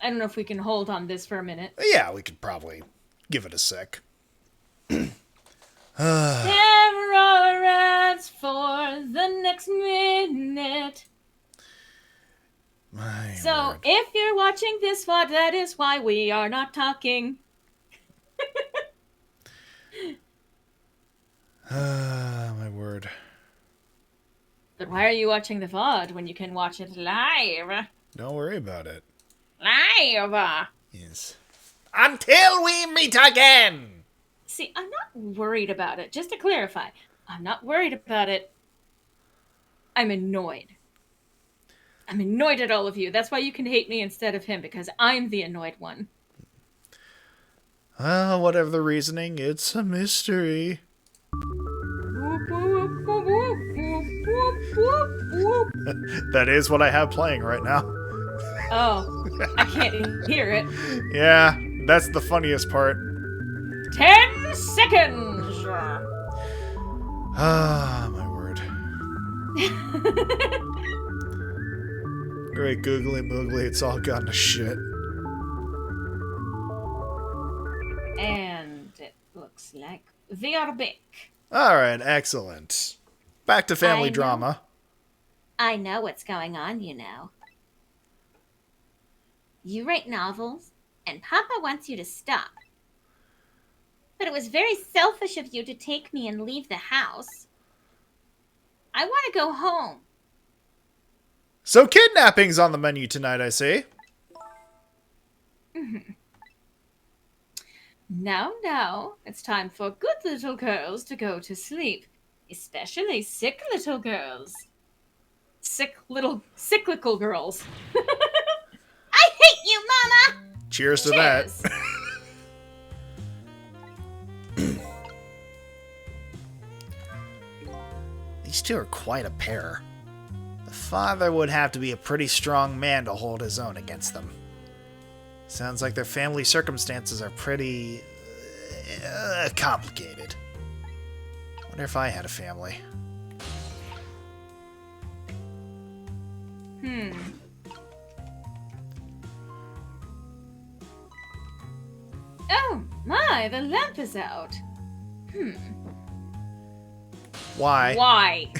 I don't know if we can hold on this for a minute. Yeah, we could probably give it a sec. There are ads for the next minute. So, word. if you're watching this VOD, that is why we are not talking. My word. But why are you watching the VOD when you can watch it live? Don't worry about it. Live! Yes. Until we meet again! See, I'm not worried about it. Just to clarify, I'm not worried about it. I'm annoyed. I'm annoyed at all of you. That's why you can hate me instead of him, because I'm the annoyed one. Well, whatever the reasoning, it's a mystery. That is what I have playing right now. Oh, I can't hear it. Yeah, that's the funniest part. 10 seconds! Ah, my word. Great googly moogly, it's all gone to shit. And it looks like we are back. Alright, excellent. Back to family drama. I know what's going on, you know. You write novels, and Papa wants you to stop. But it was very selfish of you to take me and leave the house. I want to go home. So kidnapping's on the menu tonight, I see. Now, it's time for good little girls to go to sleep. Especially sick little girls. Cyclical girls. I hate you, Mama! Cheers to Cheers. that. These two are quite a pair. The father would have to be a pretty strong man to hold his own against them. Sounds like their family circumstances are pretty complicated. Wonder if I had a family. Oh my, the lamp is out. Why? Why?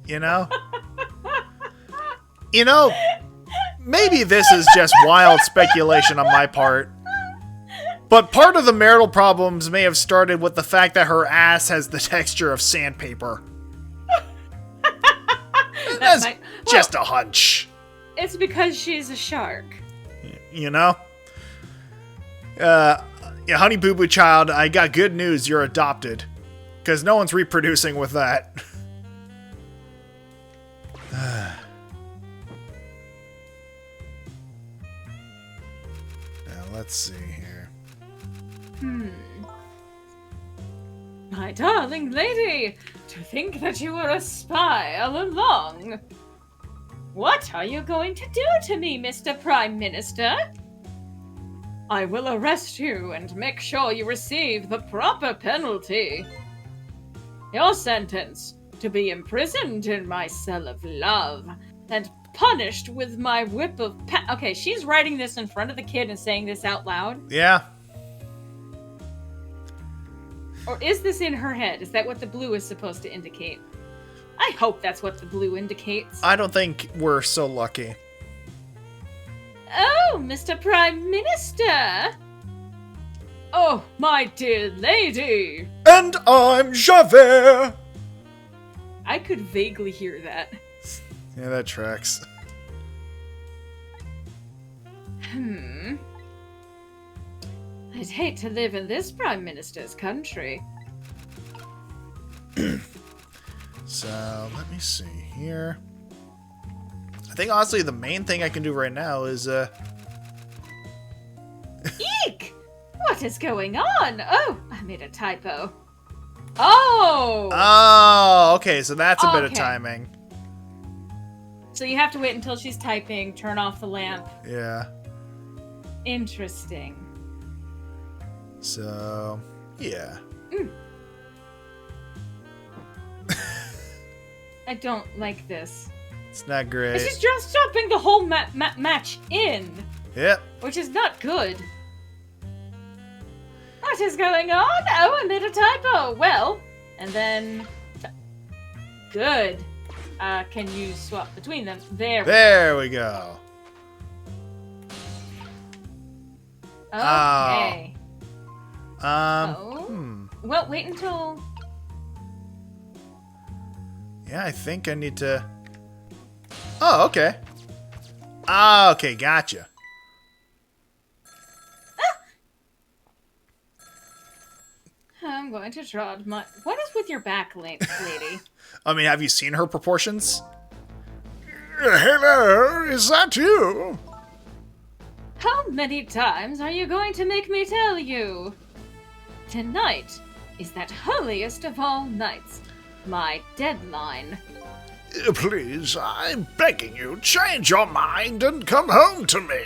You know? Maybe this is just wild speculation on my part. But part of the marital problems may have started with the fact that her ass has the texture of sandpaper. That's just a hunch. It's because she's a shark. You know? Yeah, Honey Boo Boo Child, I got good news. You're adopted. Because no one's reproducing with that. Now, let's see here. My darling lady, to think that you were a spy all along. What are you going to do to me, Mr. Prime Minister? I will arrest you and make sure you receive the proper penalty. Your sentence, to be imprisoned in my cell of love and punished with my whip of Okay, she's writing this in front of the kid and saying this out loud? Yeah. Or is this in her head? Is that what the blue is supposed to indicate? I hope that's what the blue indicates. I don't think we're so lucky. Oh, Mr. Prime Minister! Oh, my dear lady! And I'm Javert! I could vaguely hear that. Yeah, that tracks. I'd hate to live in this Prime Minister's country. So, let me see here. I think honestly the main thing I can do right now is, Eek! What is going on? Oh, I made a typo. Oh! Oh, okay, so that's a bit of Okay. timing. So you have to wait until she's typing, turn off the lamp. Yeah. Interesting. So, yeah. I don't like this. It's not great. She's just jumping the whole match in, Yep. which is not good. What is going on? Oh, I made a typo. Well, and then... Good. Can you swap between them? There we go. Okay. Oh. Well, wait until... Yeah, I think I need to... Oh, okay. Ah, okay, gotcha. I'm going to trot my... What is with your back, lady? I mean, have you seen her proportions? Hello, is that you? How many times are you going to make me tell you? Tonight is that holiest of all nights. My deadline. Please, I'm begging you, change your mind and come home to me.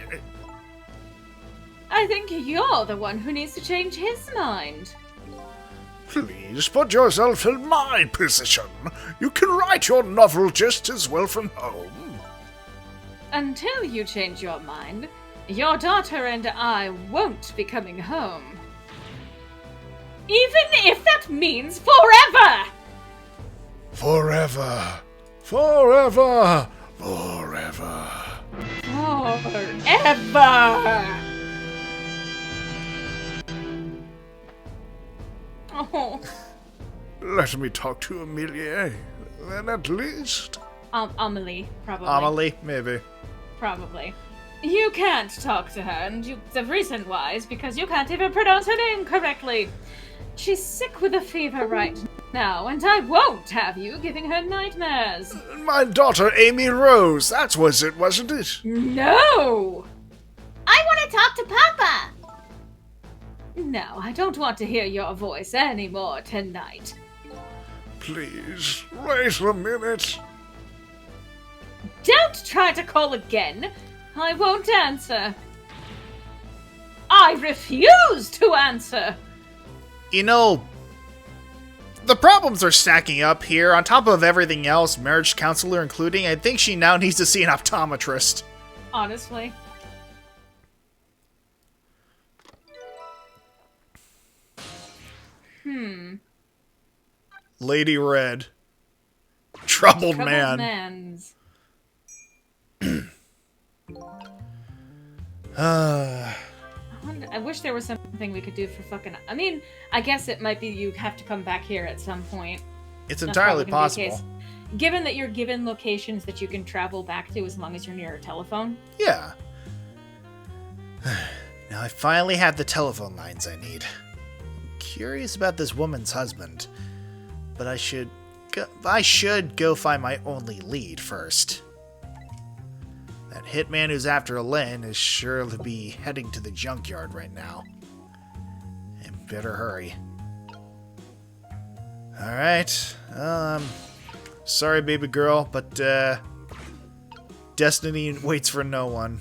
I think you're the one who needs to change his mind. Please put yourself in my position. You can write your novel just as well from home. Until you change your mind, your daughter and I won't be coming home. Even if that means forever! Forever. Forever. Forever. Forever! Oh. Let me talk to Amelie, then at least. Amelie, probably. Amelie, maybe. Probably. You can't talk to her, and the reason why is because you can't even pronounce her name correctly. She's sick with a fever right now, and I won't have you giving her nightmares. My daughter Amy Rose, that was it, wasn't it? No! I want to talk to Papa! No, I don't want to hear your voice anymore tonight. Please, wait a minute. Don't try to call again. I won't answer. I refuse to answer. You know, the problems are stacking up here. On top of everything else, marriage counselor including, I think she now needs to see an optometrist. Honestly. Lady Red. Troubled man. Mans. I wish there was something we could do for fucking... I mean, I guess it might be you have to come back here at some point. It's That's entirely probably gonna be the possible. case. Given that you're given locations that you can travel back to as long as you're near a telephone. Yeah. Now I finally have the telephone lines I need. I'm curious about this woman's husband, but I should go find my only lead first. That hitman who's after Lynn is sure to be heading to the junkyard right now. And better hurry. Alright. Sorry, baby girl, but destiny waits for no one.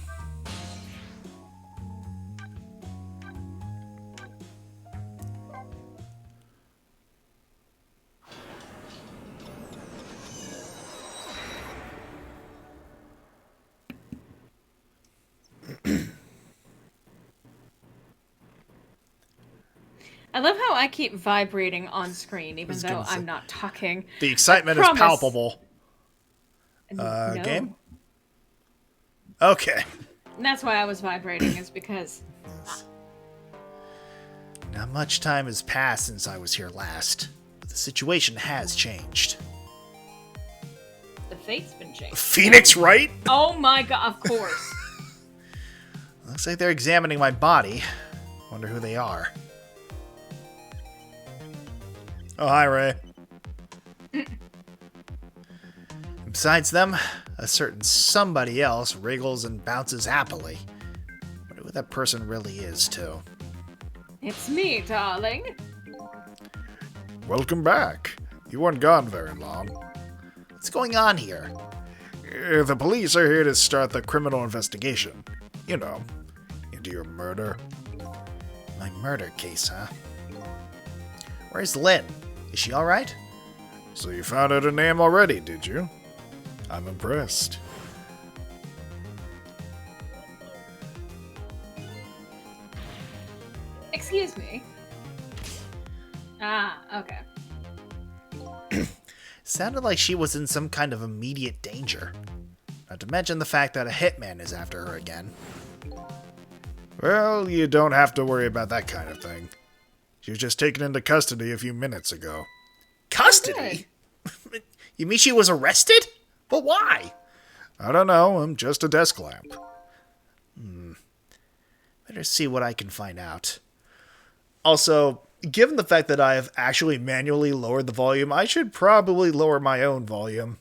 I love how I keep vibrating on screen, even was though gonna say- I'm not talking. The excitement is promise. palpable. No. Game? Okay. And that's why I was vibrating, is because... Not much time has passed since I was here last, but the situation has changed. The fate's been changed. Phoenix, right? Oh my god, of course. Looks like they're examining my body. Wonder who they are. Oh, hi, Ray. Besides them, a certain somebody else wriggles and bounces happily. Wonder who that person really is, too. It's me, darling. Welcome back. You weren't gone very long. What's going on here? The police are here to start the criminal investigation. You know, into your murder. My murder case, huh? Where's Lynn? Is she alright? So you found out her name already, did you? I'm impressed. Excuse me. Ah, okay. Sounded like she was in some kind of immediate danger. Not to mention the fact that a hitman is after her again. Well, you don't have to worry about that kind of thing. She was just taken into custody a few minutes ago. Custody? You mean she was arrested? But why? I don't know, I'm just a desk lamp. Better see what I can find out. Also, given the fact that I have actually manually lowered the volume, I should probably lower my own volume.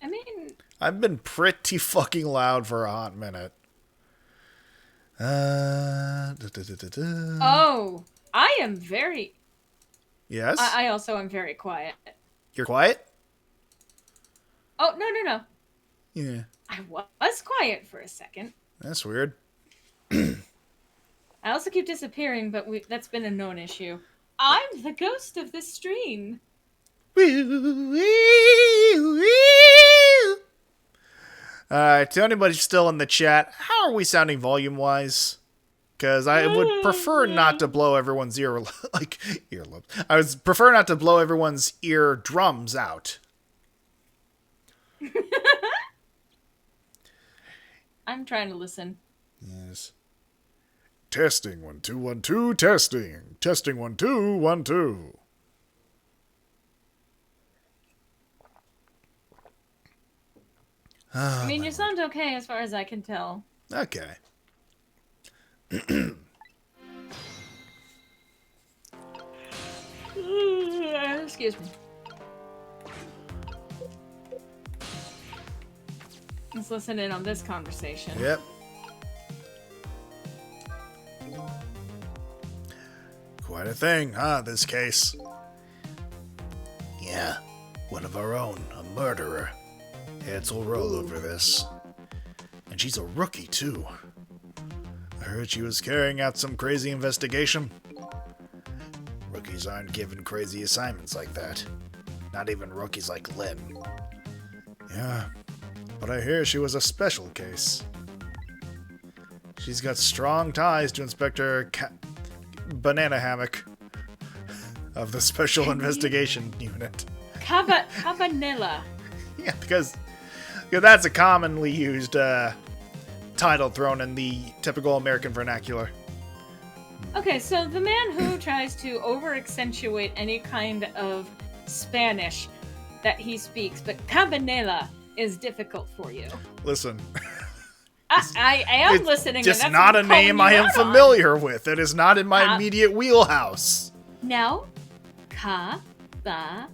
I mean... I've been pretty fucking loud for a hot minute. Oh, I am very... Yes? I also am very quiet. You're quiet? Oh, no. Yeah. I was quiet for a second. That's weird. I also keep disappearing, but that's been a known issue. I'm the ghost of this stream. Alright, to anybody still in the chat, how are we sounding volume-wise? Because I would prefer not to blow everyone's earlobes. I would prefer not to blow everyone's ear drums out. I'm trying to listen. Yes. Testing 1 2 1 2 testing. Testing 1 2 1 2. I mean, you sound okay as far as I can tell. Okay. Excuse me. Let's listen in on this conversation. Yep. Quite a thing, huh, this case? Yeah. One of our own, a murderer. Heads will roll over this. And she's a rookie, too. I heard she was carrying out some crazy investigation. Rookies aren't given crazy assignments like that. Not even rookies like Lynn. Yeah, but I hear she was a special case. She's got strong ties to Inspector Banana Hammock of the Special Investigation Unit. Cabanilla. Yeah, because that's a commonly used title thrown in the typical American vernacular. Okay, so the man who tries to over-accentuate any kind of Spanish that he speaks, but Cabanela is difficult for you. Listen, I am listening. just and that's not what a I'm calling name you I am out on. familiar with. It is not in my immediate wheelhouse. No. Cabanela.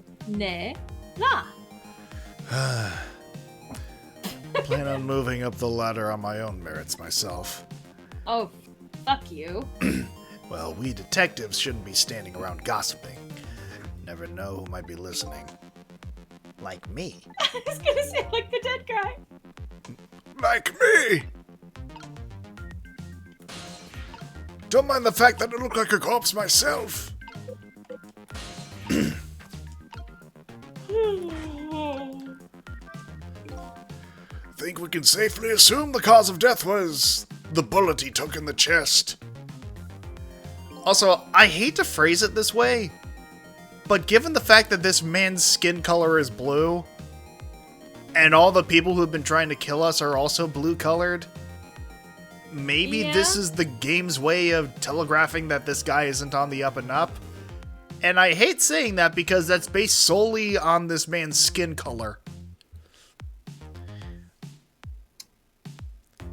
Plan on moving up the ladder on my own merits myself. Oh, fuck you. Well, we detectives shouldn't be standing around gossiping. Never know who might be listening. Like me. I was gonna say, like the dead guy. Like me! Don't mind the fact that I look like a corpse myself. Think we can safely assume the cause of death was the bullet he took in the chest. Also, I hate to phrase it this way, but given the fact that this man's skin color is blue, and all the people who've been trying to kill us are also blue-colored, maybe this is the game's way of telegraphing that this guy isn't on the up and up. And I hate saying that because that's based solely on this man's skin color.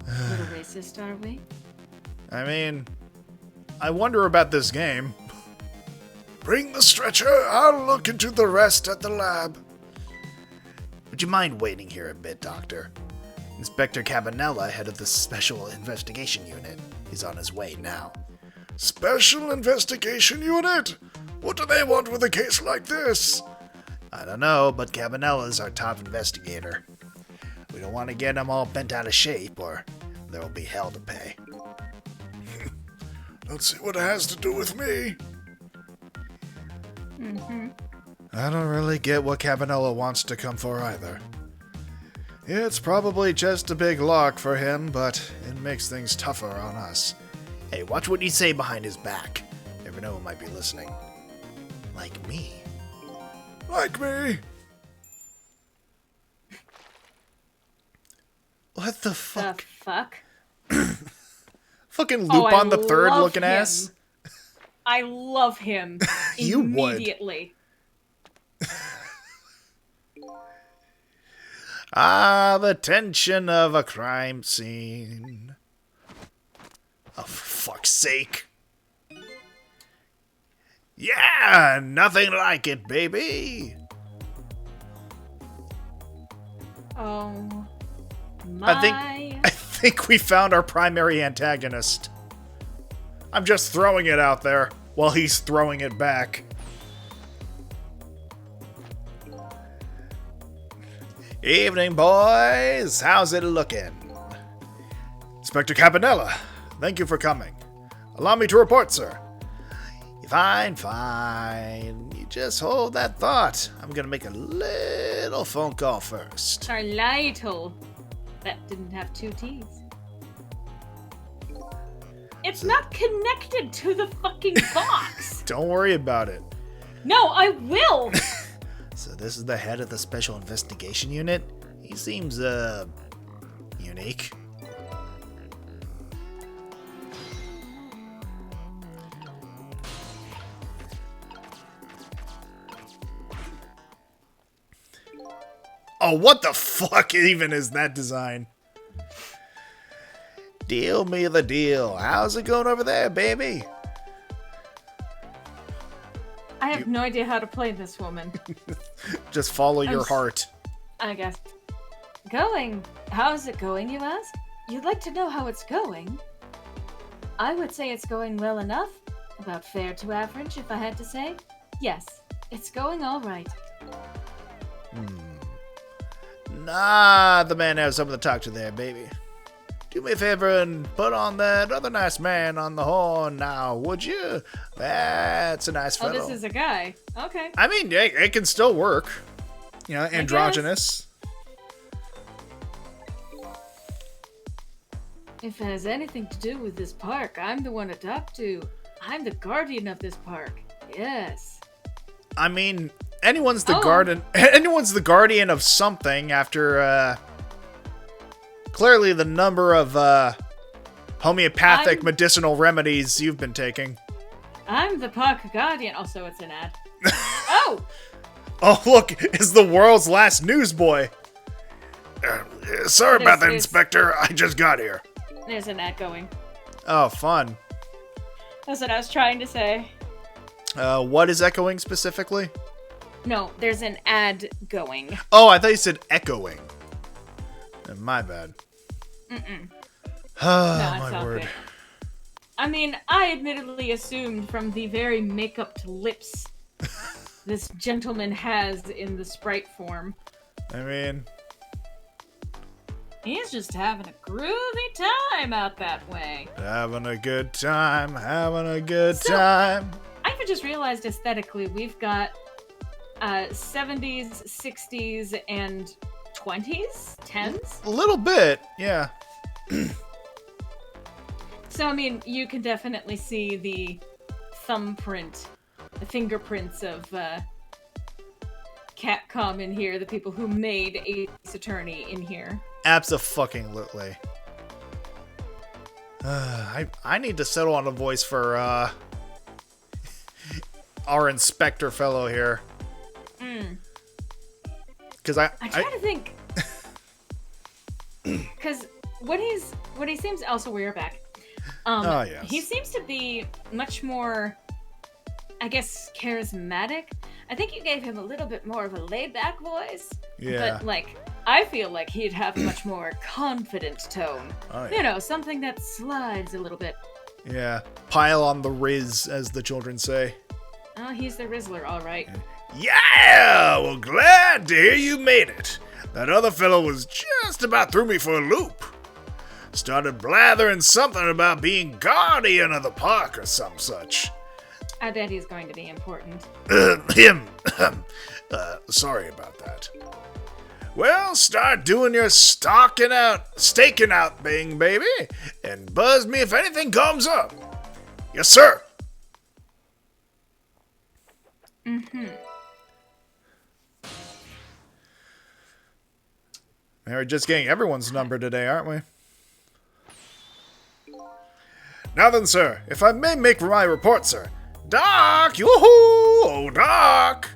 A little racist, are we? I mean, I wonder about this game. Bring the stretcher, I'll look into the rest at the lab. Would you mind waiting here a bit, Doctor? Inspector Cabanela, head of the Special Investigation Unit, is on his way now. Special Investigation Unit? What do they want with a case like this? I don't know, but Cabanela's our top investigator. We don't want to get him all bent out of shape, or there will be hell to pay. Don't see what it has to do with me. I don't really get what Cabanela wants to come for either. It's probably just a big lark for him, but it makes things tougher on us. Hey, watch what you say behind his back. Never know who might be listening. Like me. Like me? What the fuck? The fuck? Fucking Lupin the Third love looking him. ass? I love him. You would. Immediately. Ah, the tension of a crime scene. Oh, for fuck's sake. Yeah, nothing like it, baby. Oh my. I think we found our primary antagonist. I'm just throwing it out there while he's throwing it back. Evening, boys. How's it looking? Inspector Cabanela, thank you for coming. Allow me to report, sir. Fine, fine. You just hold that thought. I'm gonna make a little phone call first. Carlito. That didn't have two T's. It's not connected to the fucking box. Don't worry about it. No, I will. So this is the head of the Special Investigation Unit? He seems, unique. Oh, what the fuck even is that design? Deal me the deal. How's it going over there, baby? I have no idea how to play this woman. Just follow your heart. I guess. Going. How's it going, you ask? You'd like to know how it's going? I would say it's going well enough. About fair to average, if I had to say. Yes, it's going all right. Nah, the man has something to talk to there, baby. Do me a favor and put on that other nice man on the horn now, would you? That's a nice fellow. Oh, this is a guy. Okay. I mean, it can still work. You know, androgynous. If it has anything to do with this park, I'm the one to talk to. I'm the guardian of this park. Yes. I mean, anyone's the guardian of something after Clearly the number of homeopathic I'm- medicinal remedies you've been taking. I'm the Park Guardian. Also, it's an ad. Oh! Oh, look, it's the world's last newsboy. Sorry about that, There's- Inspector. I just got here. There's an ad going. Oh, fun. That's what I was trying to say. What is echoing specifically? No, there's an ad going. Oh, I thought you said echoing. My bad. Mm-mm. Oh, No, it's my all word. good. I mean, I admittedly assumed from the very make-upped lips this gentleman has in the sprite form. I mean, He's just having a groovy time out that way. having a good time, having a good So- time. I've just realized aesthetically we've got 70s, 60s, and 20s? 10s? A little bit, yeah. So, I mean, you can definitely see the thumbprint, the fingerprints of Capcom in here, the people who made Ace Attorney in here. Abso-fucking-lutely. I need to settle on a voice for our inspector fellow here. Because I try to think. Because what he seems also we're back. Oh, yes. He seems to be much more, I guess, charismatic. I think you gave him a little bit more of a laid-back voice. Yeah. But like, I feel like he'd have a much more confident tone. Oh, yeah. You know, something that slides a little bit. Yeah. Pile on the Riz, as the children say. Oh, he's the Rizzler, all right. Yeah! Well, glad to hear you made it. That other fellow was just about threw me for a loop. Started blathering something about being guardian of the park or some such. I bet he's going to be important. Him. Sorry about that. Well, start doing your staking out thing, baby, and buzz me if anything comes up. Yes, sir. We're just getting everyone's number today, aren't we? Now then, sir, if I may make my report, sir. Doc! Yoo-hoo! Oh, Doc!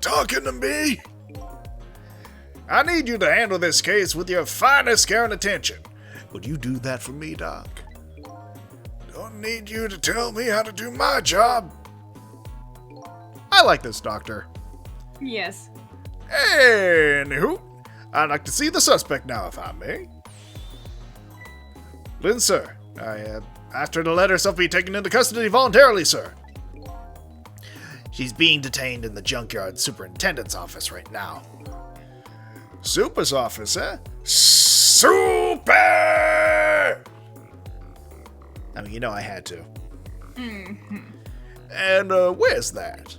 Talking to me? I need you to handle this case with your finest care and attention. Would you do that for me, Doc? Don't need you to tell me how to do my job. I like this doctor. Yes. Anywho, I'd like to see the suspect now, if I may. Lynn, sir, I asked her to let herself be taken into custody voluntarily, sir. She's being detained in the junkyard superintendent's office right now. Super's office, eh? Super! I mean, you know I had to. And where's that?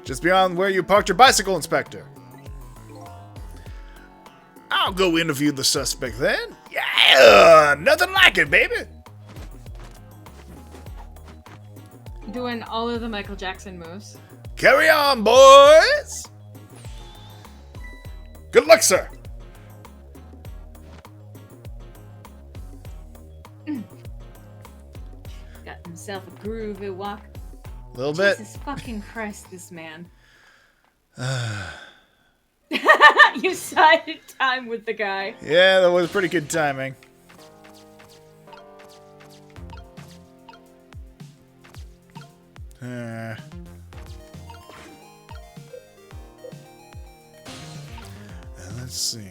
Just beyond where you parked your bicycle, Inspector. I'll go interview the suspect then. Yeah, nothing like it, baby. Doing all of the Michael Jackson moves. Carry on, boys. Good luck, sir. Got himself a groovy walk. A little bit. Jesus fucking Christ, this man. You sided time with the guy. Yeah, that was pretty good timing. Let's see.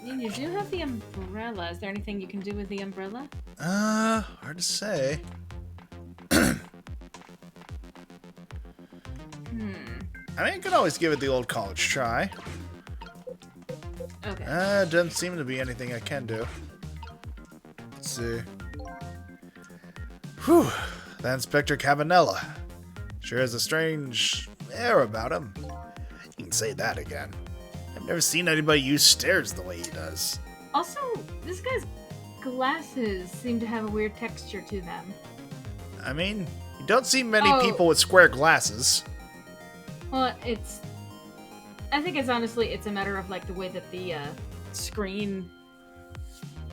You do have the umbrella. Is there anything you can do with the umbrella? Hard to say. I mean, you can always give it the old college try. Okay. Doesn't seem to be anything I can do. Let's see. Whew. That Inspector Cabanella. Sure has a strange air about him. You can say that again. I've never seen anybody use stairs the way he does. Also, this guy's glasses seem to have a weird texture to them. I mean, You don't see many Oh. people with square glasses. Well, I think it's honestly, it's a matter of like the way that the screen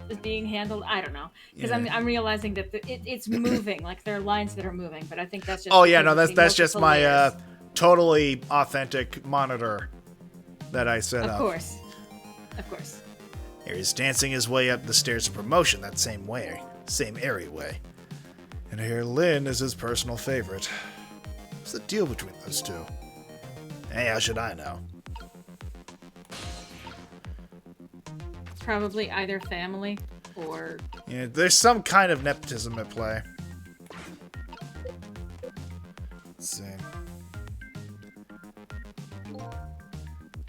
is being handled. I don't know, because I'm realizing that it's moving. Like there are lines that are moving, but I think that's just. Oh yeah, because no, of the that's just multiple my layers. totally authentic monitor that I set Of up. course. Here he's dancing his way up the stairs of promotion that same way, same airy way. And here Lynn is his personal favorite. What's the deal between those two? Hey, how should I know? It's probably either family or. Yeah, there's some kind of nepotism at play. Let's see.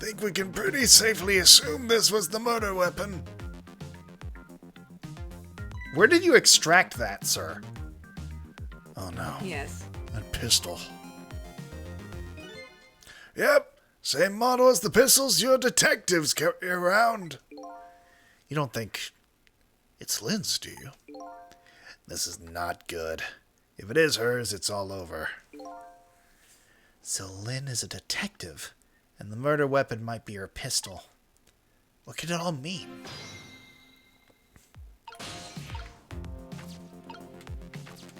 Think we can pretty safely assume this was the murder weapon. Where did you extract that, sir? Oh no. Yes. That pistol. Yep, same model as the pistols your detectives carry around. You don't think it's Lynn's, do you? This is not good. If it is hers, it's all over. So Lynn is a detective, and the murder weapon might be her pistol. What could it all mean?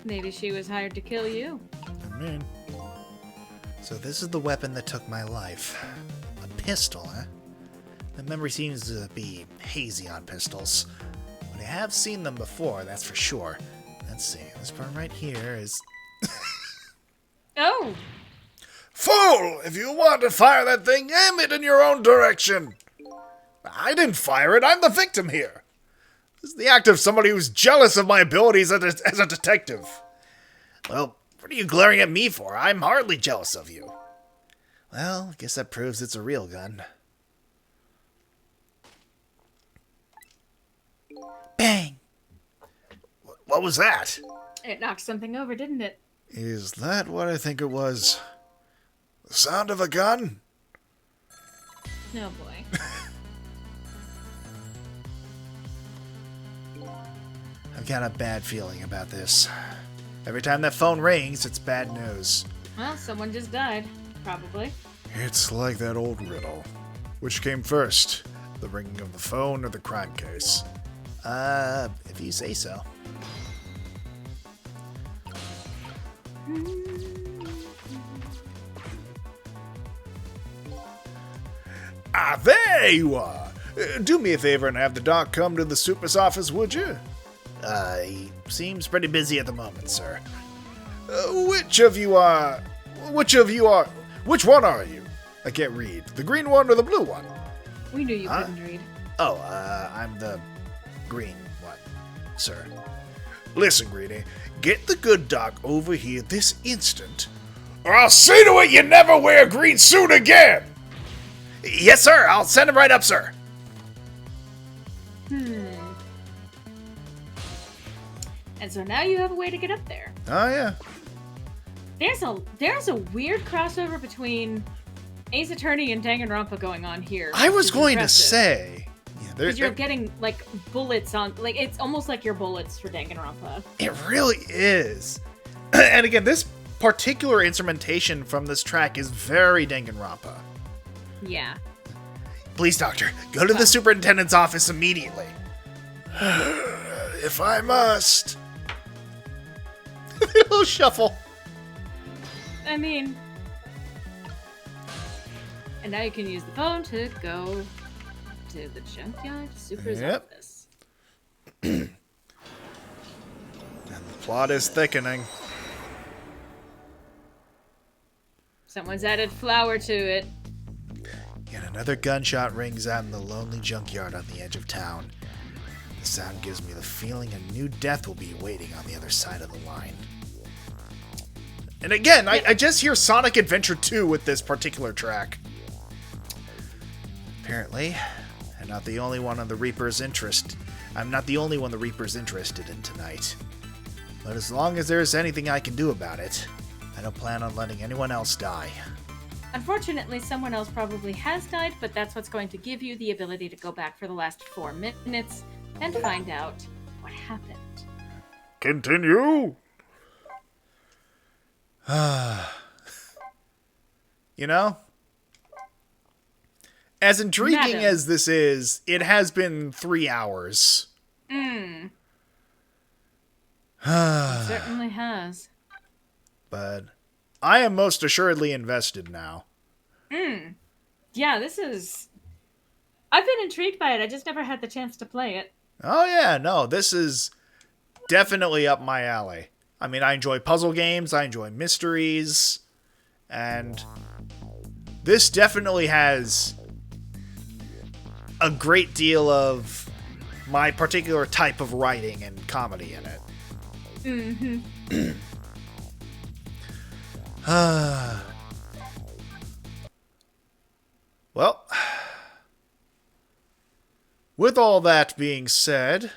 Maybe she was hired to kill you. I mean... So this is the weapon that took my life. A pistol, eh? The memory seems to be hazy on pistols. But I have seen them before, that's for sure. Let's see, this part right here is... Oh! Fool! If you want to fire that thing, aim it in your own direction. I didn't fire it, I'm the victim here. This is the act of somebody who's jealous of my abilities as a detective. Well, what are you glaring at me for? I'm hardly jealous of you. Well, I guess that proves it's a real gun. Bang! What was that? It knocked something over, didn't it? Is that what I think it was? The sound of a gun? Oh boy. I've got a bad feeling about this. Every time that phone rings, it's bad news. Well, someone just died. Probably. It's like that old riddle. Which came first? The ringing of the phone or the crime case? If you say so. Ah, there you are! Do me a favor and have the doc come to the super's office, would you? He seems pretty busy at the moment, sir. Which one are you? I can't read. The green one or the blue one? We knew you Huh? couldn't read. Oh, I'm the green one, sir. Listen, Greenie, get the good doc over here this instant, or I'll see to it you never wear a green suit again! Yes, sir. I'll send him right up, sir. And so now you have a way to get up there. Oh, yeah. There's a weird crossover between Ace Attorney and Danganronpa going on here. I was which is going to impressive. say... Yeah, Because you're getting, like, bullets on... Like, it's almost like your bullets for Danganronpa. It really is. And again, this particular instrumentation from this track is very Danganronpa. Yeah. Please, Doctor, go to the superintendent's office immediately. If I must. Little shuffle. I mean... And now you can use the phone to go to the junkyard super's Yep. office. And the plot is thickening. Someone's added flour to it. Yet another gunshot rings out in the lonely junkyard on the edge of town. The sound gives me the feeling a new death will be waiting on the other side of the line. And again, I just hear Sonic Adventure 2 with this particular track. Apparently, I'm not the only one on the Reaper's interest. I'm not the only one the Reaper's interested in tonight. But as long as there's anything I can do about it, I don't plan on letting anyone else die. Unfortunately, someone else probably has died, but that's what's going to give you the ability to go back for the last 4 minutes and find out what happened. Continue. You know? As intriguing Madam. as this is, it has been 3 hours. It certainly has. But I am most assuredly invested now. Yeah, this is... I've been intrigued by it. I just never had the chance to play it. Oh yeah, no, this is definitely up my alley. I mean, I enjoy puzzle games, I enjoy mysteries, and this definitely has a great deal of my particular type of writing and comedy in it. Well, with all that being said,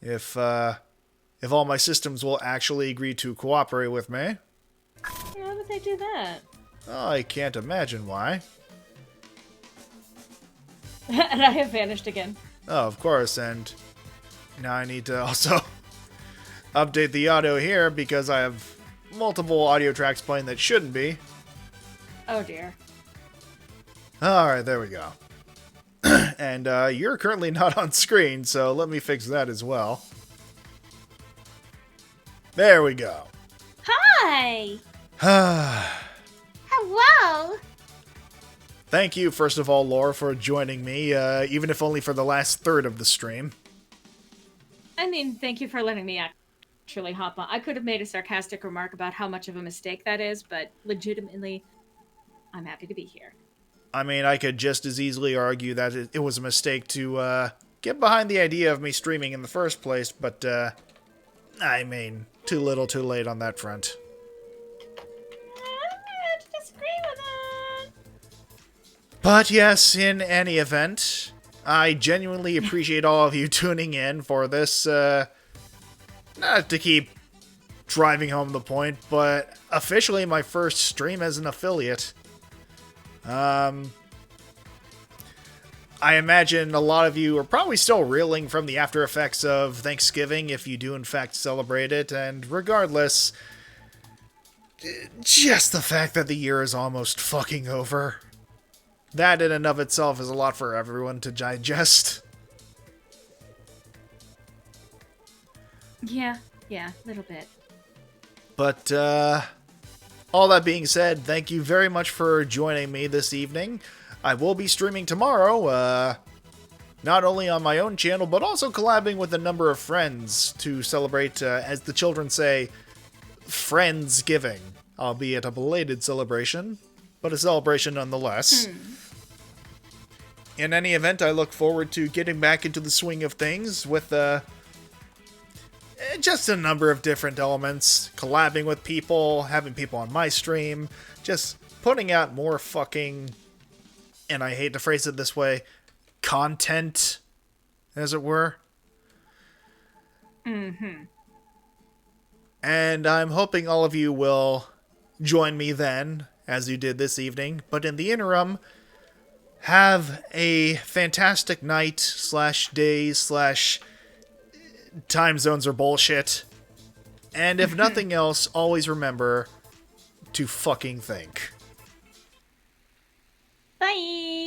if all my systems will actually agree to cooperate with me, Why would they do that? I can't imagine why. And I have vanished again. Oh, of course, and now I need to also update the audio here because I have multiple audio tracks playing that shouldn't be. Oh dear. Alright, there we go. And you're currently not on screen, so let me fix that as well. There we go. Hi! Hello! Thank you, first of all, Laura, for joining me, even if only for the last third of the stream. I mean, thank you for letting me actually hop on. I could have made a sarcastic remark about how much of a mistake that is, but legitimately, I'm happy to be here. I mean, I could just as easily argue that it was a mistake to get behind the idea of me streaming in the first place, but, I mean, too little too late on that front. I don't disagree with that. But yes, in any event, I genuinely appreciate all of you tuning in for this, not to keep driving home the point, but officially my first stream as an affiliate. I imagine a lot of you are probably still reeling from the after effects of Thanksgiving if you do in fact celebrate it, and regardless, just the fact that the year is almost fucking over. That in and of itself is a lot for everyone to digest. Yeah, a little bit. But, all that being said, thank you very much for joining me this evening. I will be streaming tomorrow, not only on my own channel, but also collabing with a number of friends to celebrate, as the children say, Friendsgiving, albeit a belated celebration, but a celebration nonetheless. In any event, I look forward to getting back into the swing of things with, just a number of different elements, collabing with people, having people on my stream, just putting out more fucking, and I hate to phrase it this way, content, as it were. And I'm hoping all of you will join me then, as you did this evening, but in the interim, have a fantastic night / day / time zones are bullshit. And if nothing else, always remember to fucking think. Bye!